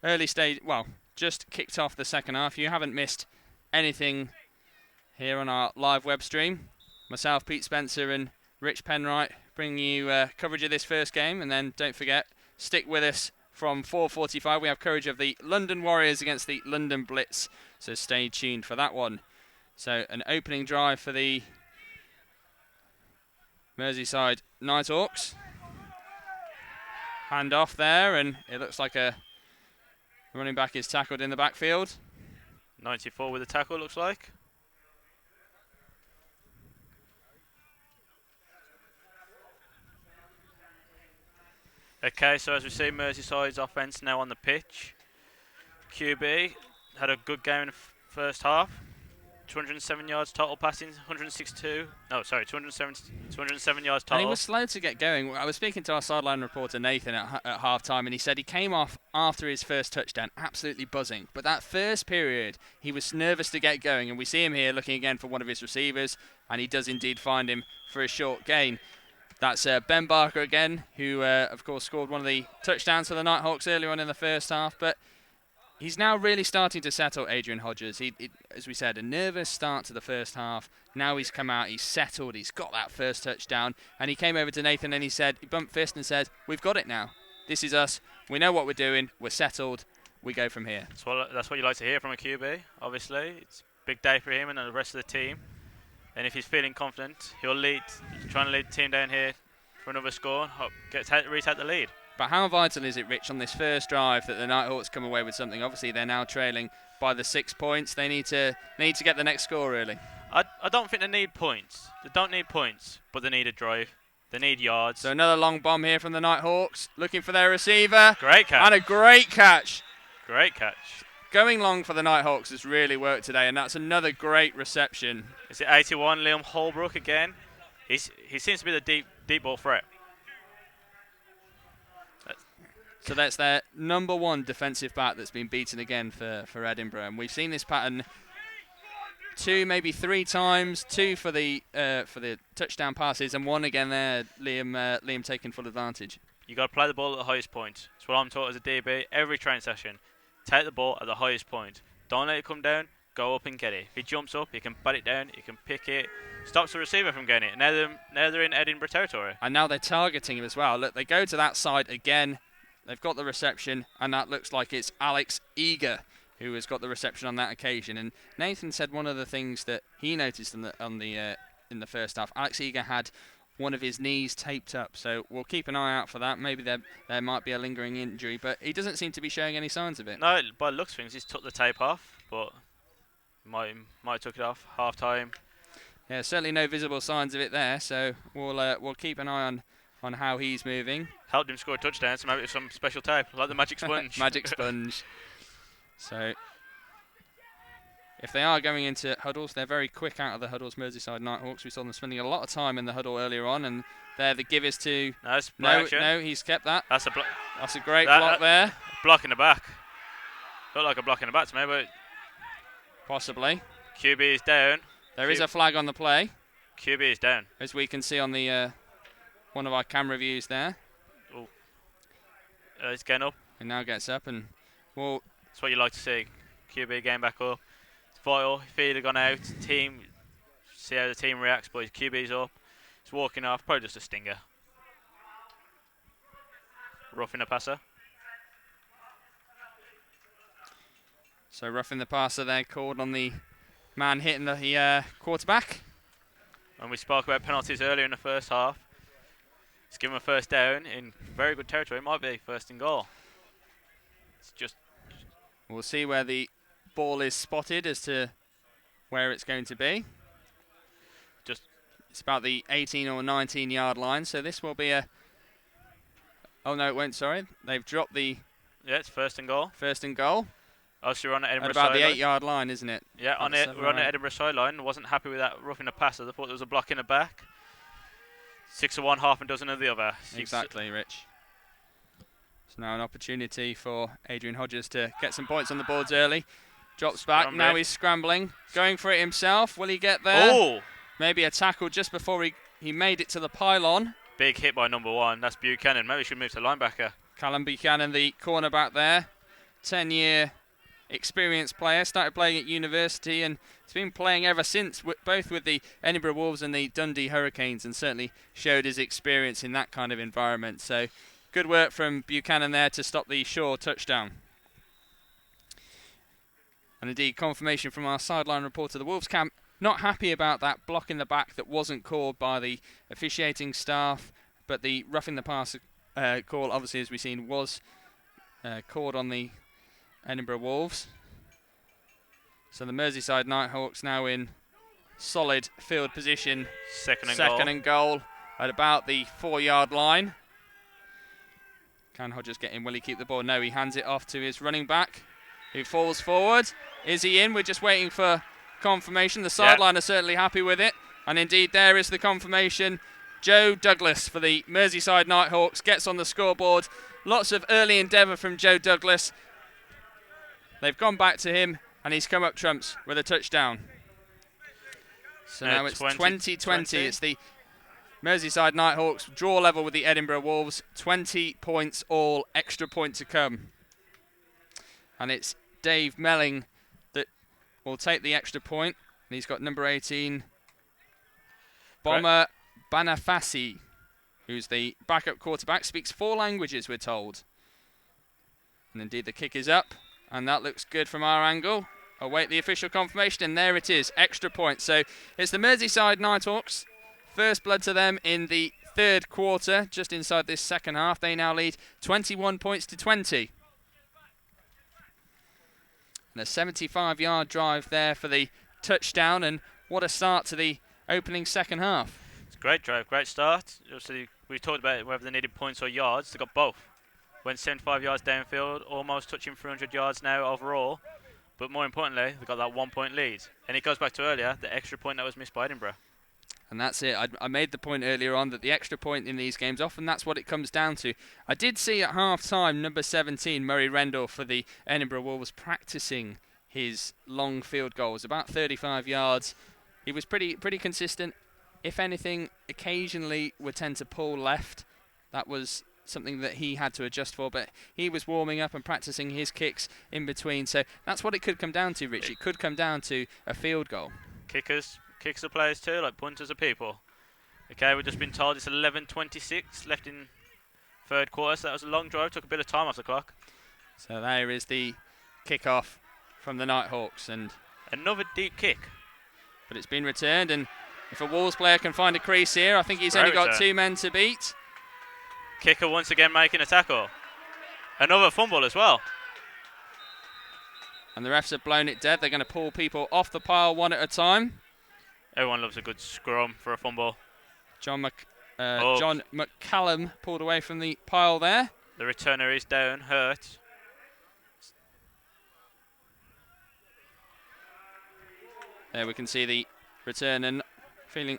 Speaker 1: Early stage, well, just kicked off the second half. You haven't missed anything here on our live web stream. Myself, Pete Spencer and Rich Penwright bringing you coverage of this first game. And then don't forget, stick with us from 4:45. We have coverage of the London Warriors against the London Blitz. So stay tuned for that one. So an opening drive for the Merseyside Nighthawks. Hand off there, and it looks like a running back is tackled in the backfield.
Speaker 2: 94 with the tackle, looks like. Okay, so as we see, Merseyside's offence now on the pitch. QB had a good game in the first half. 207 yards total passing, 207 yards total.
Speaker 1: And he was slow to get going. I was speaking to our sideline reporter Nathan at half-time, and he said he came off after his first touchdown, absolutely buzzing. But that first period, he was nervous to get going, and we see him here looking again for one of his receivers, and he does indeed find him for a short gain. That's Ben Barker again, who, of course, scored one of the touchdowns for the Nighthawks earlier on in the first half, but he's now really starting to settle Adrian Hodges. As we said, a nervous start to the first half. Now he's come out, he's settled, he's got that first touchdown. And he came over to Nathan and he bumped fist and said, "We've got it now. This is us. We know what we're doing. We're settled. We go from here."
Speaker 2: That's what you like to hear from a QB, obviously. It's a big day for him and the rest of the team. And if he's feeling confident, he'll trying to lead the team down here for another score and retake the lead.
Speaker 1: But how vital is it, Rich, on this first drive that the Nighthawks come away with something? Obviously, they're now trailing by the 6 points. They need to get the next score, really.
Speaker 2: I don't think they need points. They don't need points, but they need a drive. They need yards.
Speaker 1: So another long bomb here from the Nighthawks, looking for their receiver.
Speaker 2: Great catch.
Speaker 1: And a great catch.
Speaker 2: Great catch.
Speaker 1: Going long for the Nighthawks has really worked today, and that's another great reception.
Speaker 2: Is it 81, Liam Holbrook again? He seems to be the deep ball threat.
Speaker 1: So that's their number one defensive back that's been beaten again for Edinburgh. And we've seen this pattern 2, maybe 3 times. 2 for the touchdown passes, and 1 again there. Liam taking full advantage.
Speaker 2: You got to play the ball at the highest point. That's what I'm taught as a DB every training session. Take the ball at the highest point. Don't let it come down. Go up and get it. If he jumps up, you can bat it down. You can pick it. Stops the receiver from getting it. Now they're in Edinburgh territory.
Speaker 1: And now they're targeting him as well. Look, they go to that side again. They've got the reception, and that looks like it's Alex Eager who has got the reception on that occasion. And Nathan said one of the things that he noticed in the first half, Alex Eager had one of his knees taped up, so we'll keep an eye out for that. Maybe there might be a lingering injury, but he doesn't seem to be showing any signs of it.
Speaker 2: No, by the looks of things, he's took the tape off, but might have took it off half time.
Speaker 1: Yeah, certainly no visible signs of it there, so we'll keep an eye on how he's moving.
Speaker 2: Helped him score a touchdown, so maybe it's some special tape, like the magic sponge.
Speaker 1: Magic sponge. So if they are going into huddles, they're very quick out of the huddles, Merseyside Nighthawks. We saw them spending a lot of time in the huddle earlier on, and there the give is to... No, he's kept that.
Speaker 2: That's
Speaker 1: a great block there.
Speaker 2: Block in the back. Looked like a block in the back to me, but...
Speaker 1: Possibly.
Speaker 2: QB is down.
Speaker 1: There is a flag on the play.
Speaker 2: QB is down.
Speaker 1: As we can see on the one of our camera views there.
Speaker 2: Oh. It's getting up.
Speaker 1: It now gets up, and well...
Speaker 2: That's what you like to see. QB getting back up. It's vital. If he'd have gone out, team, see how the team reacts, but his QB's up. He's walking off, probably just a stinger. Roughing the passer.
Speaker 1: So roughing the passer there, called on the man hitting the quarterback.
Speaker 2: And we spoke about penalties earlier in the first half. Let's give him a first down in very good territory. It might be first and goal. It's just...
Speaker 1: We'll see where the ball is spotted as to where it's going to be. It's about the 18 or 19 yard line, so this will be a... Oh no, it won't, sorry. They've dropped the...
Speaker 2: Yeah, it's first and goal.
Speaker 1: First and goal.
Speaker 2: Oh, so we're on the Edinburgh
Speaker 1: at about
Speaker 2: sideline.
Speaker 1: the 8 yard line, isn't it?
Speaker 2: Yeah, we're on the Edinburgh sideline. Wasn't happy with that roughing the passer. I thought there was a block in the back. 6 of one, half a dozen of the other.
Speaker 1: Exactly, Rich. So now an opportunity for Adrian Hodges to get some points on the boards early. Drops back, now he's scrambling. Going for it himself, will he get there?
Speaker 2: Oh!
Speaker 1: Maybe a tackle just before he made it to the pylon.
Speaker 2: Big hit by number 1, that's Buchanan. Maybe we should move to linebacker.
Speaker 1: Callum Buchanan, the cornerback there. 10-year experienced player, started playing at university and has been playing ever since, both with the Edinburgh Wolves and the Dundee Hurricanes, and certainly showed his experience in that kind of environment. So good work from Buchanan there to stop the Shaw touchdown. And indeed, confirmation from our sideline reporter, the Wolves camp not happy about that block in the back that wasn't called by the officiating staff, but the roughing the pass call, obviously, as we've seen, was called on the Edinburgh Wolves. So the Merseyside Nighthawks now in solid field position.
Speaker 2: Second and
Speaker 1: goal at about the 4-yard line. Can Hodges get in? Will he keep the ball? No, he hands it off to his running back, who falls forward. Is he in? We're just waiting for confirmation. The sideline are certainly happy with it. And indeed, there is the confirmation. Joe Douglas for the Merseyside Nighthawks gets on the scoreboard. Lots of early endeavour from Joe Douglas. They've gone back to him, and he's come up trumps with a touchdown. So now it's 20-20. It's the Merseyside Nighthawks draw level with the Edinburgh Wolves. 20 points all, extra point to come. And it's Dave Melling that will take the extra point. And he's got number 18, Bomber Banafasi, who's the backup quarterback, speaks 4 languages, we're told. And indeed, the kick is up. And that looks good from our angle. Await the official confirmation, and there it is, extra point. So it's the Merseyside Nighthawks. First blood to them in the 3rd quarter, just inside this second half. They now lead 21 points to 20. And a 75-yard drive there for the touchdown, and what a start to the opening second half.
Speaker 2: It's a great drive, great start. Obviously, we talked about whether they needed points or yards. They got both. Went 75 yards downfield, almost touching 300 yards now overall. But more importantly, they got that 1-point lead. And it goes back to earlier, the extra point that was missed by Edinburgh.
Speaker 1: And that's it. I made the point earlier on that the extra point in these games, often that's what it comes down to. I did see at half-time number 17, Murray Rendell, for the Edinburgh Wolves, practising his long field goals, about 35 yards. He was pretty consistent. If anything, occasionally would tend to pull left. That was something that he had to adjust for, but he was warming up and practicing his kicks in between. So that's what it could come down to, Rich. It could come down to a field goal.
Speaker 2: Kickers are players too, like punters are people. Okay, we've just been told it's 11:26 left in 3rd quarter, so that was a long drive, took a bit of time off the clock.
Speaker 1: So there is the kickoff from the Nighthawks, and
Speaker 2: another deep kick.
Speaker 1: But it's been returned, and if a Wolves player can find a crease here, I think he's only got 2 men to beat.
Speaker 2: Kicker once again making a tackle. Another fumble as well.
Speaker 1: And the refs have blown it dead. They're going to pull people off the pile one at a time.
Speaker 2: Everyone loves a good scrum for a fumble.
Speaker 1: John McCallum pulled away from the pile there.
Speaker 2: The returner is down, hurt.
Speaker 1: There we can see the returner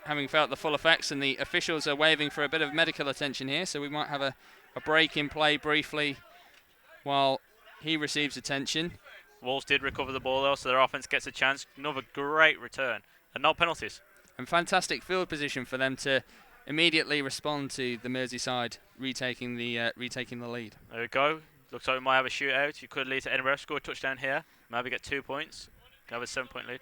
Speaker 1: having felt the full effects, and the officials are waving for a bit of medical attention here, so we might have a break in play briefly while he receives attention.
Speaker 2: Wolves did recover the ball though, so their offense gets a chance. Another great return, and no penalties.
Speaker 1: And fantastic field position for them to immediately respond to the Merseyside retaking the lead.
Speaker 2: There we go. Looks like we might have a shootout. You could lead to Edinburgh, score a touchdown here, maybe get 2 points, can have a 7-point lead.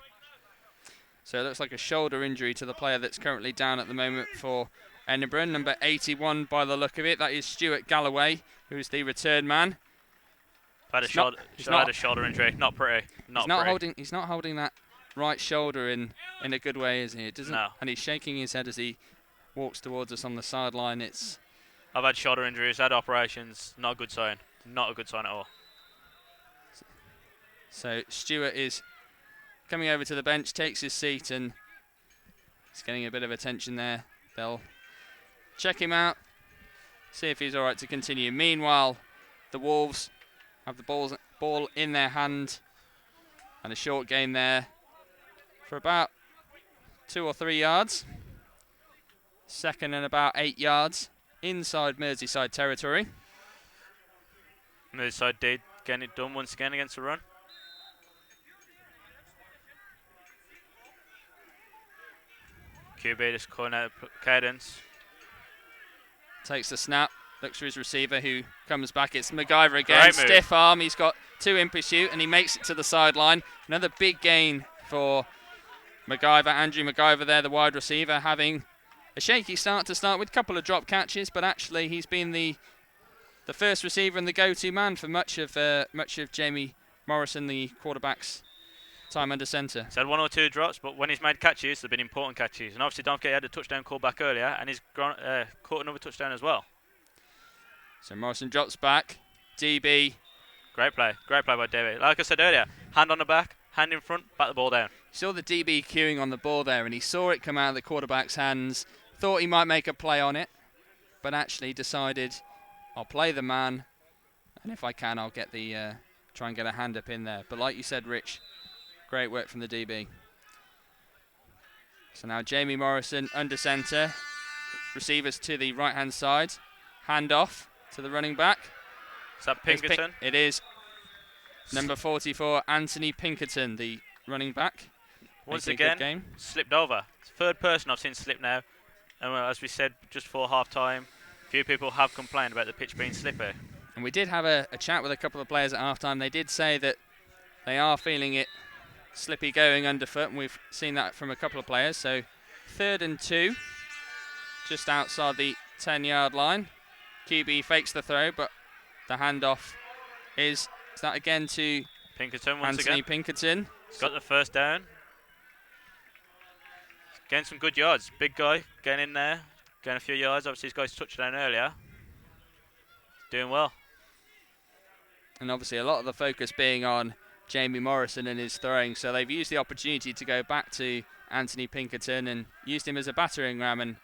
Speaker 1: So it looks like a shoulder injury to the player that's currently down at the moment for Edinburgh. Number 81 by the look of it. That is Stuart Galloway, who's the return man.
Speaker 2: Had a shoulder injury. Not pretty.
Speaker 1: He's not holding that right shoulder in a good way, is he? It doesn't.
Speaker 2: No.
Speaker 1: And he's shaking his head as he walks towards us on the sideline.
Speaker 2: I've had shoulder injuries, had operations. Not a good sign. Not a good sign at all.
Speaker 1: So Stuart is coming over to the bench, takes his seat, and he's getting a bit of attention there. They'll check him out, see if he's all right to continue. Meanwhile, the Wolves have the ball in their hand, and a short gain there for about 2 or 3 yards. Second and about 8 yards inside Merseyside territory.
Speaker 2: Merseyside did get it done once again against the run. QB just calling out cadence.
Speaker 1: Takes the snap, looks for his receiver who comes back. It's MacGyver again. Stiff arm. He's got 2 in pursuit and he makes it to the sideline. Another big gain for MacGyver. Andrew MacGyver there, the wide receiver, having a shaky start to start with, a couple of drop catches, but actually he's been the first receiver and the go-to man for much of Jamie Morrison, the quarterback's time under centre.
Speaker 2: He's had 1 or 2 drops, but when he's made catches, they've been important catches. And obviously, don't forget he had a touchdown call back earlier, and he's caught another touchdown as well.
Speaker 1: So Morrison drops back. DB.
Speaker 2: Great play by David. Like I said earlier, hand on the back, hand in front, back the ball down.
Speaker 1: You saw the DB queuing on the ball there, and he saw it come out of the quarterback's hands, thought he might make a play on it, but actually decided, I'll play the man, and if I can, I'll get try and get a hand up in there. But like you said, Rich, great work from the DB. So now Jamie Morrison under centre. Receivers to the right-hand side. Hand off to the running back.
Speaker 2: Is that Pinkerton?
Speaker 1: It is. Number 44, Anthony Pinkerton, the running back.
Speaker 2: Once again, slipped over. It's the 3rd person I've seen slip now. And as we said just before half-time, a few people have complained about the pitch being slippery.
Speaker 1: And we did have a chat with a couple of players at half-time. They did say that they are feeling it slippy going underfoot, and we've seen that from a couple of players. So 3rd and 2, just outside the 10-yard line. QB fakes the throw, but the handoff is that again to
Speaker 2: Pinkerton
Speaker 1: Anthony Pinkerton.
Speaker 2: He's got the first down. Getting some good yards. Big guy getting in there, getting a few yards. Obviously, he's got his touchdown earlier. Doing well.
Speaker 1: And obviously, a lot of the focus being on Jamie Morrison and his throwing, so they've used the opportunity to go back to Anthony Pinkerton and used him as a battering ram. And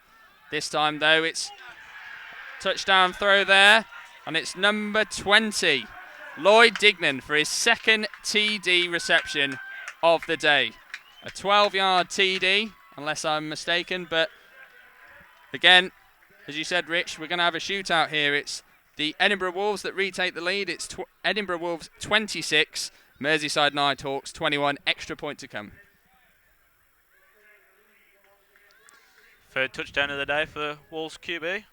Speaker 1: this time, though, it's touchdown throw there, and it's number 20, Lloyd Dignan, for his 2nd TD reception of the day. A 12-yard TD, unless I'm mistaken, but again, as you said, Rich, we're going to have a shootout here. It's the Edinburgh Wolves that retake the lead. It's Edinburgh Wolves 26, Merseyside Nighthawks 21, extra point to come.
Speaker 2: 3rd touchdown of the day for Wolves QB.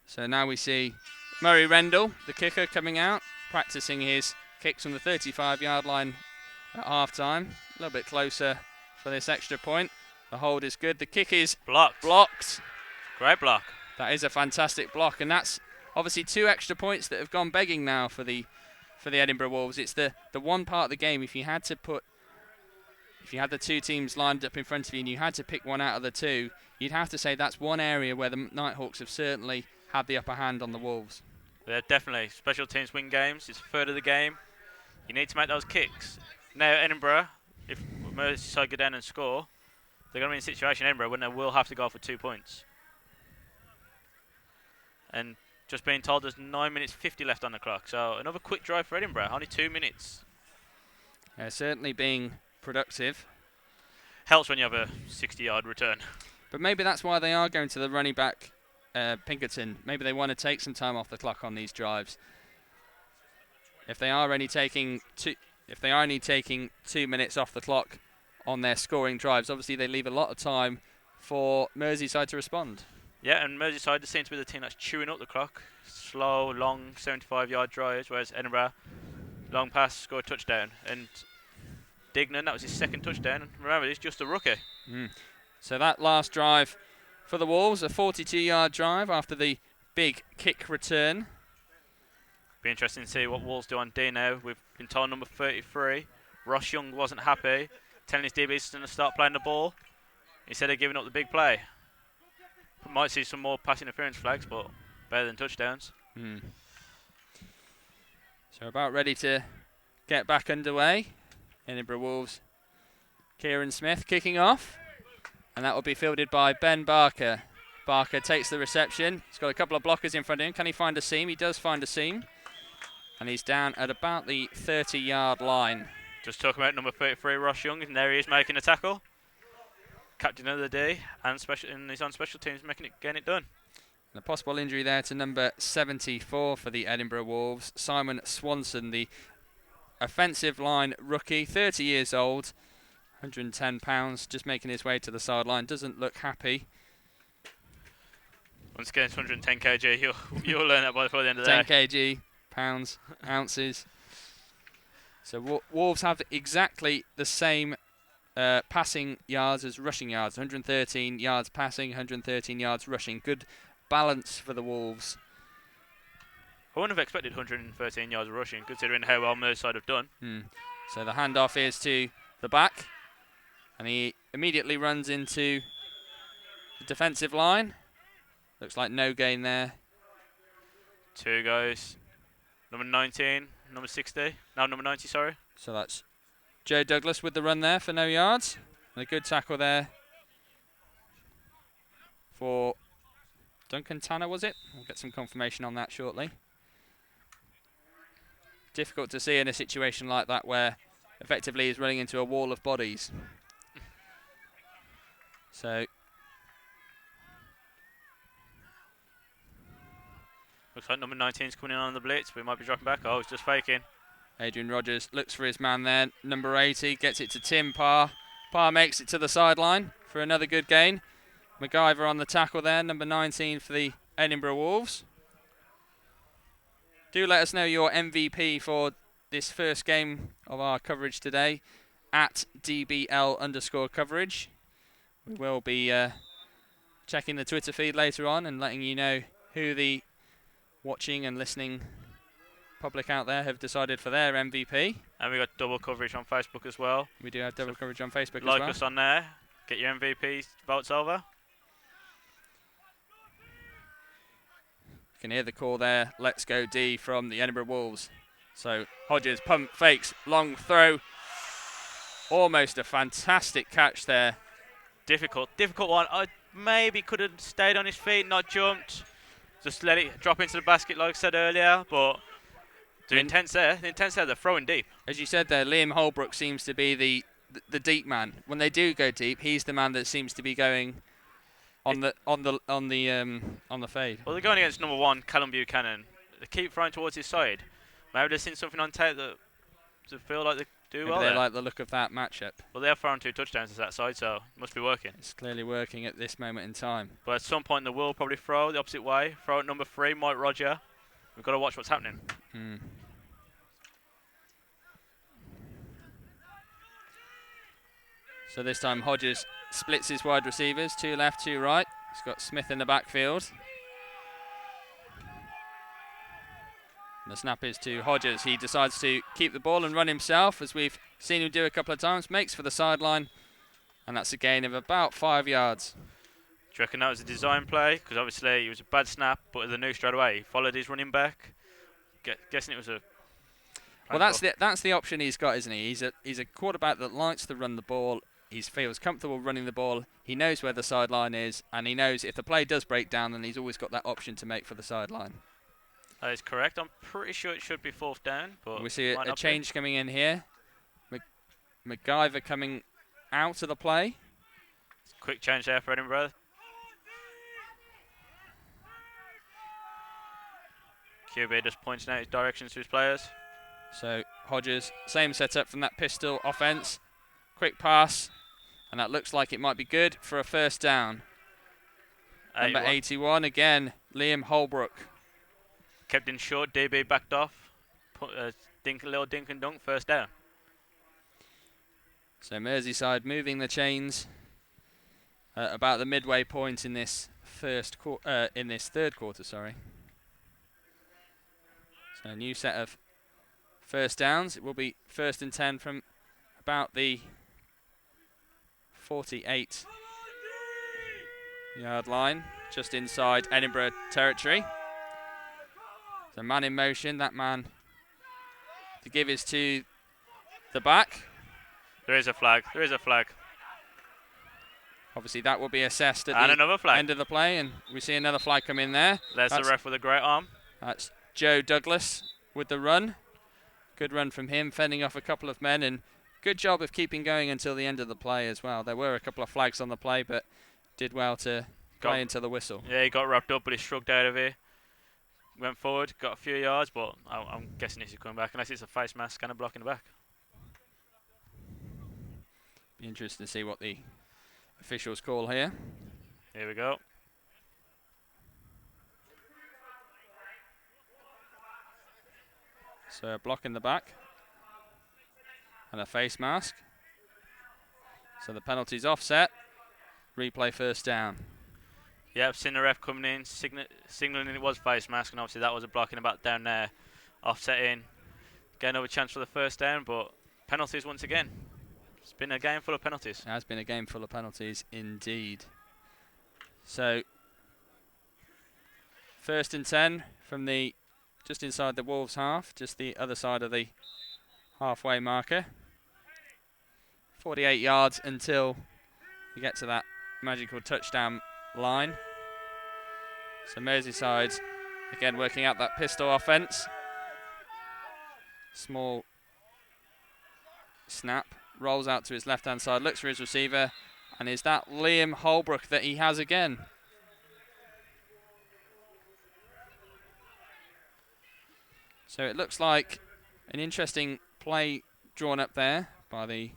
Speaker 1: So now we see Murray Rendell, the kicker, coming out, practicing his kicks from the 35-yard line at half-time. A little bit closer for this extra point. The hold is good. The kick is blocked.
Speaker 2: Great block.
Speaker 1: That is a fantastic block, and that's obviously 2 extra points that have gone begging now for the Edinburgh Wolves. It's the one part of the game, if you had the 2 teams lined up in front of you and you had to pick one out of the 2, you'd have to say that's one area where the Nighthawks have certainly had the upper hand on the Wolves.
Speaker 2: Yeah, definitely. Special teams win games. It's a third of the game. You need to make those kicks. Now, Edinburgh, if Merseyside go down and score, they're going to be in a situation, Edinburgh, when they will have to go for 2 points. And just being told there's 9 minutes 50 left on the clock. So another quick drive for Edinburgh, only 2 minutes.
Speaker 1: Certainly being productive.
Speaker 2: Helps when you have a 60-yard return.
Speaker 1: But maybe that's why they are going to the running back, Pinkerton. Maybe they want to take some time off the clock on these drives. If they are only taking 2 minutes off the clock on their scoring drives, obviously they leave a lot of time for Merseyside to respond.
Speaker 2: Yeah, and Merseyside seems to be the team that's chewing up the clock. Slow, long, 75-yard drives, whereas Edinburgh, long pass, score a touchdown. And Dignan, that was his 2nd touchdown. And remember, he's just a rookie.
Speaker 1: So that last drive for the Wolves, a 42-yard drive after the big kick return.
Speaker 2: Be interesting to see what Wolves do on D now. We've been told number 33, Ross Young, wasn't happy, telling his DBs he's going to start playing the ball instead of giving up the big play. Might see some more pass interference flags, but better than touchdowns.
Speaker 1: So about ready to get back underway. Edinburgh Wolves, Kieran Smith kicking off. And that will be fielded by Ben Barker. Barker takes the reception. He's got a couple of blockers in front of him. Can he find a seam? He does find a seam. And he's down at about the 30-yard line.
Speaker 2: Just talking about number 33, Ross Young, and there he is making a tackle. Captain of the day, and he's on special teams, getting it done.
Speaker 1: And a possible injury there to number 74 for the Edinburgh Wolves, Simon Swanson, the offensive line rookie, 30 years old, £110, just making his way to the sideline. Doesn't look happy.
Speaker 2: Once again, it's 110 kg. You'll learn that before the end of the
Speaker 1: 10
Speaker 2: day.
Speaker 1: kg, pounds, ounces. So Wolves have exactly the same passing yards as rushing yards. 113 yards passing, 113 yards rushing. Good balance for the Wolves.
Speaker 2: I wouldn't have expected 113 yards rushing, considering how well Merseyside have done.
Speaker 1: So the handoff is to the back, and he immediately runs into the defensive line. Looks like no gain there.
Speaker 2: 2 guys. Number 19, number 60. No, number 90, sorry.
Speaker 1: So that's Joe Douglas with the run there for no yards. And a good tackle there for Duncan Tanner, was it? We'll get some confirmation on that shortly. Difficult to see in a situation like that where effectively he's running into a wall of bodies. So
Speaker 2: looks like number 19 is coming in on the blitz, but he might be dropping back. Oh, he's just faking.
Speaker 1: Adrian Rogers looks for his man there. Number 80 gets it to Tim Parr. Parr makes it to the sideline for another good gain. MacGyver on the tackle there, number 19 for the Edinburgh Wolves. Do let us know your MVP for this first game of our coverage today at DBL_coverage. We will be checking the Twitter feed later on and letting you know who the watching and listening public out there have decided for their MVP.
Speaker 2: And we got double coverage on Facebook as well.
Speaker 1: We do have double coverage on Facebook as
Speaker 2: like
Speaker 1: well.
Speaker 2: us on there. Get your MVP votes over.
Speaker 1: You can hear the call there. Let's go D from the Edinburgh Wolves. So Hodges pump fakes, long throw. Almost a fantastic catch there.
Speaker 2: Difficult one. I maybe could have stayed on his feet, not jumped. Just let it drop into the basket like I said earlier, but the intent's there. The intent's there, they're throwing deep.
Speaker 1: As you said there, Liam Holbrook seems to be the deep man. When they do go deep, he's the man that seems to be going on the fade.
Speaker 2: Well, they're going against number 1, Callum Buchanan. They keep throwing towards his side. Maybe they've seen something on tape that to feel like they do
Speaker 1: Maybe
Speaker 2: well
Speaker 1: they
Speaker 2: there.
Speaker 1: like the look of that matchup.
Speaker 2: Well, they have thrown 2 touchdowns to that side, so it must be working.
Speaker 1: It's clearly working at this moment in time.
Speaker 2: But at some point they will probably throw the opposite way. Throw at number 3, Mike Roger. We've got to watch what's happening.
Speaker 1: So this time Hodges splits his wide receivers, 2 left, 2 right. He's got Smith in the backfield. And the snap is to Hodges. He decides to keep the ball and run himself, as we've seen him do a couple of times. Makes for the sideline, and that's a gain of about 5 yards.
Speaker 2: Do you reckon that was a design play? Because obviously it was a bad snap, but they knew straight away. He followed his running back. Guessing it was a...
Speaker 1: Well, that's the option he's got, isn't he? He's a quarterback that likes to run the ball. He feels comfortable running the ball. He knows where the sideline is, and he knows if the play does break down, then he's always got that option to make for the sideline.
Speaker 2: That is correct. I'm pretty sure it should be 4th down, but
Speaker 1: we see a change coming in here. MacGyver coming out of the play.
Speaker 2: Quick change there for Edinburgh. QB just pointing out his directions to his players.
Speaker 1: So Hodges, same setup from that pistol offense. Quick pass, and that looks like it might be good for a first down.
Speaker 2: 81.
Speaker 1: Number 81 again, Liam Holbrook.
Speaker 2: Kept in short, DB backed off. Put a little dink and dunk, first down.
Speaker 1: So Merseyside moving the chains about the midway point in this third quarter. Sorry. So a new set of first downs. It will be 1st and 10 from about the 48-yard line, just inside Edinburgh territory. So man in motion, that man to give is to the back.
Speaker 2: There is a flag.
Speaker 1: Obviously that will be assessed at
Speaker 2: and
Speaker 1: the
Speaker 2: another flag.
Speaker 1: end of the play, and we see another flag come in there.
Speaker 2: There's the ref with a great arm.
Speaker 1: That's Joe Douglas with the run. Good run from him, fending off a couple of men, and good job of keeping going until the end of the play as well. There were a couple of flags on the play, but did well to play into the whistle.
Speaker 2: Yeah, he got wrapped up, but he shrugged out of here. Went forward, got a few yards, but I'm guessing he's coming back, unless it's a face mask and a block in the back.
Speaker 1: Be interesting to see what the officials call here.
Speaker 2: Here we go.
Speaker 1: So a block in the back and a face mask. So the penalty's offset. Replay first down.
Speaker 2: Yeah, I've seen the ref coming in, signalling it was face mask, and obviously that was a block in the back down there, offsetting. Get another chance for the first down, but penalties once again. It's been a game full of penalties.
Speaker 1: It has been a game full of penalties indeed. So, 1st and 10 from the just inside the Wolves half, just the other side of the halfway marker. 48 yards until we get to that magical touchdown line. So Merseyside again working out that pistol offence. Small snap, rolls out to his left hand side, looks for his receiver, and is that Liam Holbrook that he has again? So it looks like an interesting play drawn up there by the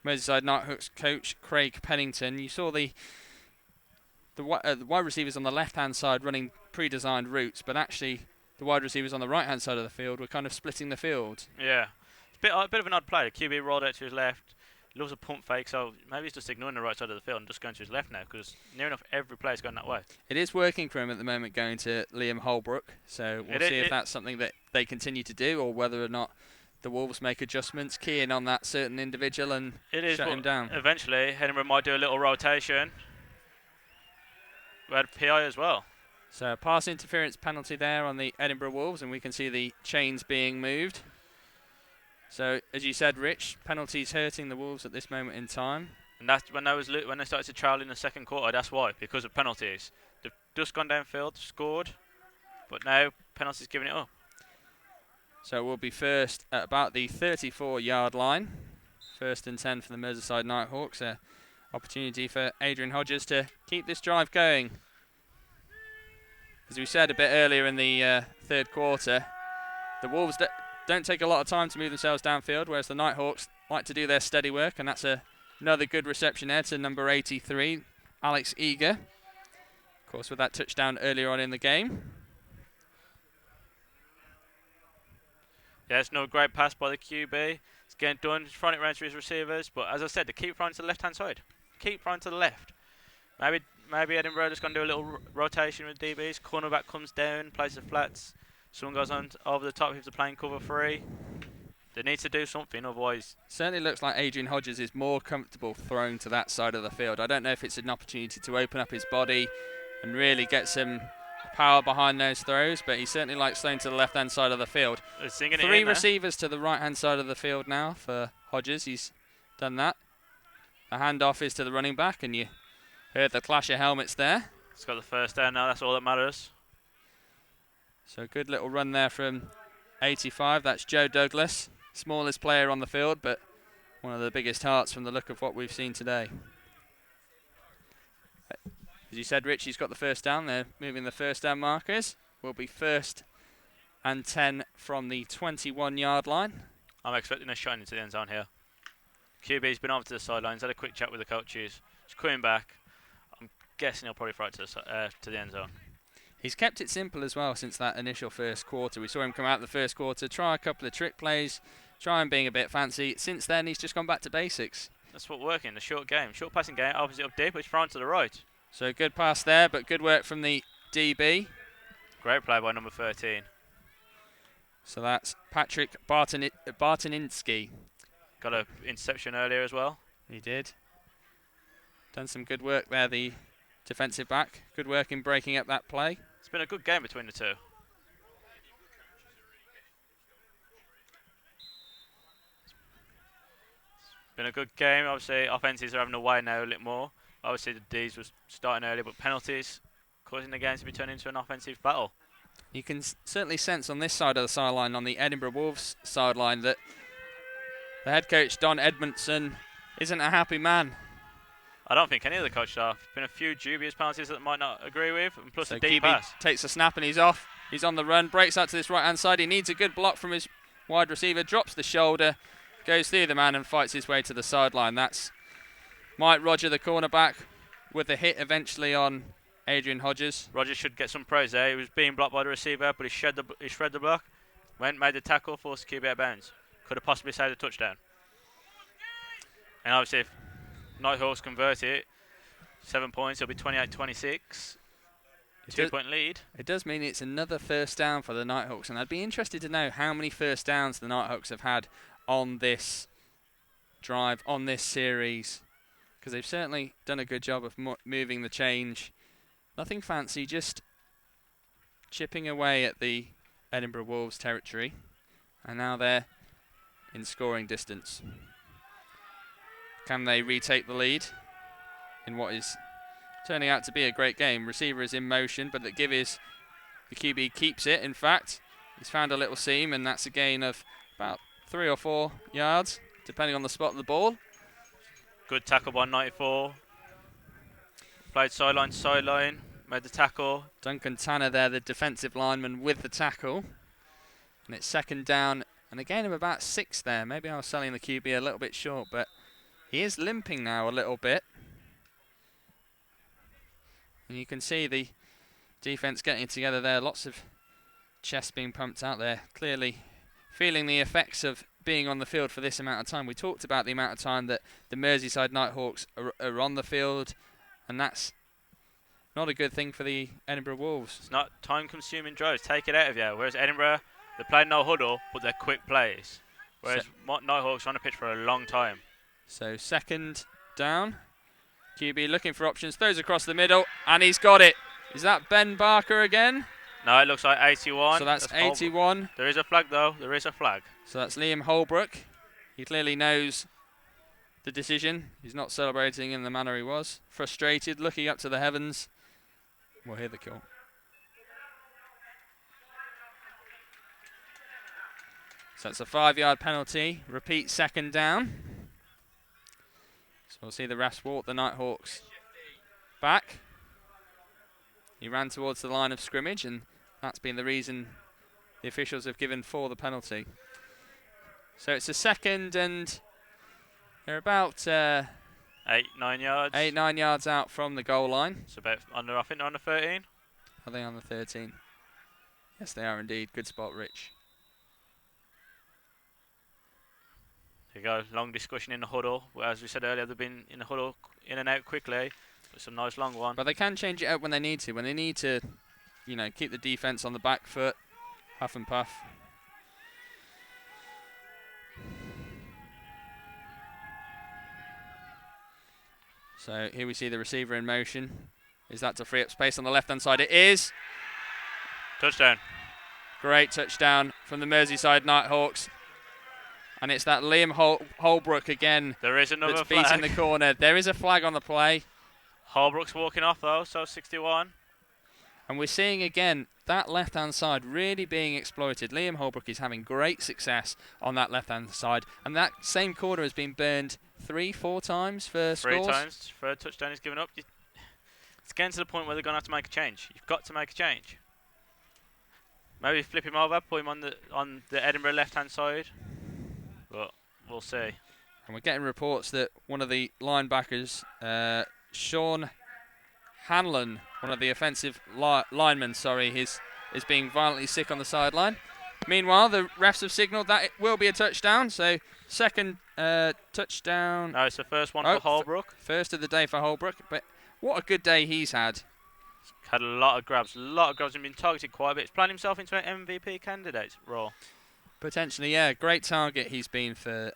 Speaker 1: Merseyside Nighthawks coach Craig Pennington. You saw the wide receivers on the left hand side running pre-designed routes, but actually the wide receivers on the right hand side of the field were kind of splitting the field.
Speaker 2: Yeah, it's a bit of an odd play. The QB rolled out to his left. He loves a pump fake, so maybe he's just ignoring the right side of the field and just going to his left now, because near enough every player's going that way.
Speaker 1: It is working for him at the moment, going to Liam Holbrook, so we'll see if that's something that they continue to do, or whether or not the Wolves make adjustments, key in on that certain individual and shut him down.
Speaker 2: Eventually, Edinburgh might do a little rotation. We had PI as well.
Speaker 1: So a pass interference penalty there on the Edinburgh Wolves, and we can see the chains being moved. So, as you said, Rich, penalties hurting the Wolves at this moment in time.
Speaker 2: And that's when they started to trail in the second quarter. That's why, because of penalties. They've just gone downfield, scored, but now penalties giving it up.
Speaker 1: So we'll be first at about the 34-yard line. 1st and 10 for the Merseyside Nighthawks. Opportunity for Adrian Hodges to keep this drive going. As we said a bit earlier in the third quarter, the Wolves don't take a lot of time to move themselves downfield, whereas the Nighthawks like to do their steady work, and that's another good reception there to number 83, Alex Eager. Of course, with that touchdown earlier on in the game.
Speaker 2: Yeah, it's no great pass by the QB. It's getting done, he's throwing it around to his receivers, but as I said, they keep throwing to the left-hand side. Keep throwing to the left. Maybe Edinburgh just going to do a little rotation with DBs. Cornerback comes down, plays the flats. Someone goes on over the top if they're playing cover 3. They need to do something, otherwise.
Speaker 1: Certainly looks like Adrian Hodges is more comfortable throwing to that side of the field. I don't know if it's an opportunity to open up his body and really get some power behind those throws, but he certainly likes throwing to the left-hand side of the field. 3 receivers to the right-hand side of the field now for Hodges. He's done that. The handoff is to the running back, and you heard the clash of helmets there.
Speaker 2: He's got the first down now, that's all that matters.
Speaker 1: So a good little run there from 85. That's Joe Douglas, smallest player on the field, but one of the biggest hearts from the look of what we've seen today. As you said, Rich, he's got the first down. They're moving the first down markers. Will be 1st and 10 from the 21-yard line.
Speaker 2: I'm expecting a shot into the end zone here. QB's been over to the sidelines, had a quick chat with the coaches. He's coming back. I'm guessing he'll probably throw it to the end zone.
Speaker 1: He's kept it simple as well since that initial first quarter. We saw him come out the first quarter, try a couple of trick plays, try and being a bit fancy. Since then, he's just gone back to basics.
Speaker 2: That's what working, the short game. Short passing game, opposite up deep, which thrown to the right.
Speaker 1: So good pass there, but good work from the DB.
Speaker 2: Great play by number 13.
Speaker 1: So that's Patrick Bartoninsky.
Speaker 2: Got an interception earlier as well.
Speaker 1: He did. Done some good work there, the defensive back. Good work in breaking up that play.
Speaker 2: It's been a good game between the two. It's been a good game. Obviously, offenses are having a way now a little more. Obviously, the D's was starting early, but penalties causing the game to be turned into an offensive battle.
Speaker 1: You can certainly sense on this side of the sideline, on the Edinburgh Wolves sideline, that the head coach, Don Edmondson, isn't a happy man.
Speaker 2: I don't think any of the coach staff. Been a few dubious penalties that they might not agree with, and plus
Speaker 1: so
Speaker 2: a deep
Speaker 1: QB
Speaker 2: pass.
Speaker 1: Takes a snap and he's off. He's on the run, breaks out to this right-hand side. He needs a good block from his wide receiver, drops the shoulder, goes through the man and fights his way to the sideline. That's Mike Roger, the cornerback, with a hit eventually on Adrian Hodges.
Speaker 2: Roger should get some praise there. He was being blocked by the receiver, but he shred the block, went, made the tackle, forced the QB out of bounds. Could have possibly saved a touchdown. And obviously, if Nighthawks convert it, 7 points, it'll be 28-26. 2-point lead.
Speaker 1: It does mean it's another first down for the Nighthawks, and I'd be interested to know how many first downs the Nighthawks have had on this drive, on this series, because they've certainly done a good job of moving the change. Nothing fancy, just chipping away at the Edinburgh Wolves territory, and now they're in scoring distance. Can they retake the lead in what is turning out to be a great game? Receiver is in motion, but the QB keeps it. In fact, he's found a little seam, and that's a gain of about 3 or 4 yards, depending on the spot of the ball.
Speaker 2: Good tackle by 94. Played sideline to sideline, made the tackle.
Speaker 1: Duncan Tanner there, the defensive lineman, with the tackle. And it's second down, and a gain of about 6 there. Maybe I was selling the QB a little bit short, but he is limping now a little bit. And you can see the defense getting it together there. Lots of chest being pumped out there. Clearly feeling the effects of being on the field for this amount of time. We talked about the amount of time that the Merseyside Nighthawks are on the field, and that's not a good thing for the Edinburgh Wolves.
Speaker 2: It's not time-consuming drives. Take it out of you. Whereas Edinburgh, they play no huddle, but they're quick plays. Whereas Nighthawks are on the pitch for a long time.
Speaker 1: So second down. QB looking for options, throws across the middle, and he's got it. Is that Ben Barker again?
Speaker 2: No, it looks like 81.
Speaker 1: So that's 81.
Speaker 2: There is a flag, though. There is a flag.
Speaker 1: So that's Liam Holbrook. He clearly knows the decision. He's not celebrating in the manner he was. Frustrated, looking up to the heavens. We'll hear the call. So it's a 5-yard penalty. Repeat second down. So we'll see the refs walk the Nighthawks back. He ran towards the line of scrimmage, and that's been the reason the officials have given for the penalty. So it's a second, and they're about
Speaker 2: 8-9 yards.
Speaker 1: 8-9 yards out from the goal line.
Speaker 2: It's about under, I think they're under 13.
Speaker 1: Are they on the 13? Yes, they are indeed. Good spot, Rich.
Speaker 2: There you go. Long discussion in the huddle. As we said earlier, they've been in the huddle in and out quickly. It's a nice long one.
Speaker 1: But they can change it out when they need to. When they need to, keep the defense on the back foot, huff and puff. So here we see the receiver in motion. Is that to free up space on the left-hand side? It is.
Speaker 2: Touchdown.
Speaker 1: Great touchdown from the Merseyside Nighthawks. And it's that Liam Holbrook again.
Speaker 2: There is another
Speaker 1: that's
Speaker 2: flag.
Speaker 1: beating the corner. There is a flag on the play.
Speaker 2: Holbrook's walking off though, so 61.
Speaker 1: And we're seeing again that left-hand side really being exploited. Liam Holbrook is having great success on that left-hand side. And that same corner has been burned 3-4 times for scores.
Speaker 2: 3 times. Third touchdown is given up. It's getting to the point where they're going to have to make a change. You've got to make a change. Maybe flip him over, put him on the Edinburgh left-hand side. But we'll see.
Speaker 1: And we're getting reports that one of the linebackers, Sean Hanlon, one of the offensive linemen, is being violently sick on the sideline. Meanwhile, the refs have signalled that it will be a touchdown. So second touchdown.
Speaker 2: No, it's the first one for Holbrook.
Speaker 1: First of the day for Holbrook. But what a good day he's had.
Speaker 2: He's had a lot of grabs. And been targeted quite a bit. He's playing himself into an MVP candidate role.
Speaker 1: Potentially, yeah. Great target he's been for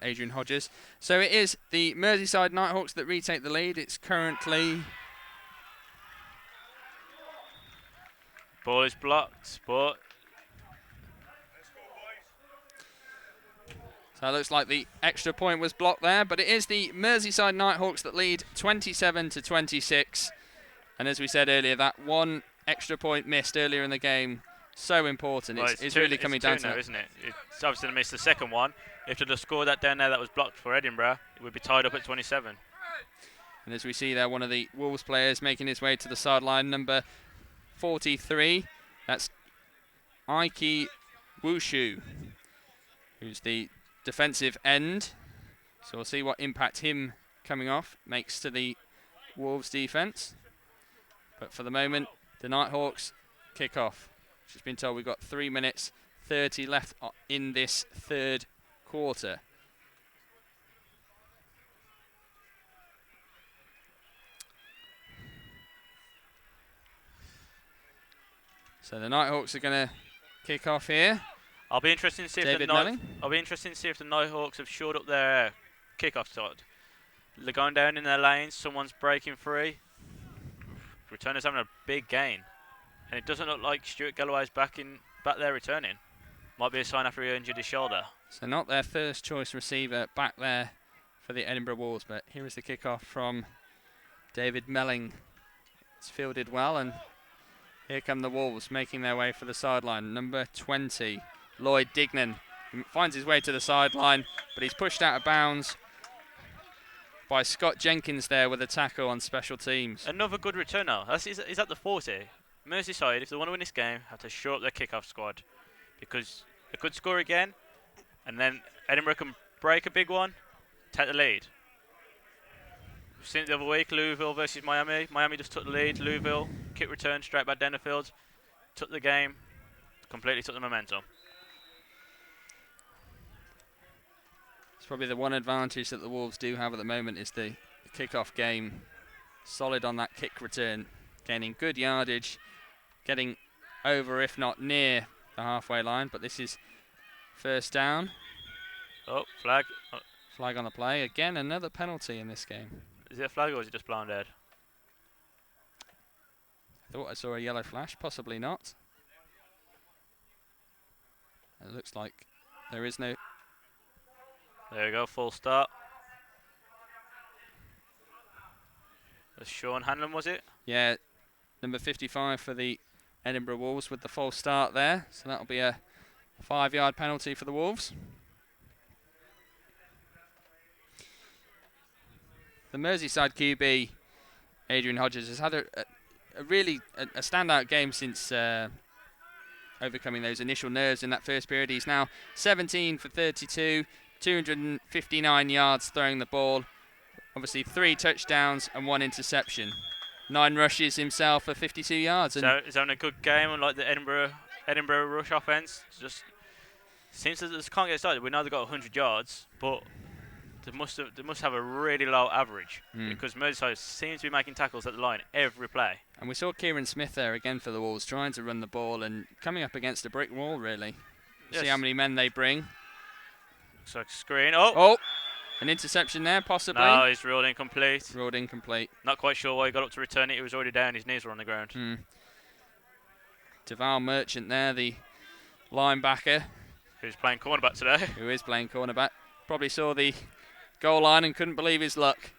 Speaker 1: Adrian Hodges. So it is the Merseyside Nighthawks that retake the lead. It's currently...
Speaker 2: Ball is blocked, but...
Speaker 1: So it looks like the extra point was blocked there, but it is the Merseyside Nighthawks that lead 27-26. And as we said earlier, that one extra point missed earlier in the game, so important.
Speaker 2: Well,
Speaker 1: it's really coming down to
Speaker 2: it, isn't it? It's obviously missed the second one. If they'd have scored that down there that was blocked for Edinburgh, it would be tied up at 27.
Speaker 1: And as we see there, one of the Wolves players making his way to the sideline, number 43. That's Ike Wushu, who's the defensive end. So we'll see what impact him coming off makes to the Wolves defence. But for the moment, the Nighthawks kick off. She's been told we've got 3 minutes 30 left in this third quarter. So the Nighthawks are going to kick off here.
Speaker 2: I'll be interested to see if the Nighthawks have shored up their kickoff side. They're going down in their lanes. Someone's breaking free. Returner's having a big gain, and it doesn't look like Stuart Galloway's back there returning. Might be a sign after he injured his shoulder.
Speaker 1: So not their first choice receiver back there for the Edinburgh Wolves, but here is the kickoff from David Melling. It's fielded well, and here come the Wolves making their way for the sideline. Number 20, Lloyd Dignan. He finds his way to the sideline, but he's pushed out of bounds by Scott Jenkins there with a tackle on special teams.
Speaker 2: Another good returner. Is at the 40. Merseyside, if they want to win this game, have to shore up their kickoff squad, because they could score again, and then Edinburgh can break a big one, take the lead. We've seen it the other week, Louisville versus Miami. Miami just took the lead. Louisville, kick return, straight back down the field, took the game, completely took the momentum.
Speaker 1: It's probably the one advantage that the Wolves do have at the moment is the kick-off game. Solid on that kick return, gaining good yardage, getting over if not near the halfway line, but this is first down.
Speaker 2: Oh, flag. Oh.
Speaker 1: Flag on the play. Again, another penalty in this game.
Speaker 2: Is it a flag or is it just blind dead?
Speaker 1: I thought I saw a yellow flash, possibly not. It looks like there is no...
Speaker 2: There we go, full start. That's Sean Hanlon, was it?
Speaker 1: Yeah, number 55 for the Edinburgh Wolves with the false start there. So that'll be a 5-yard penalty for the Wolves. The Merseyside QB, Adrian Hodges, has had a really standout game since overcoming those initial nerves in that first period. He's now 17 for 32, 259 yards throwing the ball. Obviously 3 touchdowns and 1 interception. 9 rushes himself for 52 yards.
Speaker 2: So he's having a good game, unlike the Edinburgh rush offense. Just seems that they can't get started. We know they've got 100 yards, but they must have a really low average because Merseyside seems to be making tackles at the line every play.
Speaker 1: And we saw Kieran Smith there again for the Wolves, trying to run the ball and coming up against a brick wall, really. Yes. See how many men they bring.
Speaker 2: Looks like a screen.
Speaker 1: Oh! An interception there, possibly.
Speaker 2: No, he's ruled incomplete.
Speaker 1: Ruled incomplete.
Speaker 2: Not quite sure why he got up to return it. He was already down. His knees were on the ground.
Speaker 1: Deval Merchant there, the linebacker.
Speaker 2: Who's playing cornerback today.
Speaker 1: Who is playing cornerback. Probably saw the goal line and couldn't believe his luck.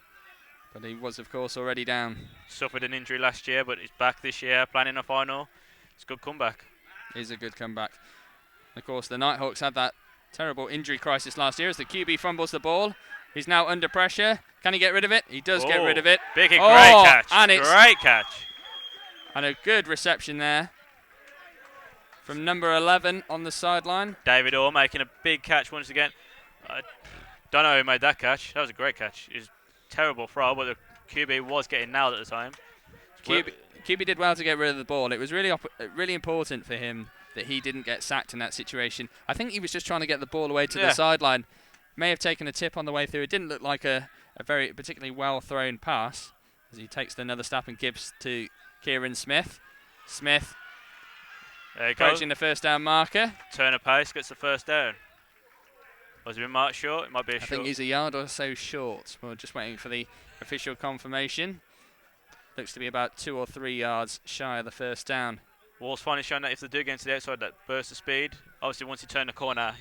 Speaker 1: But he was, of course, already down.
Speaker 2: Suffered an injury last year, but he's back this year, playing in a final. It's a good comeback.
Speaker 1: It is a good comeback. Of course, the Nighthawks had that terrible injury crisis last year as the QB fumbles the ball. He's now under pressure. Can he get rid of it? He does get rid of it.
Speaker 2: Big and great catch.
Speaker 1: And
Speaker 2: great catch.
Speaker 1: And a good reception there from number 11 on the sideline.
Speaker 2: David Orr making a big catch once again. I don't know who made that catch. That was a great catch. It was a terrible throw, but the QB was getting nailed at the time.
Speaker 1: QB did well to get rid of the ball. It was really important for him that he didn't get sacked in that situation. I think he was just trying to get the ball away to the sideline. May have taken a tip on the way through. It didn't look like a very particularly well thrown pass as he takes another step and gives to Kieran Smith. Smith approaching the first down marker.
Speaker 2: Turner pace gets the first down. Was it been marked short? It might be a short.
Speaker 1: I think he's a yard or so short. We're just waiting for the official confirmation. Looks to be about 2 or 3 yards shy of the first down.
Speaker 2: Wolves finally showing that if they do get into the outside, that burst of speed. Obviously, once he turned the corner,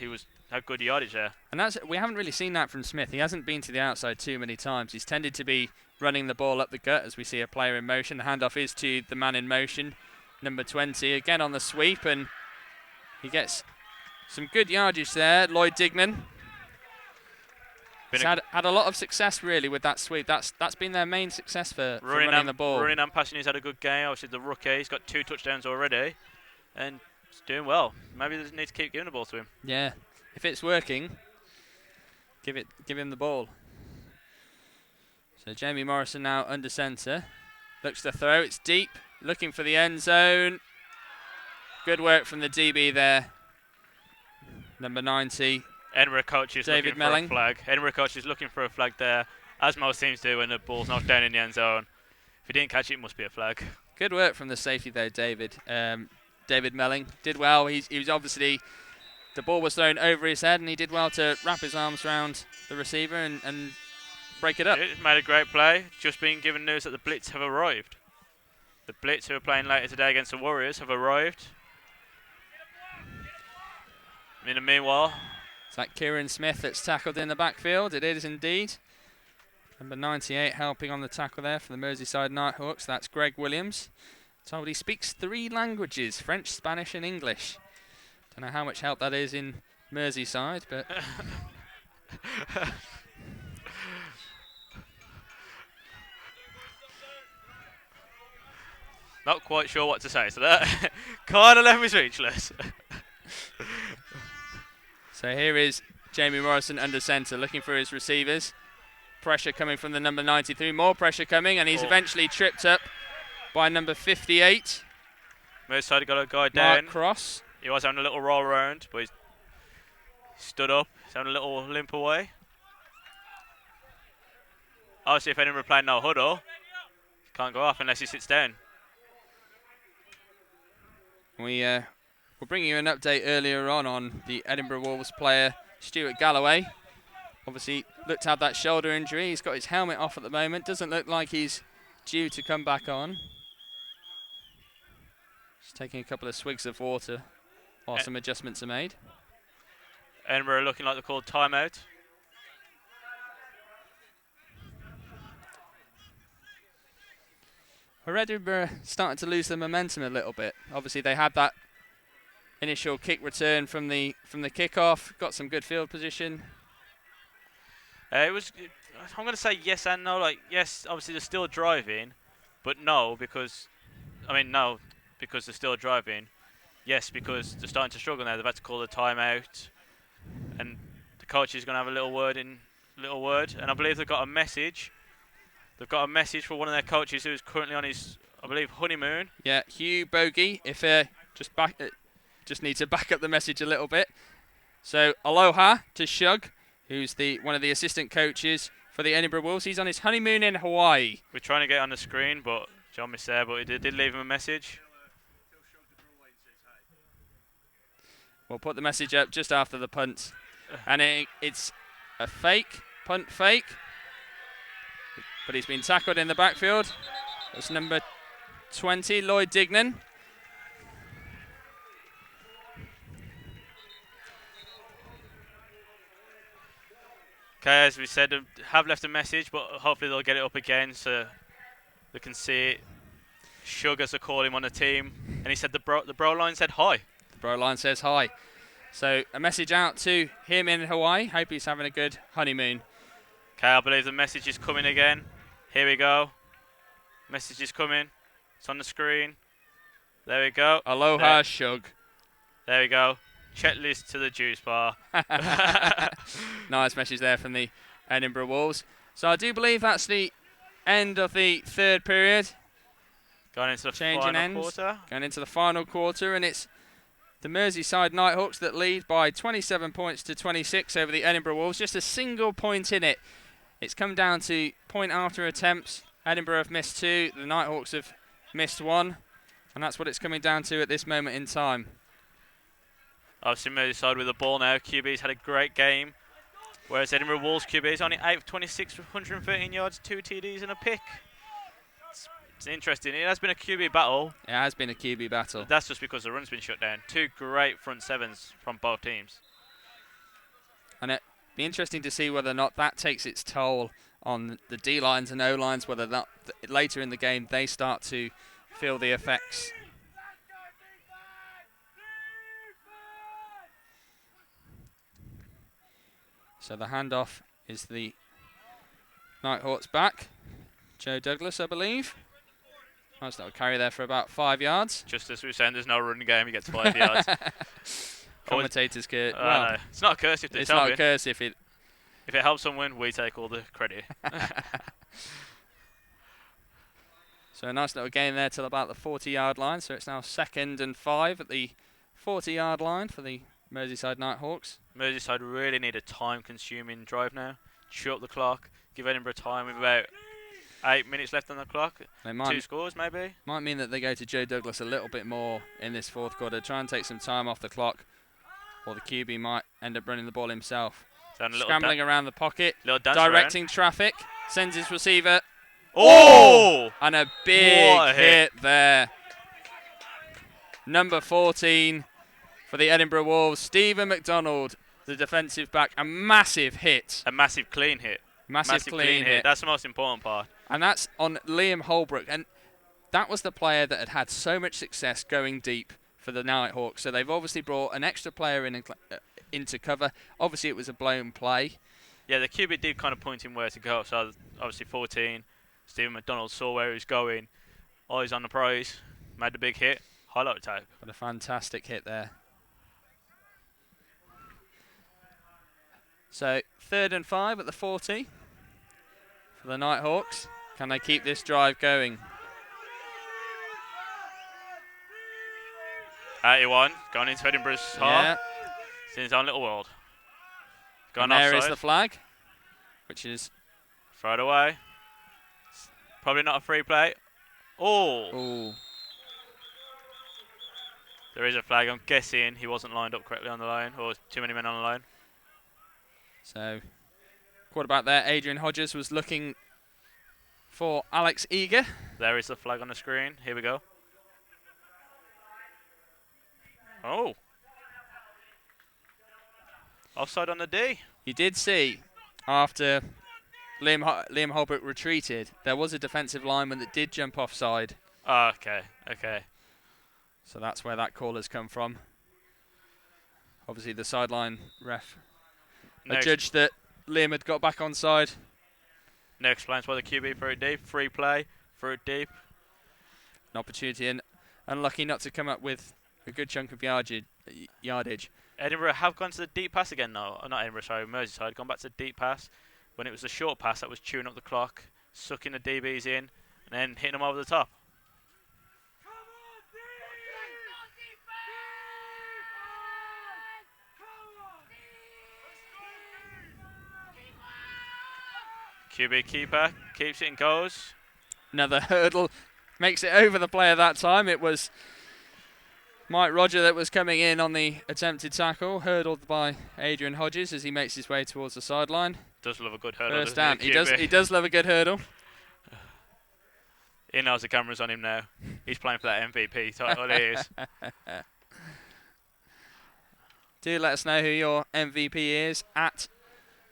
Speaker 2: had good yardage there.
Speaker 1: And we haven't really seen that from Smith. He hasn't been to the outside too many times. He's tended to be running the ball up the gut as we see a player in motion. The handoff is to the man in motion, number 20, again on the sweep, and he gets some good yardage there. Lloyd Dignan. He's had a lot of success really with that sweep. That's been their main success for running the ball.
Speaker 2: Running and passing, he's had a good game. Obviously the rookie, he's got 2 touchdowns already, and he's doing well. Maybe they just need to keep giving the ball to him.
Speaker 1: Yeah, if it's working, give him the ball. So Jamie Morrison now under centre. Looks to throw, it's deep, looking for the end zone. Good work from the DB there. Number 90.
Speaker 2: Edinburgh coach is
Speaker 1: David
Speaker 2: looking
Speaker 1: Melling.
Speaker 2: for a flag. Edinburgh coach is looking for a flag there, as most teams do when the ball's knocked down in the end zone. If he didn't catch it, it must be a flag.
Speaker 1: Good work from the safety though, David. David Melling did well. He was obviously, the ball was thrown over his head and he did well to wrap his arms around the receiver and break it up.
Speaker 2: He made a great play. Just been given news that the Blitz have arrived. The Blitz, who are playing later today against the Warriors, have arrived. In the meanwhile,
Speaker 1: Is that Kieran Smith that's tackled in the backfield? It is indeed. Number 98 helping on the tackle there for the Merseyside Nighthawks. That's Greg Williams. Told he speaks 3 languages, French, Spanish and English. Don't know how much help that is in Merseyside, but...
Speaker 2: not quite sure what to say, so that kind of left me speechless.
Speaker 1: So here is Jamie Morrison under centre, looking for his receivers. Pressure coming from the number 93, more pressure coming, and he's eventually tripped up by number 58.
Speaker 2: Merseyside got a guy down.
Speaker 1: Mark Cross.
Speaker 2: He was having a little roll around, but he's stood up. He's having a little limp away. Obviously, if Edinburgh playing no huddle, he can't go off unless he sits down.
Speaker 1: We'll bring you an update earlier on the Edinburgh Wolves player Stuart Galloway. Obviously looked to have that shoulder injury. He's got his helmet off at the moment. Doesn't look like he's due to come back on. Just taking a couple of swigs of water while some adjustments are made.
Speaker 2: Edinburgh looking like they called timeout.
Speaker 1: Well, Edinburgh starting to lose the momentum a little bit. Obviously they had that initial kick return from the kickoff. Got some good field position.
Speaker 2: I'm going to say yes and no. Like yes, obviously they're still driving, but no because they're still driving. Yes, because they're starting to struggle now. They've had to call the timeout, and the coach is going to have a little word. And I believe they've got a message. They've got a message for one of their coaches who's currently on his, I believe, honeymoon.
Speaker 1: Yeah, Hugh Bogey. If just need to back up the message a little bit. So aloha to Shug, who's one of the assistant coaches for the Edinburgh Wolves. He's on his honeymoon in Hawaii.
Speaker 2: We're trying to get it on the screen, but John missed there, but he did leave him a message.
Speaker 1: We'll put the message up just after the punt. And it's a punt fake. But he's been tackled in the backfield. That's number 20, Lloyd Dignan.
Speaker 2: Okay, as we said, have left a message, but hopefully they'll get it up again so they can see it. Sugars are calling him on the team, and he said the bro line said hi.
Speaker 1: The bro line says hi. So a message out to him in Hawaii. Hope he's having a good honeymoon.
Speaker 2: Okay, I believe the message is coming again. Here we go. Message is coming. It's on the screen. There we go.
Speaker 1: Aloha, Shug.
Speaker 2: There we go. Checklist to the juice bar.
Speaker 1: Nice message there from the Edinburgh Wolves. So I do believe that's the end of the third period.
Speaker 2: Going into the
Speaker 1: Going into the final quarter, and it's the Merseyside Nighthawks that lead by 27 points to 26 over the Edinburgh Wolves. Just a single point in it. It's come down to point after attempts. Edinburgh have missed 2. The Nighthawks have missed 1. And that's what it's coming down to at this moment in time.
Speaker 2: Obviously Merseyside with the ball now. QB's had a great game. Whereas Edinburgh Wolves QB's only 8 of 26 with 113 yards, 2 TDs and a pick. It's interesting. It has been a QB battle.
Speaker 1: It has been a QB battle.
Speaker 2: But that's just because the run's been shut down. 2 great front sevens from both teams.
Speaker 1: And it'd be interesting to see whether or not that takes its toll on the D-lines and O-lines, whether that later in the game they start to feel the effects. So the handoff is the Nighthawks back. Joe Douglas, I believe. Nice little carry there for about 5 yards.
Speaker 2: Just as we were saying, there's no run game, he gets 5 yards.
Speaker 1: Commentators curse.
Speaker 2: No. It's not a curse if they
Speaker 1: it's
Speaker 2: tell
Speaker 1: not
Speaker 2: me.
Speaker 1: a curse if it
Speaker 2: helps them win, we take all the credit.
Speaker 1: So a nice little gain there till about the 40-yard line. So it's now 2nd and 5 at the 40-yard line for the Merseyside Nighthawks.
Speaker 2: Merseyside really need a time-consuming drive now. Chew up the clock, give Edinburgh time with about 8 minutes left on the clock.
Speaker 1: They might
Speaker 2: 2 scores maybe.
Speaker 1: Might mean that they go to Joe Douglas a little bit more in this 4th quarter. Try and take some time off the clock, or the QB might end up running the ball himself. Scrambling around the pocket, directing traffic, sends his receiver.
Speaker 2: Oh!
Speaker 1: And a big hit there. Number 14 for the Edinburgh Wolves, Stephen McDonald, the defensive back. A massive hit.
Speaker 2: A massive clean hit.
Speaker 1: Massive clean hit.
Speaker 2: That's the most important part.
Speaker 1: And that's on Liam Holbrook. And that was the player that had so much success going deep for the Nighthawks. So they've obviously brought an extra player into cover. Obviously, it was a blown play.
Speaker 2: Yeah, the QB did kind of point him where to go. So obviously 14. Stephen McDonald saw where he was going. Eyes on the prize. Made the big hit. Highlight tape.
Speaker 1: But a fantastic hit there. So 3rd and 5 at the 40 for the Nighthawks. Can they keep this drive going?
Speaker 2: 81, going into Edinburgh's half. It's in his own little world.
Speaker 1: And there is the flag, which is...
Speaker 2: Throw it away. Probably not a free play. Oh!
Speaker 1: Ooh.
Speaker 2: There is a flag. I'm guessing he wasn't lined up correctly on the line, or too many men on the line.
Speaker 1: So, quarterback there, Adrian Hodges, was looking for Alex Eager.
Speaker 2: There is the flag on the screen. Here we go. Oh. Offside on the D.
Speaker 1: You did see, after Liam Holbrook retreated, there was a defensive lineman that did jump offside.
Speaker 2: Oh, okay.
Speaker 1: So that's where that call has come from. Obviously, the sideline ref judged that Liam had got back onside.
Speaker 2: No explains why the QB threw it deep. Free play, threw it deep.
Speaker 1: An opportunity, and unlucky not to come up with a good chunk of yardage.
Speaker 2: Edinburgh have gone to the deep pass again now. Oh, not Edinburgh, sorry, Merseyside. Gone back to the deep pass when it was a short pass that was chewing up the clock, sucking the DBs in, and then hitting them over the top. QB keeper keeps it and goes.
Speaker 1: Another hurdle makes it over the player that time. It was Mike Roger that was coming in on the attempted tackle, hurdled by Adrian Hodges as he makes his way towards the sideline.
Speaker 2: Does love a good hurdle.
Speaker 1: First down. He does love a good hurdle.
Speaker 2: He knows the camera's on him now. He's playing for that MVP title. He is.
Speaker 1: Do let us know who your MVP is at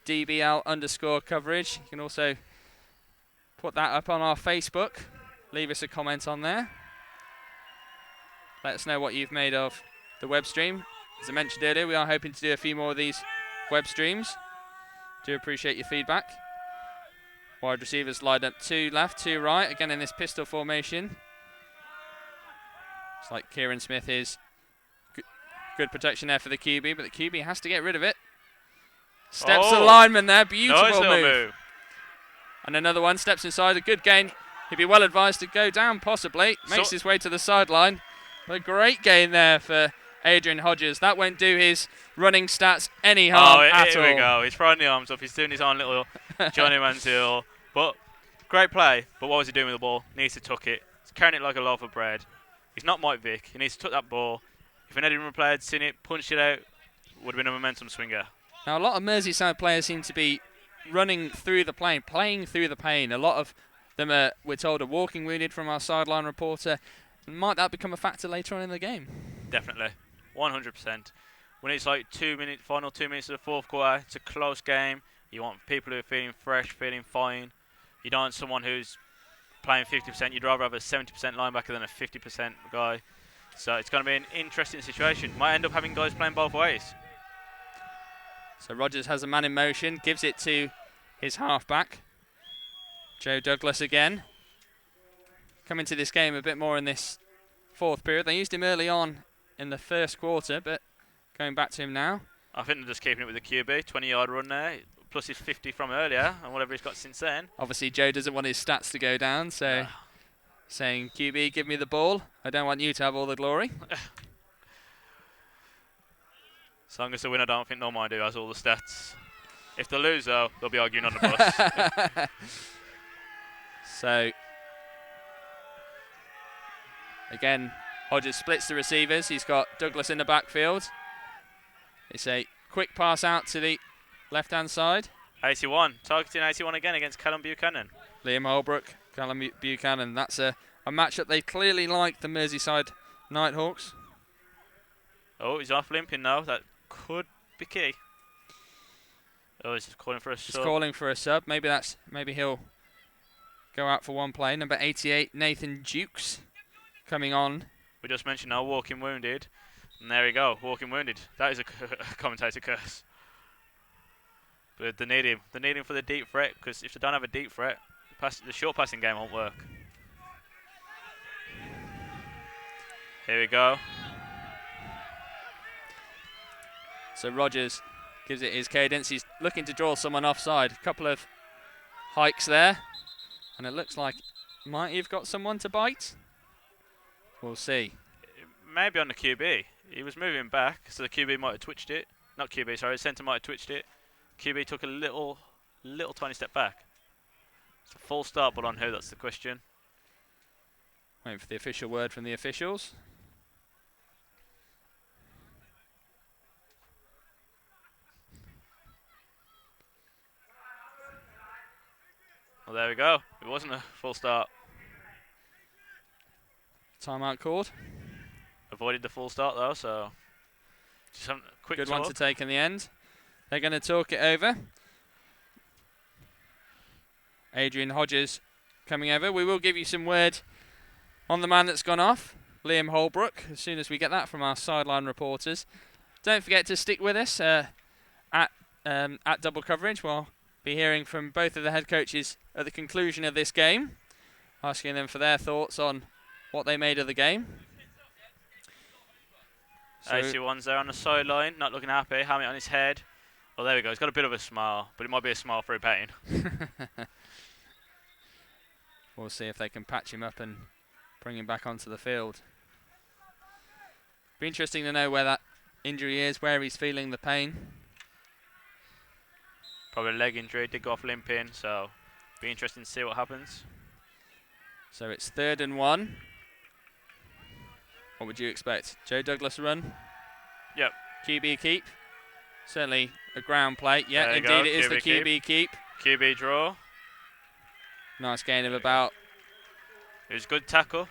Speaker 1: DBL_coverage. You can also put that up on our Facebook. Leave us a comment on there. Let us know what you've made of the web stream. As I mentioned earlier, we are hoping to do a few more of these web streams. Do appreciate your feedback. Wide receivers lined up 2 left, 2 right. Again in this pistol formation. It's like Kieran Smith is. Good protection there for the QB, but the QB has to get rid of it. Steps the lineman there. Beautiful move. And another one. Steps inside. A good gain. He'd be well advised to go down possibly. Makes his way to the sideline. But a great gain there for Adrian Hodges. That won't do his running stats any harm at all.
Speaker 2: Here we go. He's throwing the arms up. He's doing his own little Johnny Manziel. But great play. But what was he doing with the ball? Needs to tuck it. He's carrying it like a loaf of bread. He's not Mike Vick. He needs to tuck that ball. If an Edinburgh player had seen it, punched it out, would have been a momentum swinger.
Speaker 1: Now, a lot of Merseyside players seem to be running through the plane, playing through the pain. A lot of them are, we're told, are walking wounded from our sideline reporter. Might that become a factor later on in the game?
Speaker 2: Definitely. 100%. When it's like final 2 minutes of the 4th quarter, it's a close game. You want people who are feeling fresh, feeling fine. You don't want someone who's playing 50%. You'd rather have a 70% linebacker than a 50% guy. So it's going to be an interesting situation. Might end up having guys playing both ways.
Speaker 1: So Rodgers has a man in motion, gives it to his halfback. Joe Douglas again. Coming to this game a bit more in this 4th period. They used him early on in the 1st quarter, but going back to him now.
Speaker 2: I think they're just keeping it with the QB. 20-yard run there. plus his 50 from earlier and whatever he's got since then.
Speaker 1: Obviously, Joe doesn't want his stats to go down, so saying, QB, give me the ball. I don't want you to have all the glory.
Speaker 2: As long as the winner, don't think nobody has all the stats. If they lose, though, they'll be arguing on the bus.
Speaker 1: So, again, Hodges splits the receivers. He's got Douglas in the backfield. It's a quick pass out to the left-hand side.
Speaker 2: 81, targeting 81 again against Callum Buchanan.
Speaker 1: Liam Holbrook, Callum Buchanan. That's a matchup they clearly like, the Merseyside Nighthawks.
Speaker 2: Oh, he's off limping now. That could be key. Oh, he's just calling for a sub.
Speaker 1: He's calling for a sub. Maybe he'll go out for one play. Number 88, Nathan Dukes, coming on.
Speaker 2: We just mentioned now walking wounded. And there we go, walking wounded. That is a commentator curse. But they need him. They need him for the deep threat, because if they don't have a deep threat, the short passing game won't work. Here we go.
Speaker 1: So Rogers gives it his cadence. He's looking to draw someone offside. A couple of hikes there. And it looks like might have got someone to bite. We'll see.
Speaker 2: Maybe on the QB. He was moving back, so the QB might have twitched it. Not QB, sorry, the centre might have twitched it. QB took a little tiny step back. It's a full start, but on who, that's the question.
Speaker 1: Waiting for the official word from the officials.
Speaker 2: Well, there we go. It wasn't a full start.
Speaker 1: Timeout called.
Speaker 2: Avoided the full start though, so just a quick
Speaker 1: good
Speaker 2: talk.
Speaker 1: one to take in the end. They're going to talk it over. Adrian Hodges coming over. We will give you some word on the man that's gone off, Liam Holbrook, as soon as we get that from our sideline reporters. Don't forget to stick with us at Double Coverage. We'll be hearing from both of the head coaches at the conclusion of this game, asking them for their thoughts on what they made of the game.
Speaker 2: So 81's there on the sideline, not looking happy, helmet on his head. Oh, there we go. He's got a bit of a smile, but it might be a smile through pain.
Speaker 1: We'll see if they can patch him up and bring him back onto the field. Be interesting to know where that injury is, where he's feeling the pain.
Speaker 2: Probably a leg injury, did go off limping, so be interesting to see what happens.
Speaker 1: So it's 3rd and 1. What would you expect? Joe Douglas run?
Speaker 2: Yep.
Speaker 1: QB keep? Certainly a ground play. Yeah,
Speaker 2: there
Speaker 1: indeed it is the QB keep.
Speaker 2: QB draw.
Speaker 1: Nice gain of about.
Speaker 2: It was a good tackle.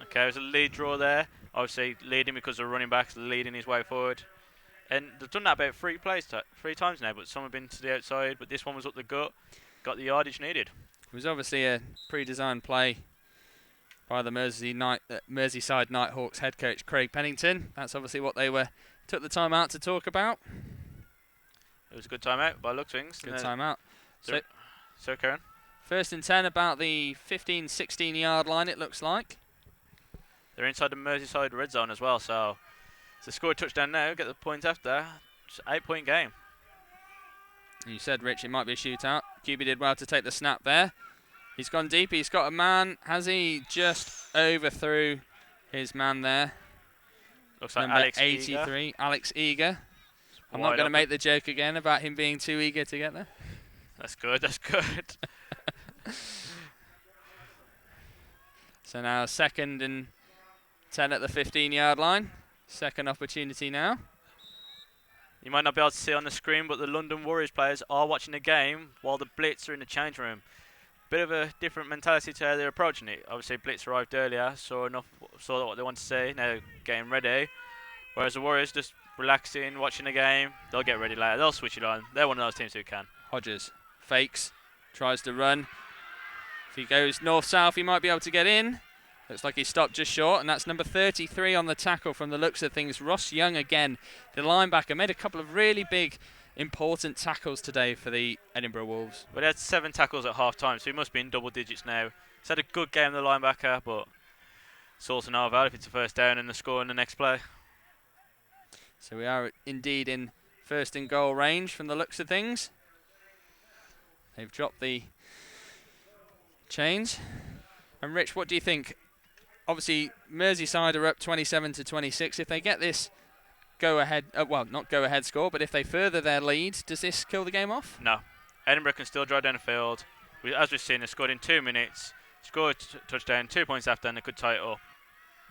Speaker 2: Okay, it was a lead draw there. Obviously leading because the running back's leading his way forward. And they've done that about three times now, but some have been to the outside, but this one was up the gut, got the yardage needed.
Speaker 1: It was obviously a pre-designed play by the Merseyside Nighthawks head coach Craig Pennington. That's obviously what they took the time out to talk about.
Speaker 2: It was a good timeout by looks things.
Speaker 1: Good timeout.
Speaker 2: So Karen?
Speaker 1: 1st and 10, about the 15-16 yard line it looks like.
Speaker 2: They're inside the Merseyside red zone as well, so to score a touchdown now, get the point after. It's an 8-point game.
Speaker 1: You said, Rich, it might be a shootout. QB did well to take the snap there. He's gone deep. He's got a man. Has he just overthrew his man there?
Speaker 2: Looks like
Speaker 1: Number
Speaker 2: Alex
Speaker 1: 83,
Speaker 2: Eager.
Speaker 1: Alex Eager. I'm not going to make the joke again about him being too eager to get there.
Speaker 2: That's good. That's good.
Speaker 1: So now 2nd and 10 at the 15-yard line. Second opportunity now.
Speaker 2: You might not be able to see on the screen, but the London Warriors players are watching the game while the Blitz are in the change room. Bit of a different mentality to how they're approaching it. Obviously, Blitz arrived earlier, saw what they want to see, now getting ready. Whereas the Warriors just relaxing, watching the game. They'll get ready later. They'll switch it on. They're one of those teams who can.
Speaker 1: Hodges fakes, tries to run. If he goes north-south, he might be able to get in. Looks like he stopped just short, and that's number 33 on the tackle from the looks of things. Ross Young again, the linebacker, made a couple of really big, important tackles today for the Edinburgh Wolves.
Speaker 2: Well, he had 7 tackles at half-time, so he must be in double digits now. He's had a good game, the linebacker, but it's also not about if it's a first down and the score in the next play.
Speaker 1: So we are indeed in first in goal range from the looks of things. They've dropped the chains. And Rich, what do you think? Obviously, Merseyside are up 27-26. If they get this go-ahead, well, not go-ahead score, but if they further their lead, does this kill the game off?
Speaker 2: No. Edinburgh can still drive down the field. As we've seen, they scored in 2 minutes, scored a touchdown, 2 points after, and they could tie it up.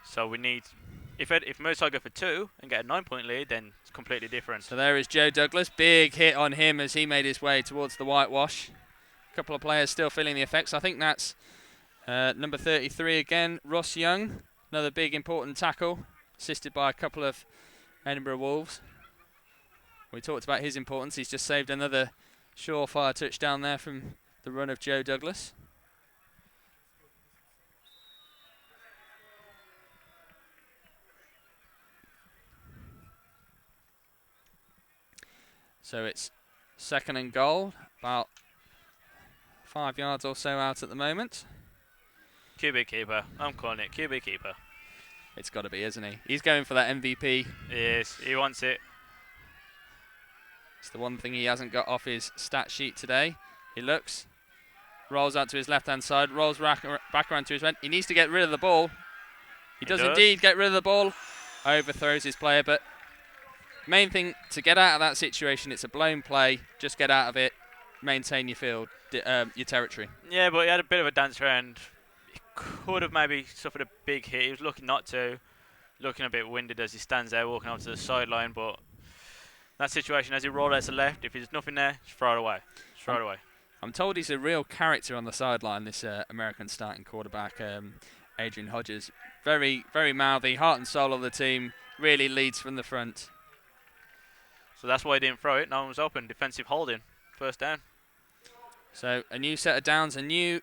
Speaker 2: So we need, if Merseyside go for 2 and get a 9-point lead, then it's completely different.
Speaker 1: So there is Joe Douglas. Big hit on him as he made his way towards the whitewash. A couple of players still feeling the effects. I think that's number 33 again, Ross Young. Another big important tackle, assisted by a couple of Edinburgh Wolves. We talked about his importance. He's just saved another surefire touchdown there from the run of Joe Douglas. So it's second and goal, about 5 yards or so out at the moment.
Speaker 2: QB keeper. I'm calling it QB keeper.
Speaker 1: It's got to be, isn't he? He's going for that MVP.
Speaker 2: He is. He wants it.
Speaker 1: It's the one thing he hasn't got off his stat sheet today. He looks, rolls out to his left-hand side, rolls back around to his right. He needs to get rid of the ball. He does indeed get rid of the ball. Overthrows his player, but main thing to get out of that situation, it's a blown play. Just get out of it. Maintain your field, your territory.
Speaker 2: Yeah, but he had a bit of a dance around. He could have maybe suffered a big hit. He was looking not to. Looking a bit winded as he stands there walking onto the sideline, but that situation as he rolls out to the left, if there's nothing there, just throw it away. Just throw it away.
Speaker 1: I'm told he's a real character on the sideline, this American starting quarterback, Adrian Hodges. Very, very mouthy, heart and soul of the team, really leads from the front.
Speaker 2: So that's why he didn't throw it. No one was open. Defensive holding. First down.
Speaker 1: So a new set of downs, a new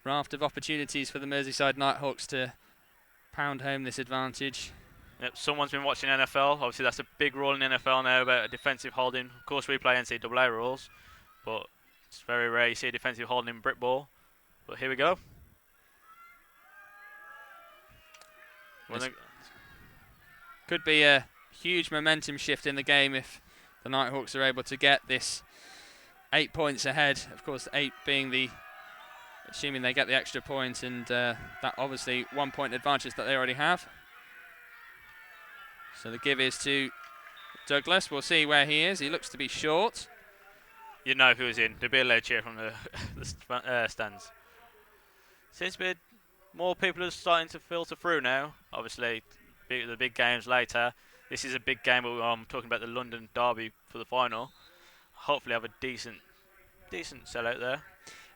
Speaker 1: raft of opportunities for the Merseyside Nighthawks to pound home this advantage.
Speaker 2: Yep, someone's been watching NFL. Obviously, that's a big rule in NFL now about a defensive holding. Of course, we play NCAA rules, but it's very rare you see a defensive holding in Britbowl. But here we go.
Speaker 1: Could be a huge momentum shift in the game if the Nighthawks are able to get this 8 points ahead. Of course, 8 being the, assuming they get the extra point, and that obviously 1 point advantage that they already have. So the give is to Douglas. We'll see where he is. He looks to be short.
Speaker 2: You know who's in. There'll be a loud cheer from the stands. Seems to be more people are starting to filter through now. Obviously, the big games later. This is a big game, but I'm talking about the London derby for the final. Hopefully have a decent sellout there.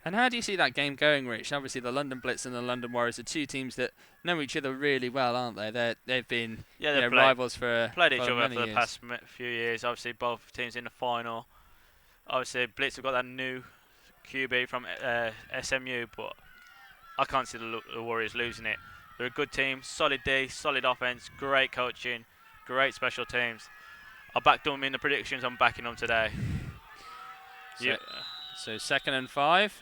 Speaker 1: And how do you see that game going, Rich? Obviously, the London Blitz and the London Warriors are two teams that know each other really well, aren't they? They've been rivals for
Speaker 2: played each other
Speaker 1: many
Speaker 2: for the
Speaker 1: years.
Speaker 2: past few years. Obviously, both teams in the final. Obviously, Blitz have got that new QB from SMU, but I can't see the Warriors losing it. They're a good team, solid D, solid offense, great coaching, great special teams. I backed them in the predictions. I'm backing them today.
Speaker 1: So 2nd and 5.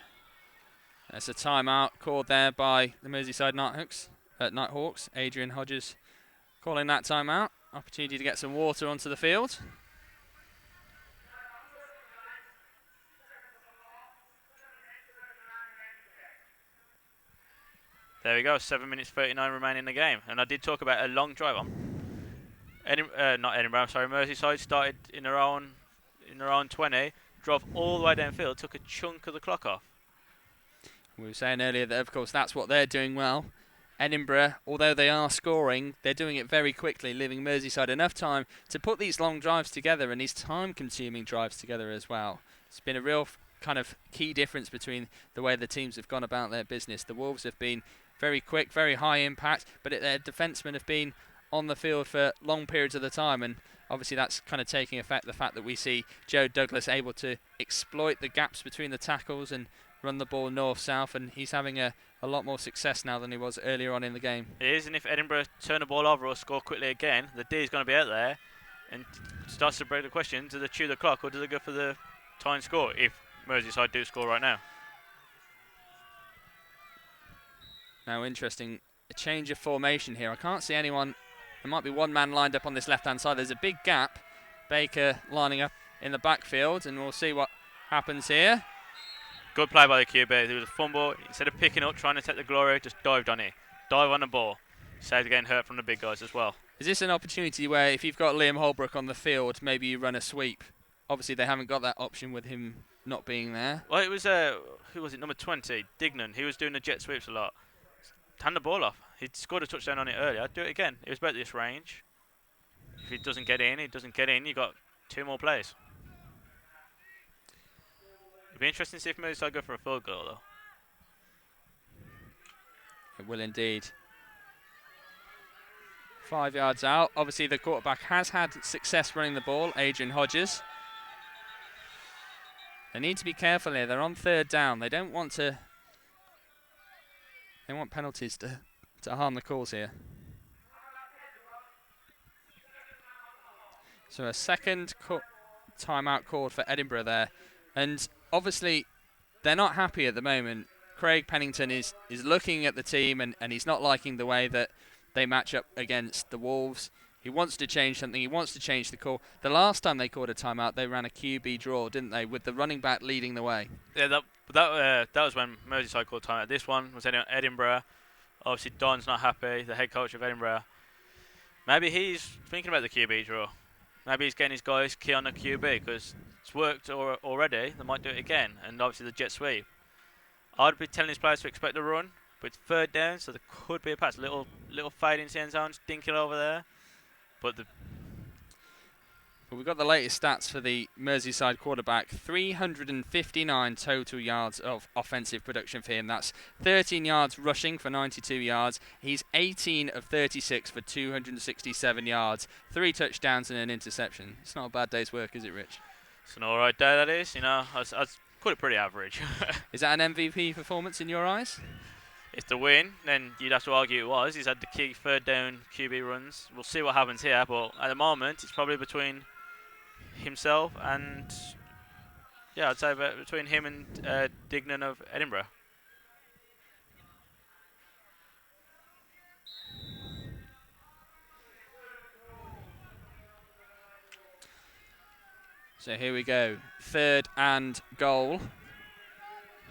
Speaker 1: That's a timeout called there by the Merseyside Nighthawks. Adrian Hodges calling that timeout. Opportunity to get some water onto the field.
Speaker 2: There we go, 7 minutes 39 remaining in the game. And I did talk about a long drive on. Merseyside started in their own 20, drove all the way downfield, took a chunk of the clock off.
Speaker 1: We were saying earlier that, of course, that's what they're doing well. Edinburgh, although they are scoring, they're doing it very quickly, leaving Merseyside enough time to put these long drives together and these time-consuming drives together as well. It's been a real kind of key difference between the way the teams have gone about their business. The Wolves have been very quick, very high impact, but their defencemen have been on the field for long periods of the time, and obviously that's kind of taking effect, the fact that we see Joe Douglas able to exploit the gaps between the tackles and run the ball north-south, and he's having a lot more success now than he was earlier on in the game.
Speaker 2: It is, and if Edinburgh turn the ball over or score quickly again, the D is going to be out there and starts to break the question, do they chew the clock or do they go for the tying score if Merseyside do score right now?
Speaker 1: Now interesting, a change of formation here. I can't see anyone. There might be one man lined up on this left-hand side. There's a big gap Baker lining up in the backfield, and we'll see what happens here.
Speaker 2: Good play by the QB. There was a fumble. Instead of picking up, trying to take the glory, just dived on it. Dive on the ball. Saved getting hurt from the big guys as well.
Speaker 1: Is this an opportunity where if you've got Liam Holbrook on the field, maybe you run a sweep? Obviously, they haven't got that option with him not being there.
Speaker 2: Well, it was, who was it, number 20, Dignan. He was doing the jet sweeps a lot. Hand the ball off. He'd scored a touchdown on it earlier. I'd do it again. It was about this range. If he doesn't get in, you got 2 more plays. It'd be interesting to see if Merseyside go for a field goal, though.
Speaker 1: It will indeed. 5 yards out. Obviously, the quarterback has had success running the ball, Adrian Hodges. They need to be careful here. They're on 3rd down. They don't want to... They want penalties to harm the cause here. So a second timeout called for Edinburgh there. And obviously, they're not happy at the moment. Craig Pennington is looking at the team and he's not liking the way that they match up against the Wolves. He wants to change something. He wants to change the call. The last time they called a timeout, they ran a QB draw, didn't they, with the running back leading the way?
Speaker 2: Yeah, that was when Merseyside called timeout. This one was Edinburgh. Obviously, Don's not happy, the head coach of Edinburgh. Maybe he's thinking about the QB draw. Maybe he's getting his guys key on the QB because it's worked already. They might do it again. And obviously the jet sweep. I'd be telling his players to expect a run, but it's 3rd down, so there could be a pass. Little fade into the end zone, dinking over there. But
Speaker 1: we've got the latest stats for the Merseyside quarterback. 359 total yards of offensive production for him. That's 13 yards rushing for 92 yards. He's 18 of 36 for 267 yards. 3 touchdowns and an interception. It's not a bad day's work, is it, Rich?
Speaker 2: It's an alright day, that is. You know, I'd call it pretty average.
Speaker 1: Is that an MVP performance in your eyes?
Speaker 2: It's the win, then you'd have to argue it was. He's had the key 3rd down QB runs. We'll see what happens here, but at the moment, it's probably between himself and, I'd say between him and Dignan of Edinburgh.
Speaker 1: So here we go. 3rd and goal.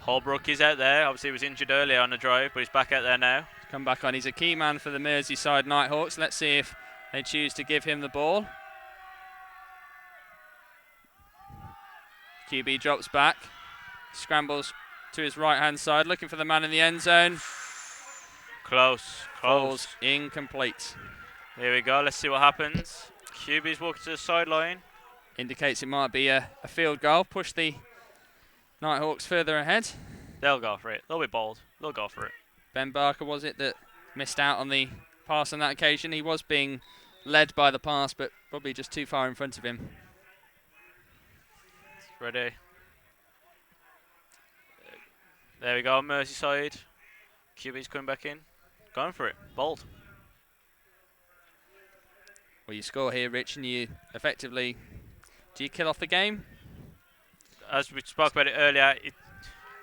Speaker 2: Holbrook is out there. Obviously, he was injured earlier on the drive, but he's back out there now.
Speaker 1: Come back on. He's a key man for the Merseyside Nighthawks. Let's see if they choose to give him the ball. QB drops back. Scrambles to his right-hand side, looking for the man in the end zone.
Speaker 2: Close.
Speaker 1: Falls incomplete.
Speaker 2: Here we go. Let's see what happens. QB's walking to the sideline.
Speaker 1: Indicates it might be a field goal. Push the Nighthawks further ahead.
Speaker 2: They'll go for it. They'll be bold. They'll go for it.
Speaker 1: Ben Barker, was it, that missed out on the pass on that occasion? He was being led by the pass, but probably just too far in front of him.
Speaker 2: Ready. There we go, Merseyside. QB's coming back in. Going for it. Bold.
Speaker 1: Well, you score here, Rich, and you effectively... Do you kill off the game?
Speaker 2: As we spoke about it earlier...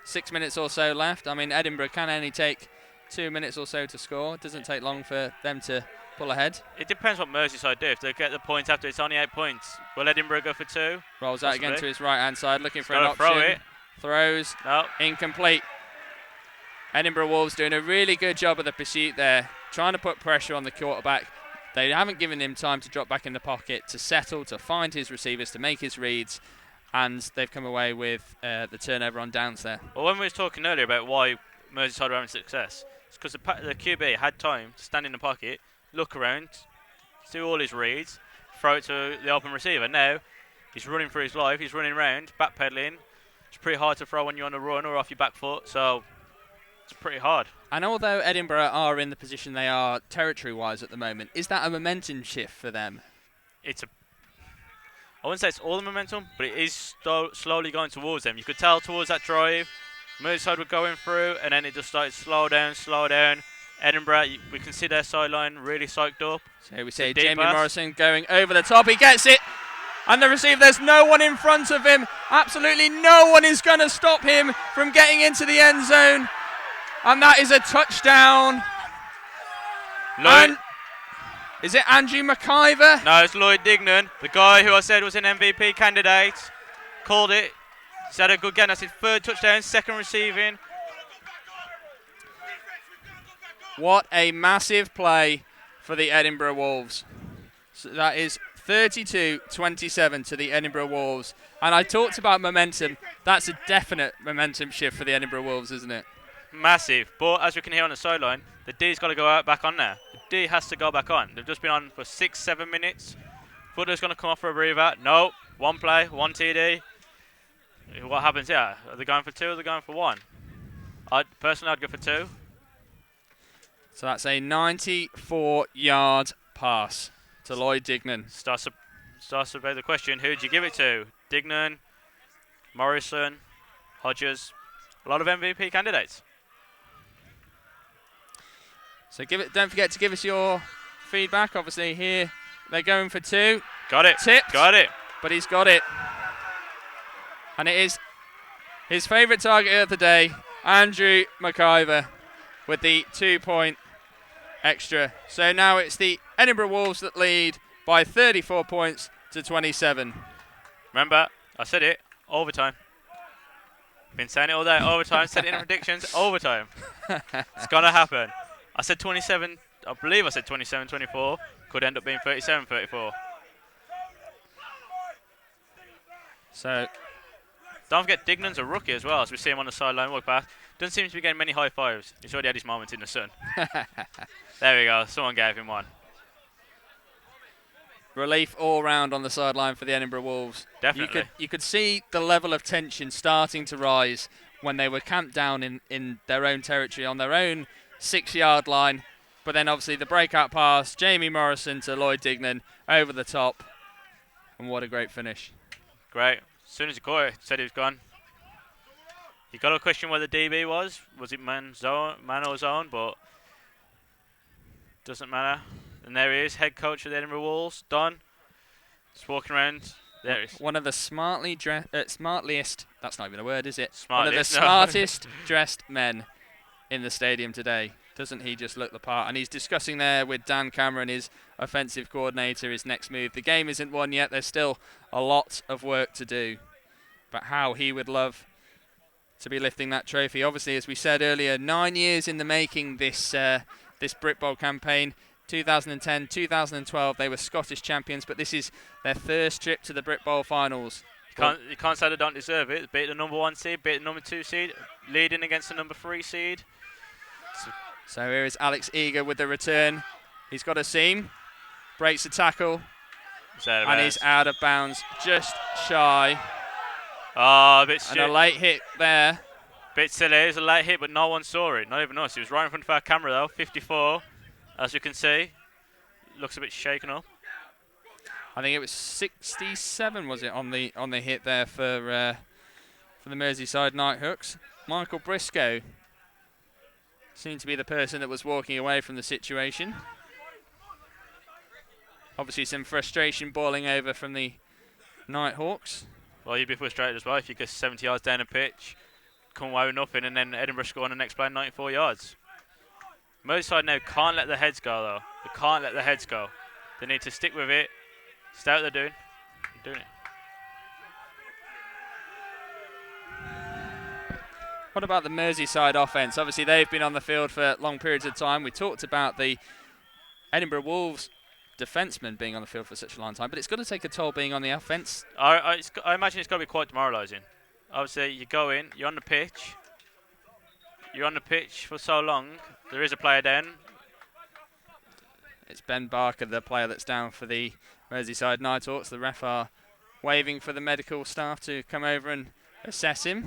Speaker 1: 6 minutes or so left. I mean, Edinburgh can only take 2 minutes or so to score. It doesn't take long for them to pull ahead.
Speaker 2: It depends what Merseyside do. If they get the points after, it's only 8 points. Will Edinburgh go for 2?
Speaker 1: Rolls out again to his right-hand side, looking for an option.
Speaker 2: Throw it.
Speaker 1: Throws.
Speaker 2: No.
Speaker 1: Incomplete. Edinburgh Wolves doing a really good job of the pursuit there, trying to put pressure on the quarterback. They haven't given him time to drop back in the pocket, to settle, to find his receivers, to make his reads, and they've come away with the turnover on downs there.
Speaker 2: Well, when we were talking earlier about why Merseyside were having success, it's because the QB had time to stand in the pocket, look around, do all his reads, throw it to the open receiver. Now, he's running for his life, he's running around, backpedaling. It's pretty hard to throw when you're on a run or off your back foot, so it's pretty hard.
Speaker 1: And although Edinburgh are in the position they are territory-wise at the moment, is that a momentum shift for them?
Speaker 2: I wouldn't say it's all the momentum, but it is slowly going towards them. You could tell towards that drive, Merseyside were going through, and then it just started slow down. Edinburgh, we can see their sideline really psyched up.
Speaker 1: So we see Jamie Morrison going over the top. He gets it. And the receiver, there's no one in front of him. Absolutely no one is going to stop him from getting into the end zone. And that is a touchdown. Is it Andrew McIver?
Speaker 2: No, it's Lloyd Dignan, the guy who I said was an MVP candidate. Called it. He's had a good game. That's his third touchdown, second receiving.
Speaker 1: What a massive play for the Edinburgh Wolves. So that is 32-27 to the Edinburgh Wolves. And I talked about momentum. That's a definite momentum shift for the Edinburgh Wolves, isn't it?
Speaker 2: Massive. But as we can hear on the sideline, the D's got to go out back on there. The D has to go back on. They've just been on for 6-7 minutes. Footer's going to come off for a breather. No. One play, one TD. What happens here? Are they going for 2 or are they going for 1? Personally, I'd go for 2.
Speaker 1: So that's a 94-yard pass to Lloyd Dignan.
Speaker 2: Starts to beg the question, who did you give it to? Dignan, Morrison, Hodges. A lot of MVP candidates.
Speaker 1: So don't forget to give us your feedback. Obviously here they're going for 2.
Speaker 2: Got it.
Speaker 1: Tipped.
Speaker 2: Got it.
Speaker 1: But he's got it. And it is his favourite target of the day, Andrew McIver, with the 2-point extra. So now it's the Edinburgh Wolves that lead by 34 points to 27.
Speaker 2: Remember, I said it, overtime. Been saying it all day, overtime, said it in predictions, overtime. It's going to happen. I said 27, I believe I said 27-24, could end up being 37-34.
Speaker 1: So,
Speaker 2: don't forget Dignan's a rookie as well, as we see him on the sideline walk past. Doesn't seem to be getting many high fives. He's already had his moments in the sun. There we go, someone gave him one.
Speaker 1: Relief all round on the sideline for the Edinburgh Wolves.
Speaker 2: Definitely.
Speaker 1: You could see the level of tension starting to rise when they were camped down in their own territory on their own 6-yard line. But then obviously the breakout pass, Jamie Morrison to Lloyd Dignan over the top. And what a great finish.
Speaker 2: Great. As soon as he caught it, said he was gone. You got to question where the DB was. Was it man or zone? But doesn't matter. And there he is, head coach of the Edinburgh Wolves, Don. Just walking around. There he is.
Speaker 1: One of the smartliest, that's not even a word, is it?
Speaker 2: Smartest,
Speaker 1: one of the smartest dressed men in the stadium today. Doesn't he just look the part? And he's discussing there with Dan Cameron, his offensive coordinator, his next move. The game isn't won yet. There's still a lot of work to do. But how he would love to be lifting that trophy. Obviously, as we said earlier, 9 years in the making, this Britbowl campaign. 2010, 2012, they were Scottish champions, but this is their first trip to the Britbowl finals.
Speaker 2: You can't say they don't deserve it. Beat the number 1 seed, beat the number 2 seed, leading against the number 3 seed.
Speaker 1: So here is Alex Eager with the return. He's got a seam, breaks the tackle, and he's out of bounds, just shy.
Speaker 2: Oh, a bit
Speaker 1: and a late hit there.
Speaker 2: Bit silly. It was a late hit, but no one saw it. Not even us. He was right in front of our camera, though. 54, as you can see. Looks a bit shaken up.
Speaker 1: I think it was 67, was it, on the hit there for the Merseyside Nighthawks. Michael Briscoe seemed to be the person that was walking away from the situation. Obviously some frustration boiling over from the Nighthawks.
Speaker 2: Well, you'd be frustrated as well if you get 70 yards down the pitch, come away with nothing, and then Edinburgh score on the next play 94 yards. Merseyside now can't let their heads go, though. They can't let their heads go. They need to stick with it, stay what they're doing. They're doing it.
Speaker 1: What about the Merseyside offence? Obviously, they've been on the field for long periods of time. We talked about the Edinburgh Wolves defencemen being on the field for such a long time, but it's got to take a toll being on the offence.
Speaker 2: I imagine it's got to be quite demoralising. Obviously, you go in, you're on the pitch. You're on the pitch for so long. There is a player down.
Speaker 1: It's Ben Barker, the player that's down for the Merseyside Nighthawks. The ref are waving for the medical staff to come over and assess him.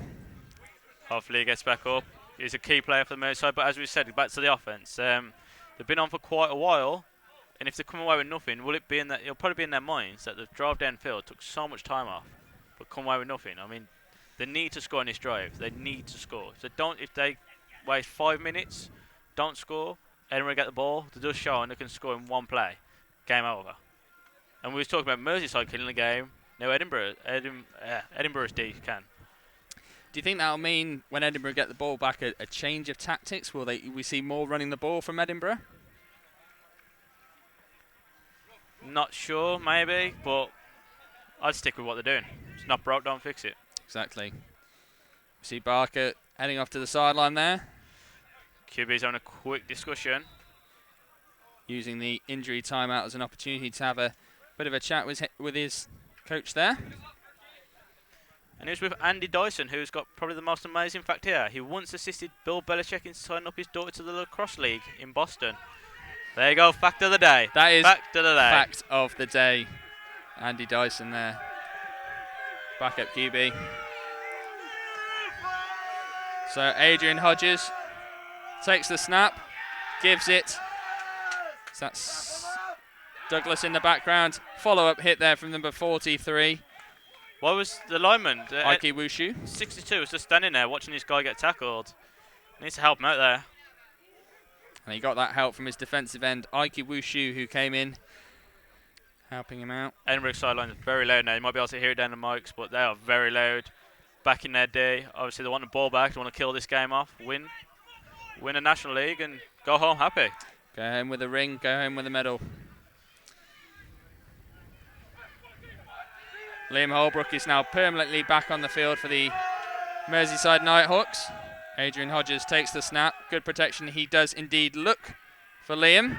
Speaker 2: Hopefully he gets back up. He's a key player for the Merseyside, but as we said, back to the offence. They've been on for quite a while, and if they come away with nothing, will it be in that? It'll probably be in their minds that the drive downfield took so much time off, but come away with nothing. I mean, they need to score on this drive. They need to score. If they waste 5 minutes, don't score, Edinburgh get the ball, they just show and they can score in one play. Game over. And we was talking about Merseyside killing the game. Now Edinburgh's D can.
Speaker 1: Do you think that'll mean when Edinburgh get the ball back a change of tactics? Will we see more running the ball from Edinburgh?
Speaker 2: Not sure, maybe, but I'd stick with what they're doing. It's not broke, don't fix it.
Speaker 1: Exactly. See Barker heading off to the sideline there.
Speaker 2: QB's on a quick discussion.
Speaker 1: Using the injury timeout as an opportunity to have a bit of a chat with his coach there.
Speaker 2: And he was with Andy Dyson, who's got probably the most amazing fact here. He once assisted Bill Belichick in signing up his daughter to the lacrosse league in Boston. There you go, fact of the day.
Speaker 1: That is
Speaker 2: fact of the day.
Speaker 1: Fact of the day. Andy Dyson there. Backup QB. So Adrian Hodges takes the snap, gives it. So that's Douglas in the background. Follow-up hit there from number 43.
Speaker 2: What was the lineman?
Speaker 1: Ike Wushu.
Speaker 2: 62 was just standing there watching this guy get tackled. Needs to help him out there.
Speaker 1: And he got that help from his defensive end, Ike Wushu, who came in, helping him out.
Speaker 2: Edinburgh sideline is very loud now. You might be able to hear it down the mics, but they are very loud. Back in their day, obviously they want the ball back. They want to kill this game off, win a National League, and go home happy.
Speaker 1: Go home with a ring, go home with a medal. Liam Holbrook is now permanently back on the field for the Merseyside Nighthawks. Adrian Hodges takes the snap. Good protection. He does indeed look for Liam.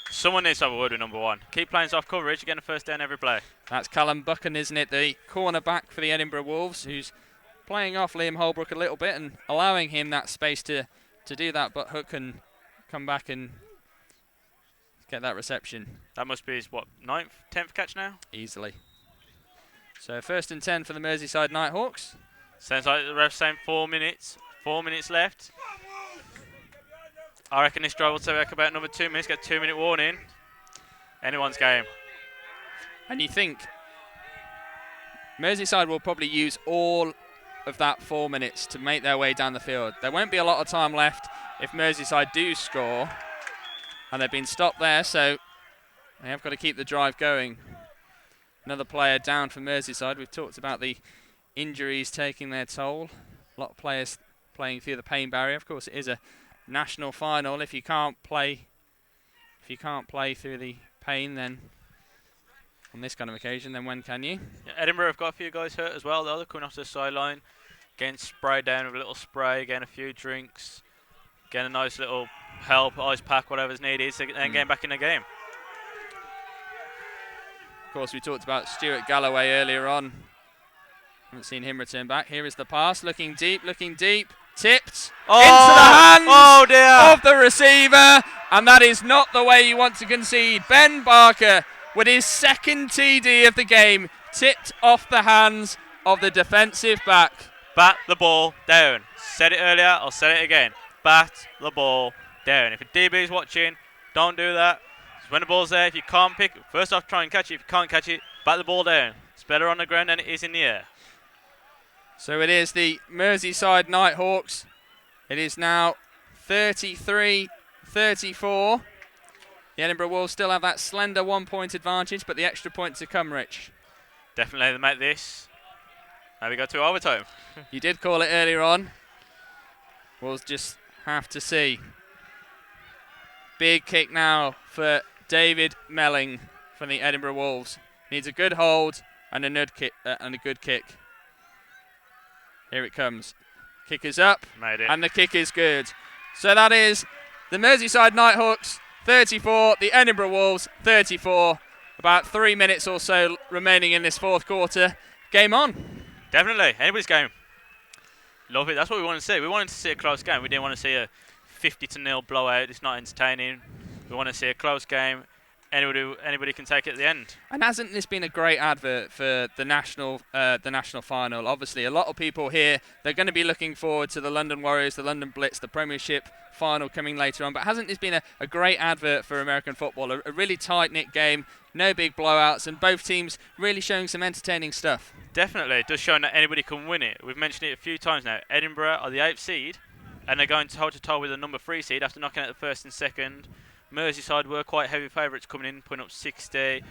Speaker 2: Someone needs to have a word with number 1. Keep playing soft coverage. You're getting a first down every play.
Speaker 1: That's Callum Buchan, isn't it? The cornerback for the Edinburgh Wolves, who's playing off Liam Holbrook a little bit and allowing him that space to do that. But Hook can come back and get that reception.
Speaker 2: That must be his, 9th, 10th catch now?
Speaker 1: Easily. So 1st and 10 for the Merseyside Nighthawks.
Speaker 2: Sounds like the ref's saying 4 minutes. 4 minutes left. I reckon this drive will take about another 2 minutes. Get a 2-minute warning. Anyone's game.
Speaker 1: And you think Merseyside will probably use all of that 4 minutes to make their way down the field. There won't be a lot of time left if Merseyside do score. And they've been stopped there, so they have got to keep the drive going. Another player down for Merseyside. We've talked about the injuries taking their toll. A lot of players playing through the pain barrier. Of course, it is a national final. If you can't play through the pain, then on this kind of occasion, then when can you?
Speaker 2: Yeah, Edinburgh have got a few guys hurt as well, though. They're coming off the sideline, getting sprayed down with a little spray, getting a few drinks, getting a nice little help, ice pack, whatever's needed, and getting back in the game.
Speaker 1: Of course, we talked about Stuart Galloway earlier on. Haven't seen him return back. Here is the pass, looking deep, tipped into the hands of the receiver, and that is not the way you want to concede. Ben Barker, with his 2nd TD of the game, tipped off the hands of the defensive back.
Speaker 2: Bat the ball down. Said it earlier, I'll say it again. Bat the ball down. If a DB is watching, don't do that. When the ball's there, if you can't pick it, first off, try and catch it. If you can't catch it, bat the ball down. It's better on the ground than it is in the air.
Speaker 1: So it is the Merseyside Nighthawks. It is now 33-34. The Edinburgh Wolves still have that slender 1-point advantage, but the extra point to come, Rich.
Speaker 2: Definitely they make this. Now we go to overtime.
Speaker 1: You did call it earlier on. We'll just have to see. Big kick now for David Melling from the Edinburgh Wolves. Needs a good hold and a good kick. Here it comes. Kick is up.
Speaker 2: Made it.
Speaker 1: And the kick is good. So that is the Merseyside Nighthawks 34, the Edinburgh Wolves 34. About 3 minutes or so remaining in this 4th quarter. Game on.
Speaker 2: Definitely. Anybody's game. Love it. That's what we want to see. We wanted to see a close game. We didn't want to see a 50-0 blowout. It's not entertaining. We want to see a close game. Anybody can take it at the end.
Speaker 1: And hasn't this been a great advert for the national final? Obviously, a lot of people here, they're going to be looking forward to the London Warriors, the London Blitz, the Premiership final coming later on. But hasn't this been a great advert for American football? A really tight-knit game, no big blowouts, and both teams really showing some entertaining stuff.
Speaker 2: Definitely. It does show that anybody can win it. We've mentioned it a few times now. Edinburgh are the 8th seed, and they're going toe-to-toe with the number 3 seed after knocking out the 1st and 2nd. Merseyside were quite heavy favourites coming in, putting up 60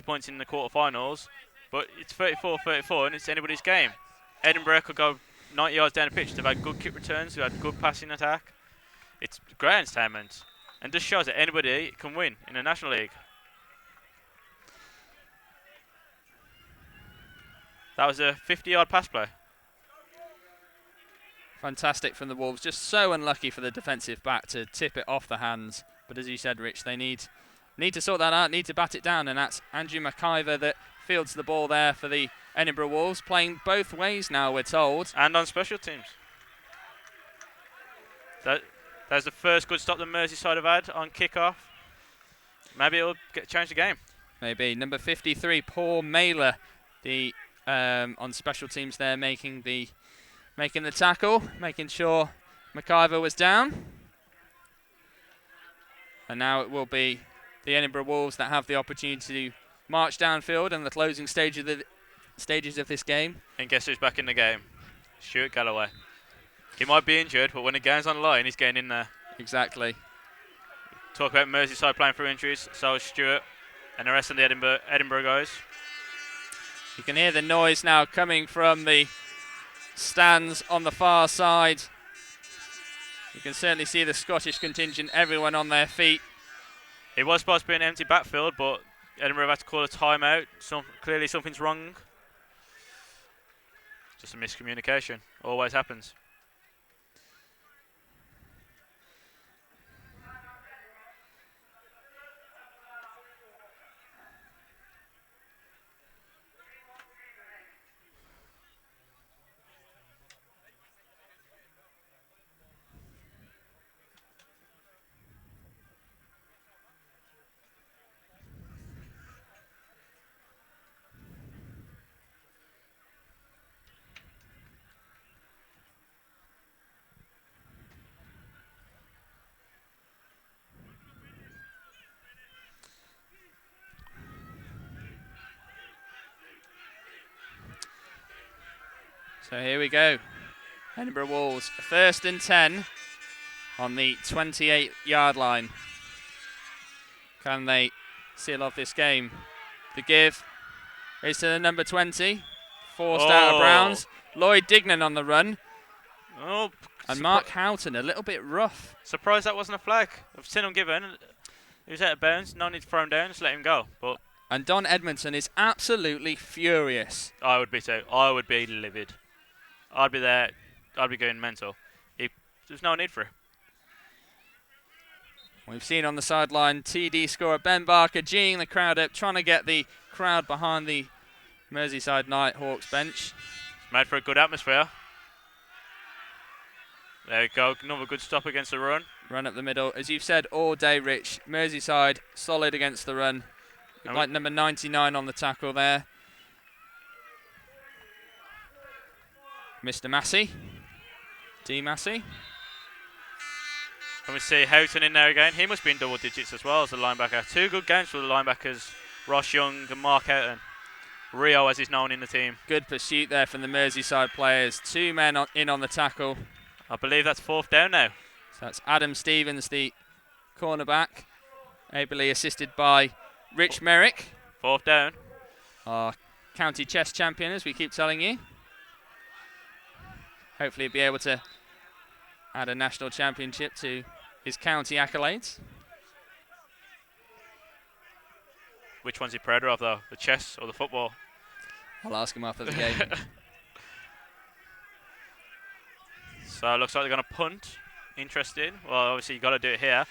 Speaker 2: points in the quarterfinals. But it's 34-34 and it's anybody's game. Edinburgh could go 90 yards down the pitch. They've had good kick returns, they've had good passing attack. It's great entertainment and just shows that anybody can win in the National League. That was a 50-yard pass play.
Speaker 1: Fantastic from the Wolves. Just so unlucky for the defensive back to tip it off the hands. But as you said, Rich, they need to sort that out, need to bat it down. And that's Andrew McIver that fields the ball there for the Edinburgh Wolves, playing both ways now, we're told.
Speaker 2: And on special teams. That's the first good stop the Merseyside have had on kickoff. Maybe it'll change the game.
Speaker 1: Maybe. Number 53, Paul Mailer, the on special teams there, making the tackle, making sure McIver was down. And now it will be the Edinburgh Wolves that have the opportunity to march downfield in the closing stages of this game.
Speaker 2: And guess who's back in the game? Stuart Galloway. He might be injured, but when the game's on the line, he's getting in there.
Speaker 1: Exactly.
Speaker 2: Talk about Merseyside playing through injuries, so is Stuart and the rest of the Edinburgh guys.
Speaker 1: You can hear the noise now coming from the stands on the far side. You can certainly see the Scottish contingent, everyone on their feet.
Speaker 2: It was supposed to be an empty backfield, but Edinburgh had to call a timeout. Clearly something's wrong. Just a miscommunication. Always happens.
Speaker 1: So here we go. Edinburgh Wolves, 1st and 10 on the 28-yard line. Can they seal off this game? The give is to the number 20, forced out of Browns. Lloyd Dignan on the run.
Speaker 2: Oh,
Speaker 1: and Mark Houghton, a little bit rough.
Speaker 2: Surprised that wasn't a flag. I've seen him given. He was out of bounds. No need to throw him down. Just let him go. But
Speaker 1: and Don Edmondson is absolutely furious.
Speaker 2: I would be too. I would be livid. I'd be there. I'd be going mental. There's no need for it.
Speaker 1: We've seen on the sideline TD scorer Ben Barker geeing the crowd up, trying to get the crowd behind the Merseyside Nighthawks bench.
Speaker 2: Made for a good atmosphere. There we go. Another good stop against the run.
Speaker 1: Run up the middle. As you've said all day, Rich, Merseyside solid against the run. Like number 99 on the tackle there. Mr. Massey. D. Massey.
Speaker 2: And we see Houghton in there again. He must be in double digits as well as the linebacker. Two good games for the linebackers, Ross Young and Mark Houghton. Rio, as he's known in the team.
Speaker 1: Good pursuit there from the Merseyside players. 2 men in on the tackle.
Speaker 2: I believe that's 4th down now.
Speaker 1: So that's Adam Stevens, the cornerback, ably assisted by Rich Merrick.
Speaker 2: 4th down.
Speaker 1: Our county chess champion, as we keep telling you. Hopefully he'll be able to add a national championship to his county accolades.
Speaker 2: Which one's he prouder of, though? The chess or the football?
Speaker 1: I'll ask him after the game.
Speaker 2: So it looks like they're going to punt. Interesting. Well, obviously you've got to do it here.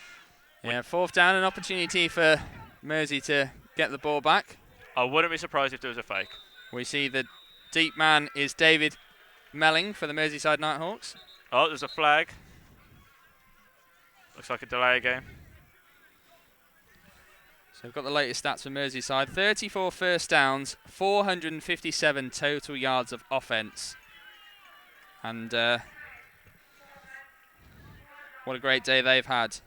Speaker 1: Yeah, 4th down, an opportunity for Mersey to get the ball back.
Speaker 2: I wouldn't be surprised if there was a fake.
Speaker 1: We see the deep man is David Melling for the Merseyside Nighthawks.
Speaker 2: Oh, there's a flag. Looks like a delay game.
Speaker 1: So we've got the latest stats for Merseyside. 34 first downs, 457 total yards of offence. And what a great day they've had.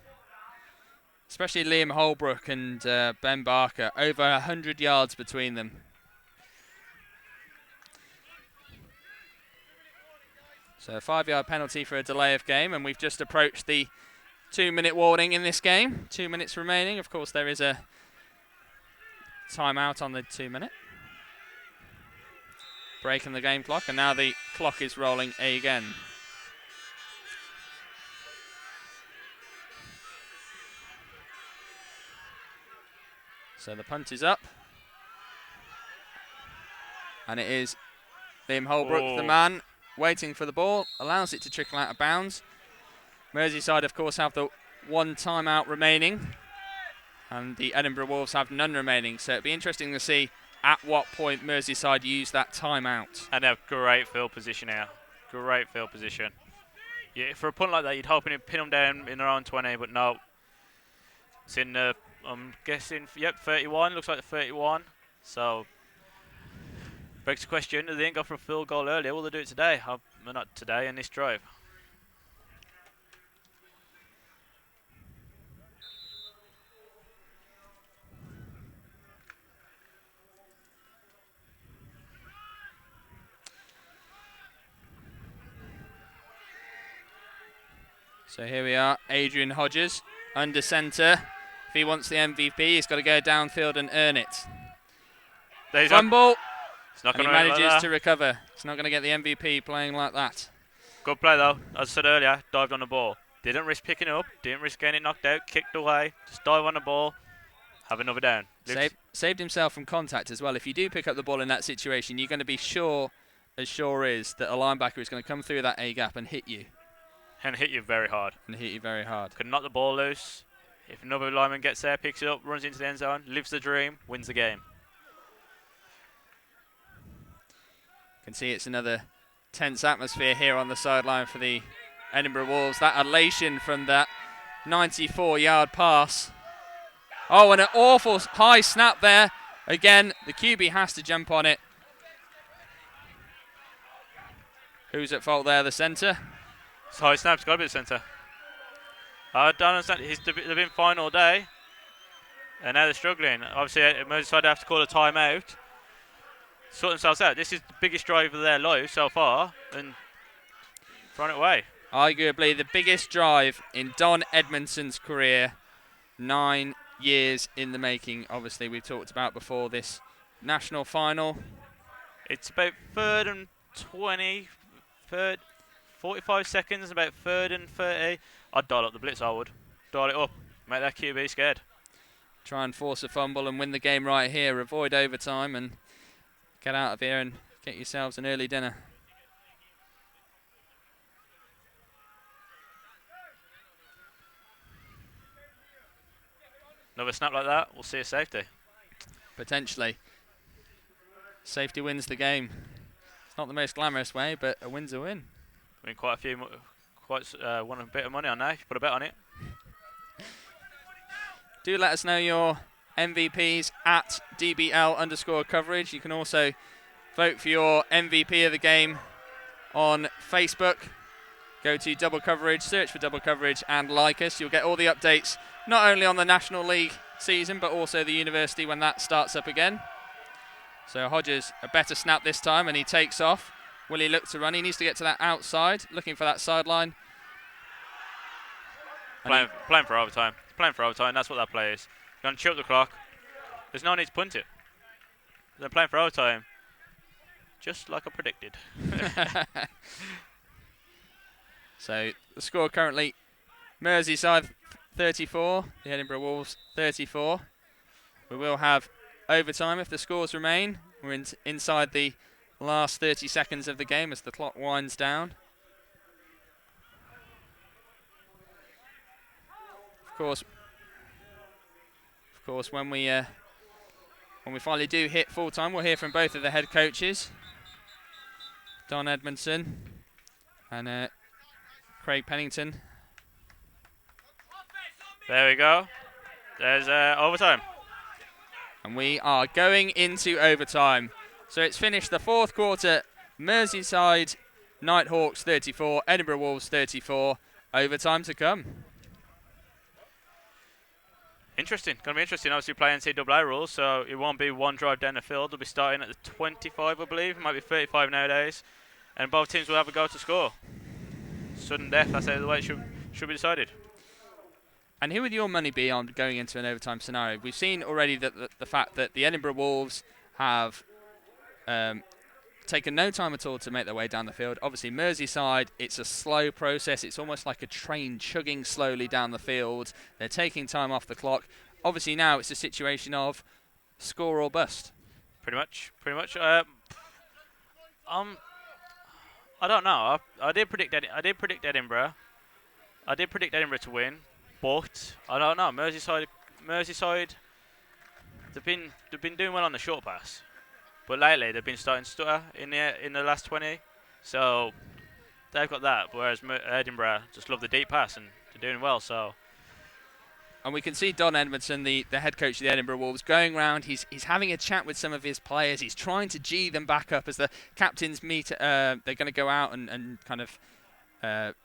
Speaker 1: Especially Liam Holbrook and Ben Barker. Over 100 yards between them. So a 5-yard penalty for a delay of game, and we've just approached the 2-minute warning in this game. 2 minutes remaining. Of course, there is a timeout on the 2-minute. Break in the game clock, and now the clock is rolling again. So the punt is up. And it is Liam Holbrook, the man, waiting for the ball, allows it to trickle out of bounds. Merseyside, of course, have the one timeout remaining, and the Edinburgh Wolves have none remaining. So it'd be interesting to see at what point Merseyside use that timeout.
Speaker 2: And they have great field position here. Great field position. Yeah, for a punt like that, you'd hope to pin them down in their own 20, but no. It's in the, I'm guessing, yep, 31. Looks like the 31. So, begs the question, they didn't go for a field goal earlier. Will they do it today? Well, not today, in this drive.
Speaker 1: So here we are, Adrian Hodges, under centre. If he wants the MVP, he's got to go downfield and earn it. Fumble. And he manages to recover. He's not going to get the MVP playing like that.
Speaker 2: Good play though, as I said earlier, dived on the ball. Didn't risk picking it up, didn't risk getting it knocked out, kicked away, just dive on the ball, have another down.
Speaker 1: Saved himself from contact as well. If you do pick up the ball in that situation, you're going to be sure is that a linebacker is going to come through that A-gap and hit you.
Speaker 2: And hit you very hard.
Speaker 1: Could
Speaker 2: knock the ball loose. If another lineman gets there, picks it up, runs into the end zone, lives the dream, wins the game.
Speaker 1: Can see it's another tense atmosphere here on the sideline for the Edinburgh Wolves. That elation from that 94-yard pass. Oh, and an awful high snap there. Again, the QB has to jump on it. Who's at fault there? The centre?
Speaker 2: It's high snap's got to be the centre. I don't understand. They've been fine all day, and now they're struggling. Obviously, Merseyside have to call a timeout, sort themselves out. This is the biggest drive of their life so far, and thrown it away.
Speaker 1: Arguably the biggest drive in Don Edmondson's career. 9 years in the making. Obviously, we've talked about before this national final.
Speaker 2: It's about 3rd and 20, 45 seconds, about 3rd and 30. I'd dial up the blitz, I would. Dial it up, make that QB scared.
Speaker 1: Try and force a fumble and win the game right here. Avoid overtime and get out of here and get yourselves an early dinner.
Speaker 2: Another snap like that, we'll see a safety.
Speaker 1: Potentially. Safety wins the game. It's not the most glamorous way, but a win's a win.
Speaker 2: I mean, quite a few, won a bit of money on that. You put a bet on it.
Speaker 1: Do let us know your MVPs at DBL_coverage. You can also vote for your MVP of the game on Facebook. Go to Double Coverage, search for Double Coverage and like us. You'll get all the updates, not only on the National League season, but also the university when that starts up again. So Hodges, a better snap this time, and he takes off. Will he look to run? He needs to get to that outside, looking for that sideline.
Speaker 2: Playing for overtime. Playing for overtime, that's what that play is. You're going to chew up the clock. There's no need to punt it. They're playing for overtime, just like I predicted.
Speaker 1: So the score currently, Merseyside 34, the Edinburgh Wolves 34. We will have overtime if the scores remain. We're inside the last 30 seconds of the game as the clock winds down. Of course, when we finally do hit full time, we'll hear from both of the head coaches, Don Edmondson and Craig Pennington.
Speaker 2: There we go. There's overtime.
Speaker 1: And we are going into overtime. So it's finished the fourth quarter. Merseyside Nighthawks 34, Edinburgh Wolves 34. Overtime to come.
Speaker 2: Interesting. Going to be interesting. Obviously playing NCAA rules, so it won't be one drive down the field. They'll be starting at the 25, I believe. It might be 35 nowadays. And both teams will have a go to score. Sudden death, that's the way it should be decided.
Speaker 1: And who would your money be on going into an overtime scenario? We've seen already that the fact that the Edinburgh Wolves have taken no time at all to make their way down the field. Obviously, Merseyside, it's a slow process. It's almost like a train chugging slowly down the field. They're taking time off the clock. Obviously, now it's a situation of score or bust.
Speaker 2: Pretty much. I don't know. I did predict Edinburgh. I did predict Edinburgh to win, but I don't know. Merseyside. They've been doing well on the short pass, but lately they've been starting to stutter in the last 20. So they've got that. Whereas Edinburgh just love the deep pass and they're doing well. So.
Speaker 1: And we can see Don Edmondson, the head coach of the Edinburgh Wolves, going round. He's having a chat with some of his players. He's trying to G them back up as the captains meet. They're going to go out and kind of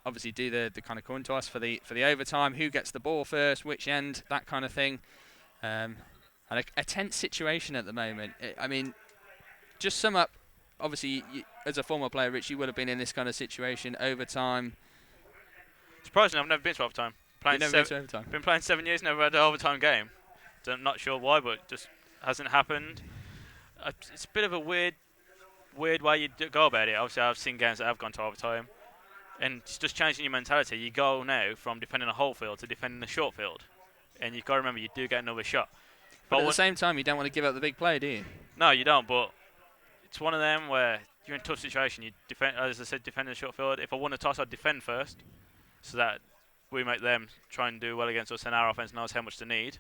Speaker 1: obviously do the kind of coin toss for the overtime. Who gets the ball first? Which end? That kind of thing. And a tense situation at the moment. I mean, just sum up. Obviously, as a former player, Rich, you would have been in this kind of situation. Overtime.
Speaker 2: Surprisingly, I've never been to overtime. Been playing 7 years, never had an overtime game. So I'm not sure why, but it just hasn't happened. It's a bit of a weird way you go about it. Obviously, I've seen games that have gone to overtime, and it's just changing your mentality. You go now from defending a whole field to defending a short field, and you've got to remember you do get another shot.
Speaker 1: But at the same time, you don't want to give up the big play, do you?
Speaker 2: No, you don't. But it's one of them where you're in a tough situation. You defend, as I said, defending the short field. If I won a toss, I'd defend first, so that we make them try and do well against us, and our offense knows how much they need.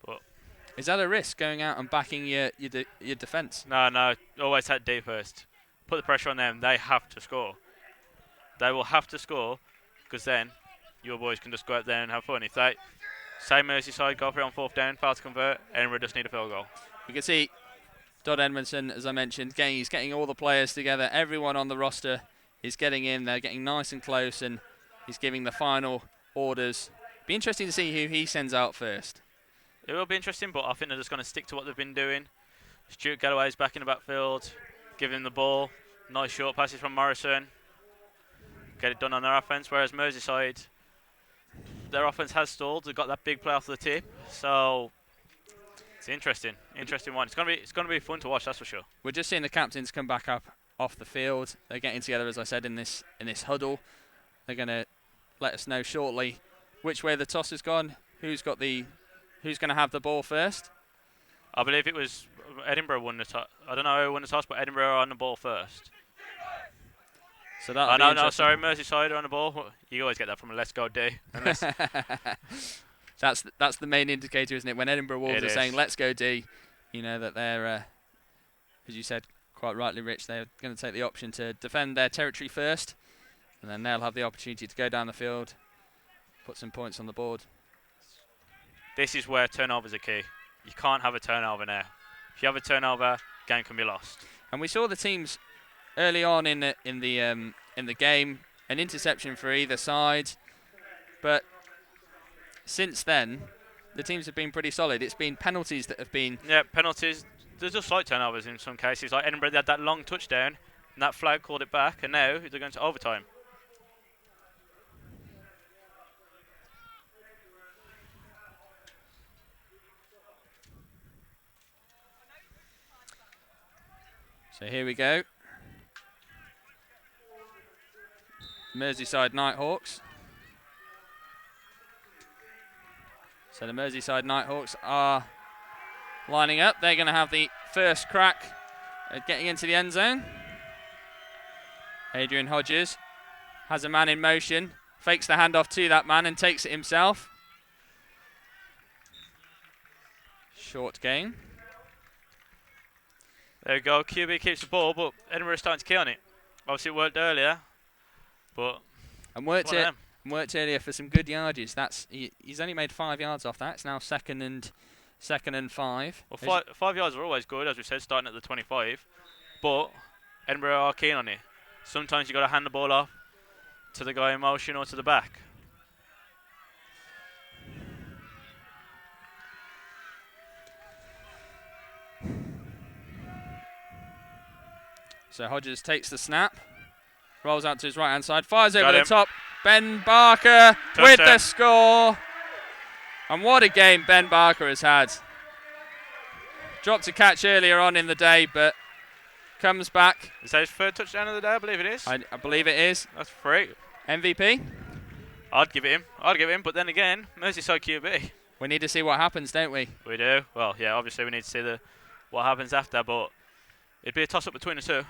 Speaker 2: But
Speaker 1: is that a risk, going out and backing your defence?
Speaker 2: No. Always head deep first. Put the pressure on them. They have to score. They will have to score, because then your boys can just go out there and have fun. If they say Merseyside go for it on 4th down, fail to convert, Edinburgh just need a field goal.
Speaker 1: You can see Don Edmondson, as I mentioned, he's getting all the players together. Everyone on the roster is getting in. They're getting nice and close, and he's giving the final orders. Be interesting to see who he sends out first.
Speaker 2: It will be interesting, but I think they're just going to stick to what they've been doing. Stuart Galloway's back in the backfield, giving him the ball. Nice short passes from Morrison. Get it done on their offense. Whereas Merseyside, their offense has stalled. They've got that big play off the tip. So it's interesting one. It's going to be fun to watch, that's for sure.
Speaker 1: We're just seeing the captains come back up off the field. They're getting together, as I said, in this huddle. They're going to let us know shortly which way the toss has gone. Who's going to have the ball first?
Speaker 2: I believe it was Edinburgh won the toss. I don't know who won the toss, but Edinburgh are on the ball first.
Speaker 1: So that.
Speaker 2: Sorry, Merseyside are on the ball. You always get that from a Let's Go D.
Speaker 1: That's the main indicator, isn't it? When Edinburgh Wolves are saying Let's Go D, you know that they're, as you said quite rightly, Rich, they're going to take the option to defend their territory first. And then they'll have the opportunity to go down the field, put some points on the board.
Speaker 2: This is where turnovers are key. You can't have a turnover now. If you have a turnover, game can be lost.
Speaker 1: And we saw the teams early on in the game, an interception for either side, but since then the teams have been pretty solid. It's been penalties that have been.
Speaker 2: Yeah, penalties. There's just slight turnovers in some cases. Like Edinburgh, they had that long touchdown, and that flag called it back, and now they're going to overtime.
Speaker 1: So here we go. Merseyside Nighthawks. So the Merseyside Nighthawks are lining up. They're going to have the first crack at getting into the end zone. Adrian Hodges has a man in motion, fakes the handoff to that man and takes it himself. Short gain.
Speaker 2: There we go. QB keeps the ball, but Edinburgh is starting to key on it. Obviously, it worked earlier, but
Speaker 1: worked earlier for some good yardages. He's only made 5 yards off that. It's now second and 5.
Speaker 2: Well, 5 yards are always good, as we said, starting at the 25. But Edinburgh are keen on it. Sometimes you got to hand the ball off to the guy in motion or to the back.
Speaker 1: So Hodges takes the snap, rolls out to his right-hand side, fires over the top. Ben Barker with the score. And what a game Ben Barker has had. Dropped a catch earlier on in the day, but comes back.
Speaker 2: Is that his third touchdown of the day? I believe it is.
Speaker 1: I believe it is.
Speaker 2: That's free.
Speaker 1: MVP?
Speaker 2: I'd give it him. But then again, Merseyside QB.
Speaker 1: We need to see what happens, don't we?
Speaker 2: We do. Well, yeah, obviously we need to see what happens after, but it'd be a toss-up between the two.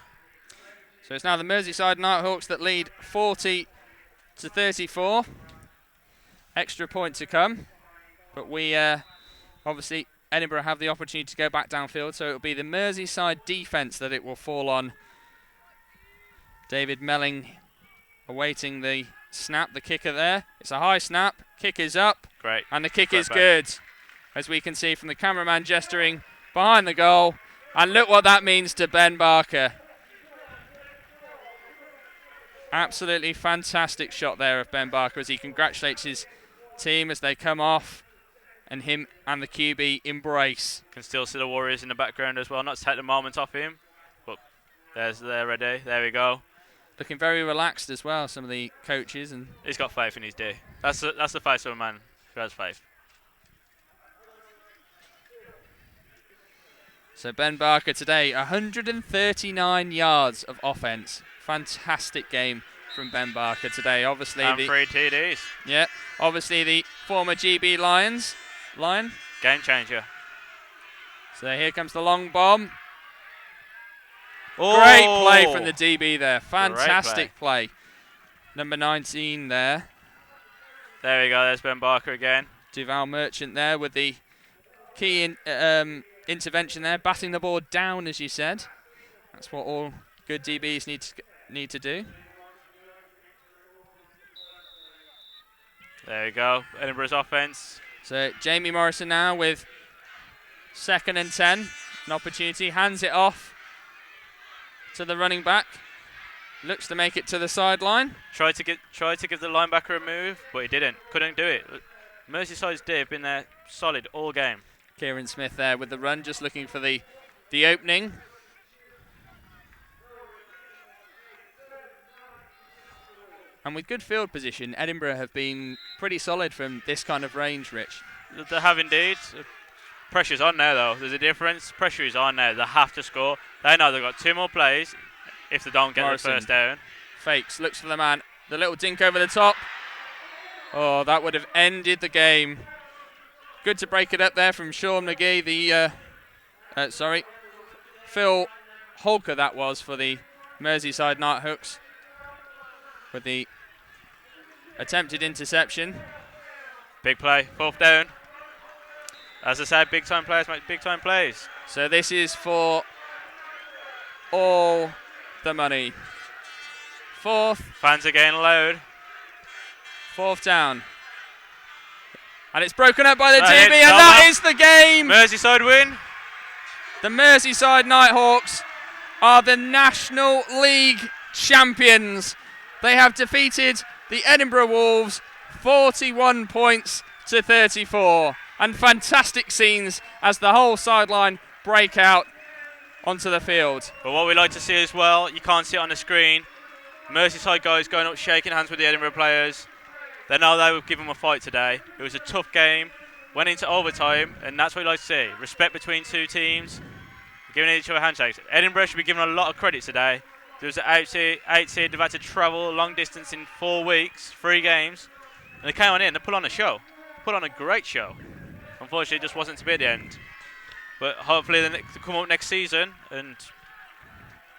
Speaker 1: So it's now the Merseyside Nighthawks that lead 40-34. Extra point to come. But we obviously Edinburgh have the opportunity to go back downfield, so it'll be the Merseyside defence that it will fall on. David Melling awaiting the snap, the kicker there. It's a high snap, kick is up,
Speaker 2: Great.
Speaker 1: And the kick is
Speaker 2: back.
Speaker 1: good, as we can see from the cameraman gesturing behind the goal. And look what that means to Ben Barker. Absolutely fantastic shot there of Ben Barker as he congratulates his team as they come off, and him and the QB embrace.
Speaker 2: Can still see the Warriors in the background as well. Not to take the moment off him, but they're ready. There we go.
Speaker 1: Looking very relaxed as well, some of the coaches. And
Speaker 2: he's got faith in his day. That's the face of a man who has faith.
Speaker 1: So Ben Barker today, 139 yards of offense. Fantastic game from Ben Barker today. Obviously,
Speaker 2: and 3 TDs.
Speaker 1: Yeah, obviously the former GB Lion.
Speaker 2: Game changer.
Speaker 1: So here comes the long bomb.
Speaker 2: Oh,
Speaker 1: great play from the DB there. Fantastic play. Number 19 there.
Speaker 2: There we go. There's Ben Barker again.
Speaker 1: Duval Merchant there with the key intervention there, batting the ball down, as you said. That's what all good DBs need to do.
Speaker 2: There we go. Edinburgh's offense.
Speaker 1: So Jamie Morrison now with 2nd and 10. An opportunity. Hands it off to the running back. Looks to make it to the sideline.
Speaker 2: Tried to give the linebacker a move, but he didn't. Couldn't do it. Merseyside's D have been there solid all game.
Speaker 1: Kieran Smith there with the run, just looking for the opening. And with good field position, Edinburgh have been pretty solid from this kind of range, Rich.
Speaker 2: They have indeed. Pressure's on there, though. There's a difference. Pressure is on there. They have to score. They know they've got 2 more plays if they don't get
Speaker 1: Morrison
Speaker 2: the first down.
Speaker 1: Fakes, looks for the man. The little dink over the top. Oh, that would have ended the game. Good to break it up there from Sean McGee. Phil Holker that was for the Merseyside Nighthawks with the attempted interception.
Speaker 2: Big play, 4th down. As I said, big time players make big time plays.
Speaker 1: So this is for all the money. 4th.
Speaker 2: Fans are getting loud.
Speaker 1: 4th down. And it's broken up by the
Speaker 2: That
Speaker 1: DB,
Speaker 2: hits
Speaker 1: and that is the game.
Speaker 2: Merseyside win.
Speaker 1: The Merseyside Nighthawks are the National League champions. They have defeated the Edinburgh Wolves 41 points to 34. And fantastic scenes as the whole sideline break out onto the field.
Speaker 2: But what we like to see as well, you can't see it on the screen, Merseyside guys going up shaking hands with the Edinburgh players. They know they will give them a fight today. It was a tough game, went into overtime, and that's what we like to see. Respect between 2 teams, giving each other handshakes. Edinburgh should be given a lot of credit today. There was an 8 seed, they've had to travel a long distance in 4 weeks, 3 games, and they came on in, they put on a show. Put on a great show. Unfortunately, it just wasn't to be at the end. But hopefully they come up next season and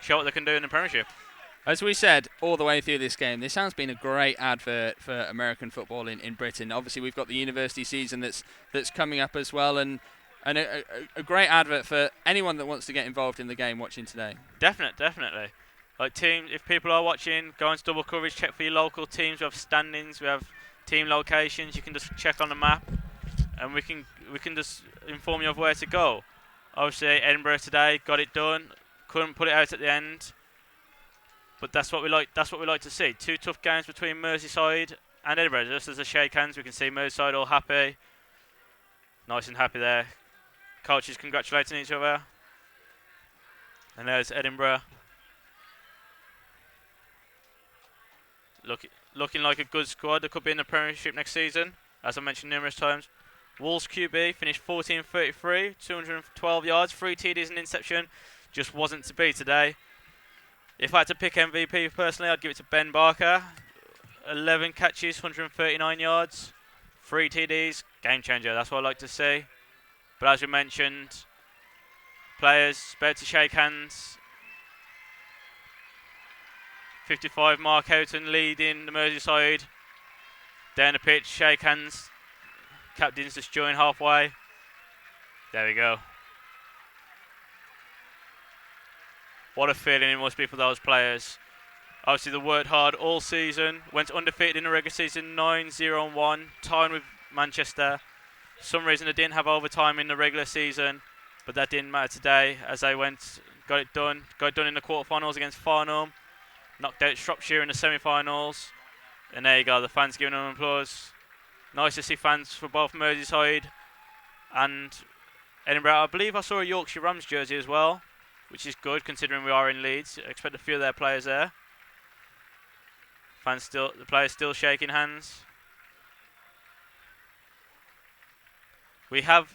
Speaker 2: show what they can do in the Premiership.
Speaker 1: As we said all the way through this game, this has been a great advert for American football in Britain. Obviously, we've got the university season that's coming up as well, and a great advert for anyone that wants to get involved in the game watching today.
Speaker 2: Definitely. Like teams, if people are watching, go into double coverage, check for your local teams. We have standings, we have team locations. You can just check on the map, and we can just inform you of where to go. Obviously, Edinburgh today got it done. Couldn't put it out at the end, but that's what we like. That's what we like to see. 2 tough games between Merseyside and Edinburgh. Just as a shake hands, we can see Merseyside all happy, nice and happy there. Coaches congratulating each other, and there's Edinburgh looking like a good squad. They could be in the Premiership next season, as I mentioned numerous times. Wolves QB finished 14-33, 212 yards, 3 TDs and interception. Just wasn't to be today. If I had to pick MVP personally, I'd give it to Ben Barker. 11 catches, 139 yards, 3 TDs, game changer. That's what I like to see. But as we mentioned, players better to shake hands. 55, Mark Houghton leading the Merseyside. Down the pitch, shake hands. Captains just join halfway. There we go. What a feeling it must be for those players. Obviously, they worked hard all season. Went undefeated in the regular season, 9-0-1, tying with Manchester. For some reason, they didn't have overtime in the regular season, but that didn't matter today as they got it done in the quarterfinals against Farnham. Knocked out Shropshire in the semi-finals. And there you go, the fans giving them applause. Nice to see fans for both Merseyside and Edinburgh. I believe I saw a Yorkshire Rams jersey as well, which is good considering we are in Leeds. I expect a few of their players there. The players still shaking hands. We have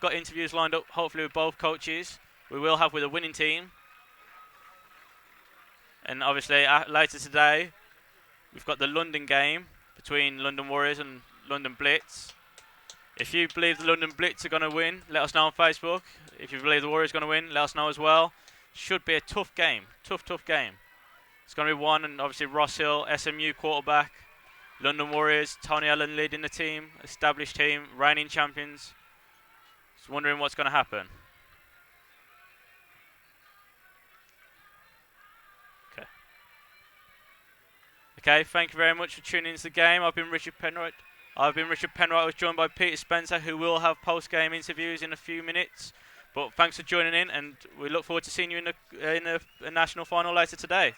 Speaker 2: got interviews lined up, hopefully with both coaches. We will have with a winning team. And obviously later today, we've got the London game between London Warriors and London Blitz. If you believe the London Blitz are going to win, let us know on Facebook. If you believe the Warriors are going to win, let us know as well. Should be a tough game. Tough game. It's going to be won, and obviously Ross Hill, SMU quarterback. London Warriors, Tony Allen leading the team. Established team, reigning champions. Just wondering what's going to happen. Okay, thank you very much for tuning into the game. I've been Richard Penwright. I was joined by Peter Spencer, who will have post-game interviews in a few minutes. But thanks for joining in, and we look forward to seeing you in the national final later today.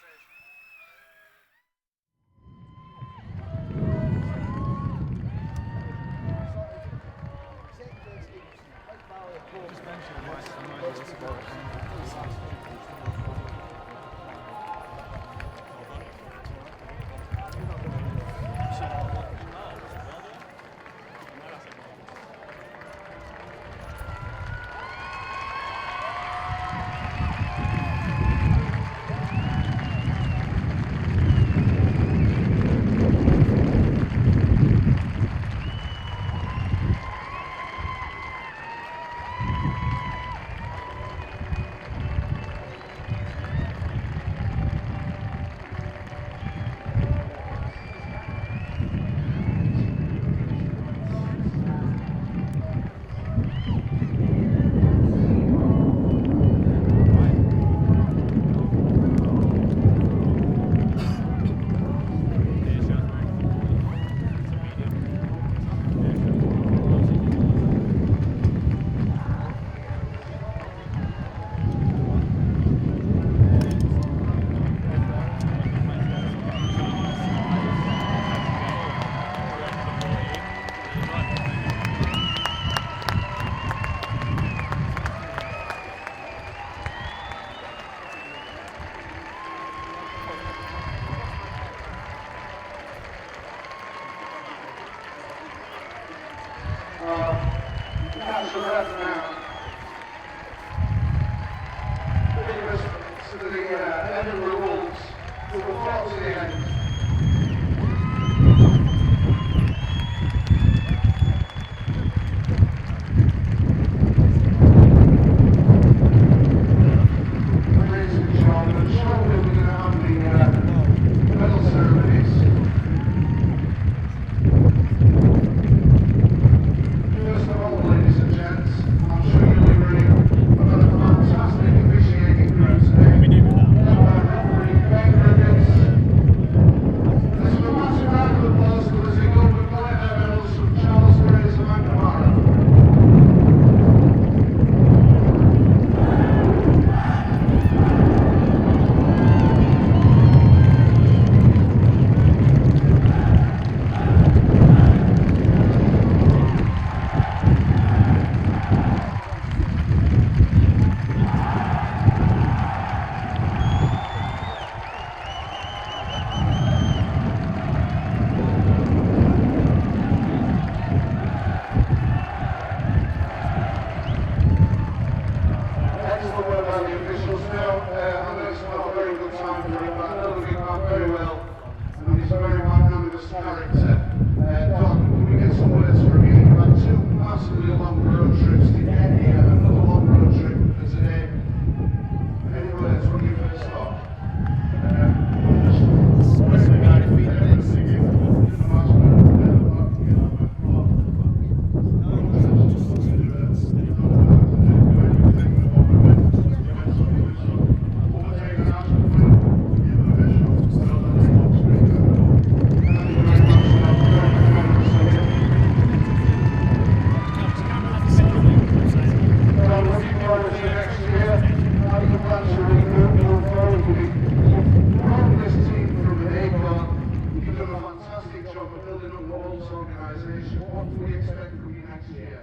Speaker 4: next year.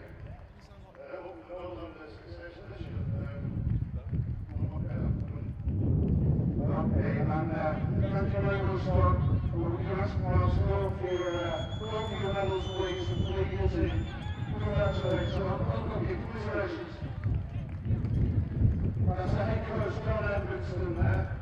Speaker 4: Well done for the success this year. Okay, and thank you very much, Doug. We can ask Miles to go for your medals, please, and please, congratulations. Congratulations. That's the head coach, John Edmondson there.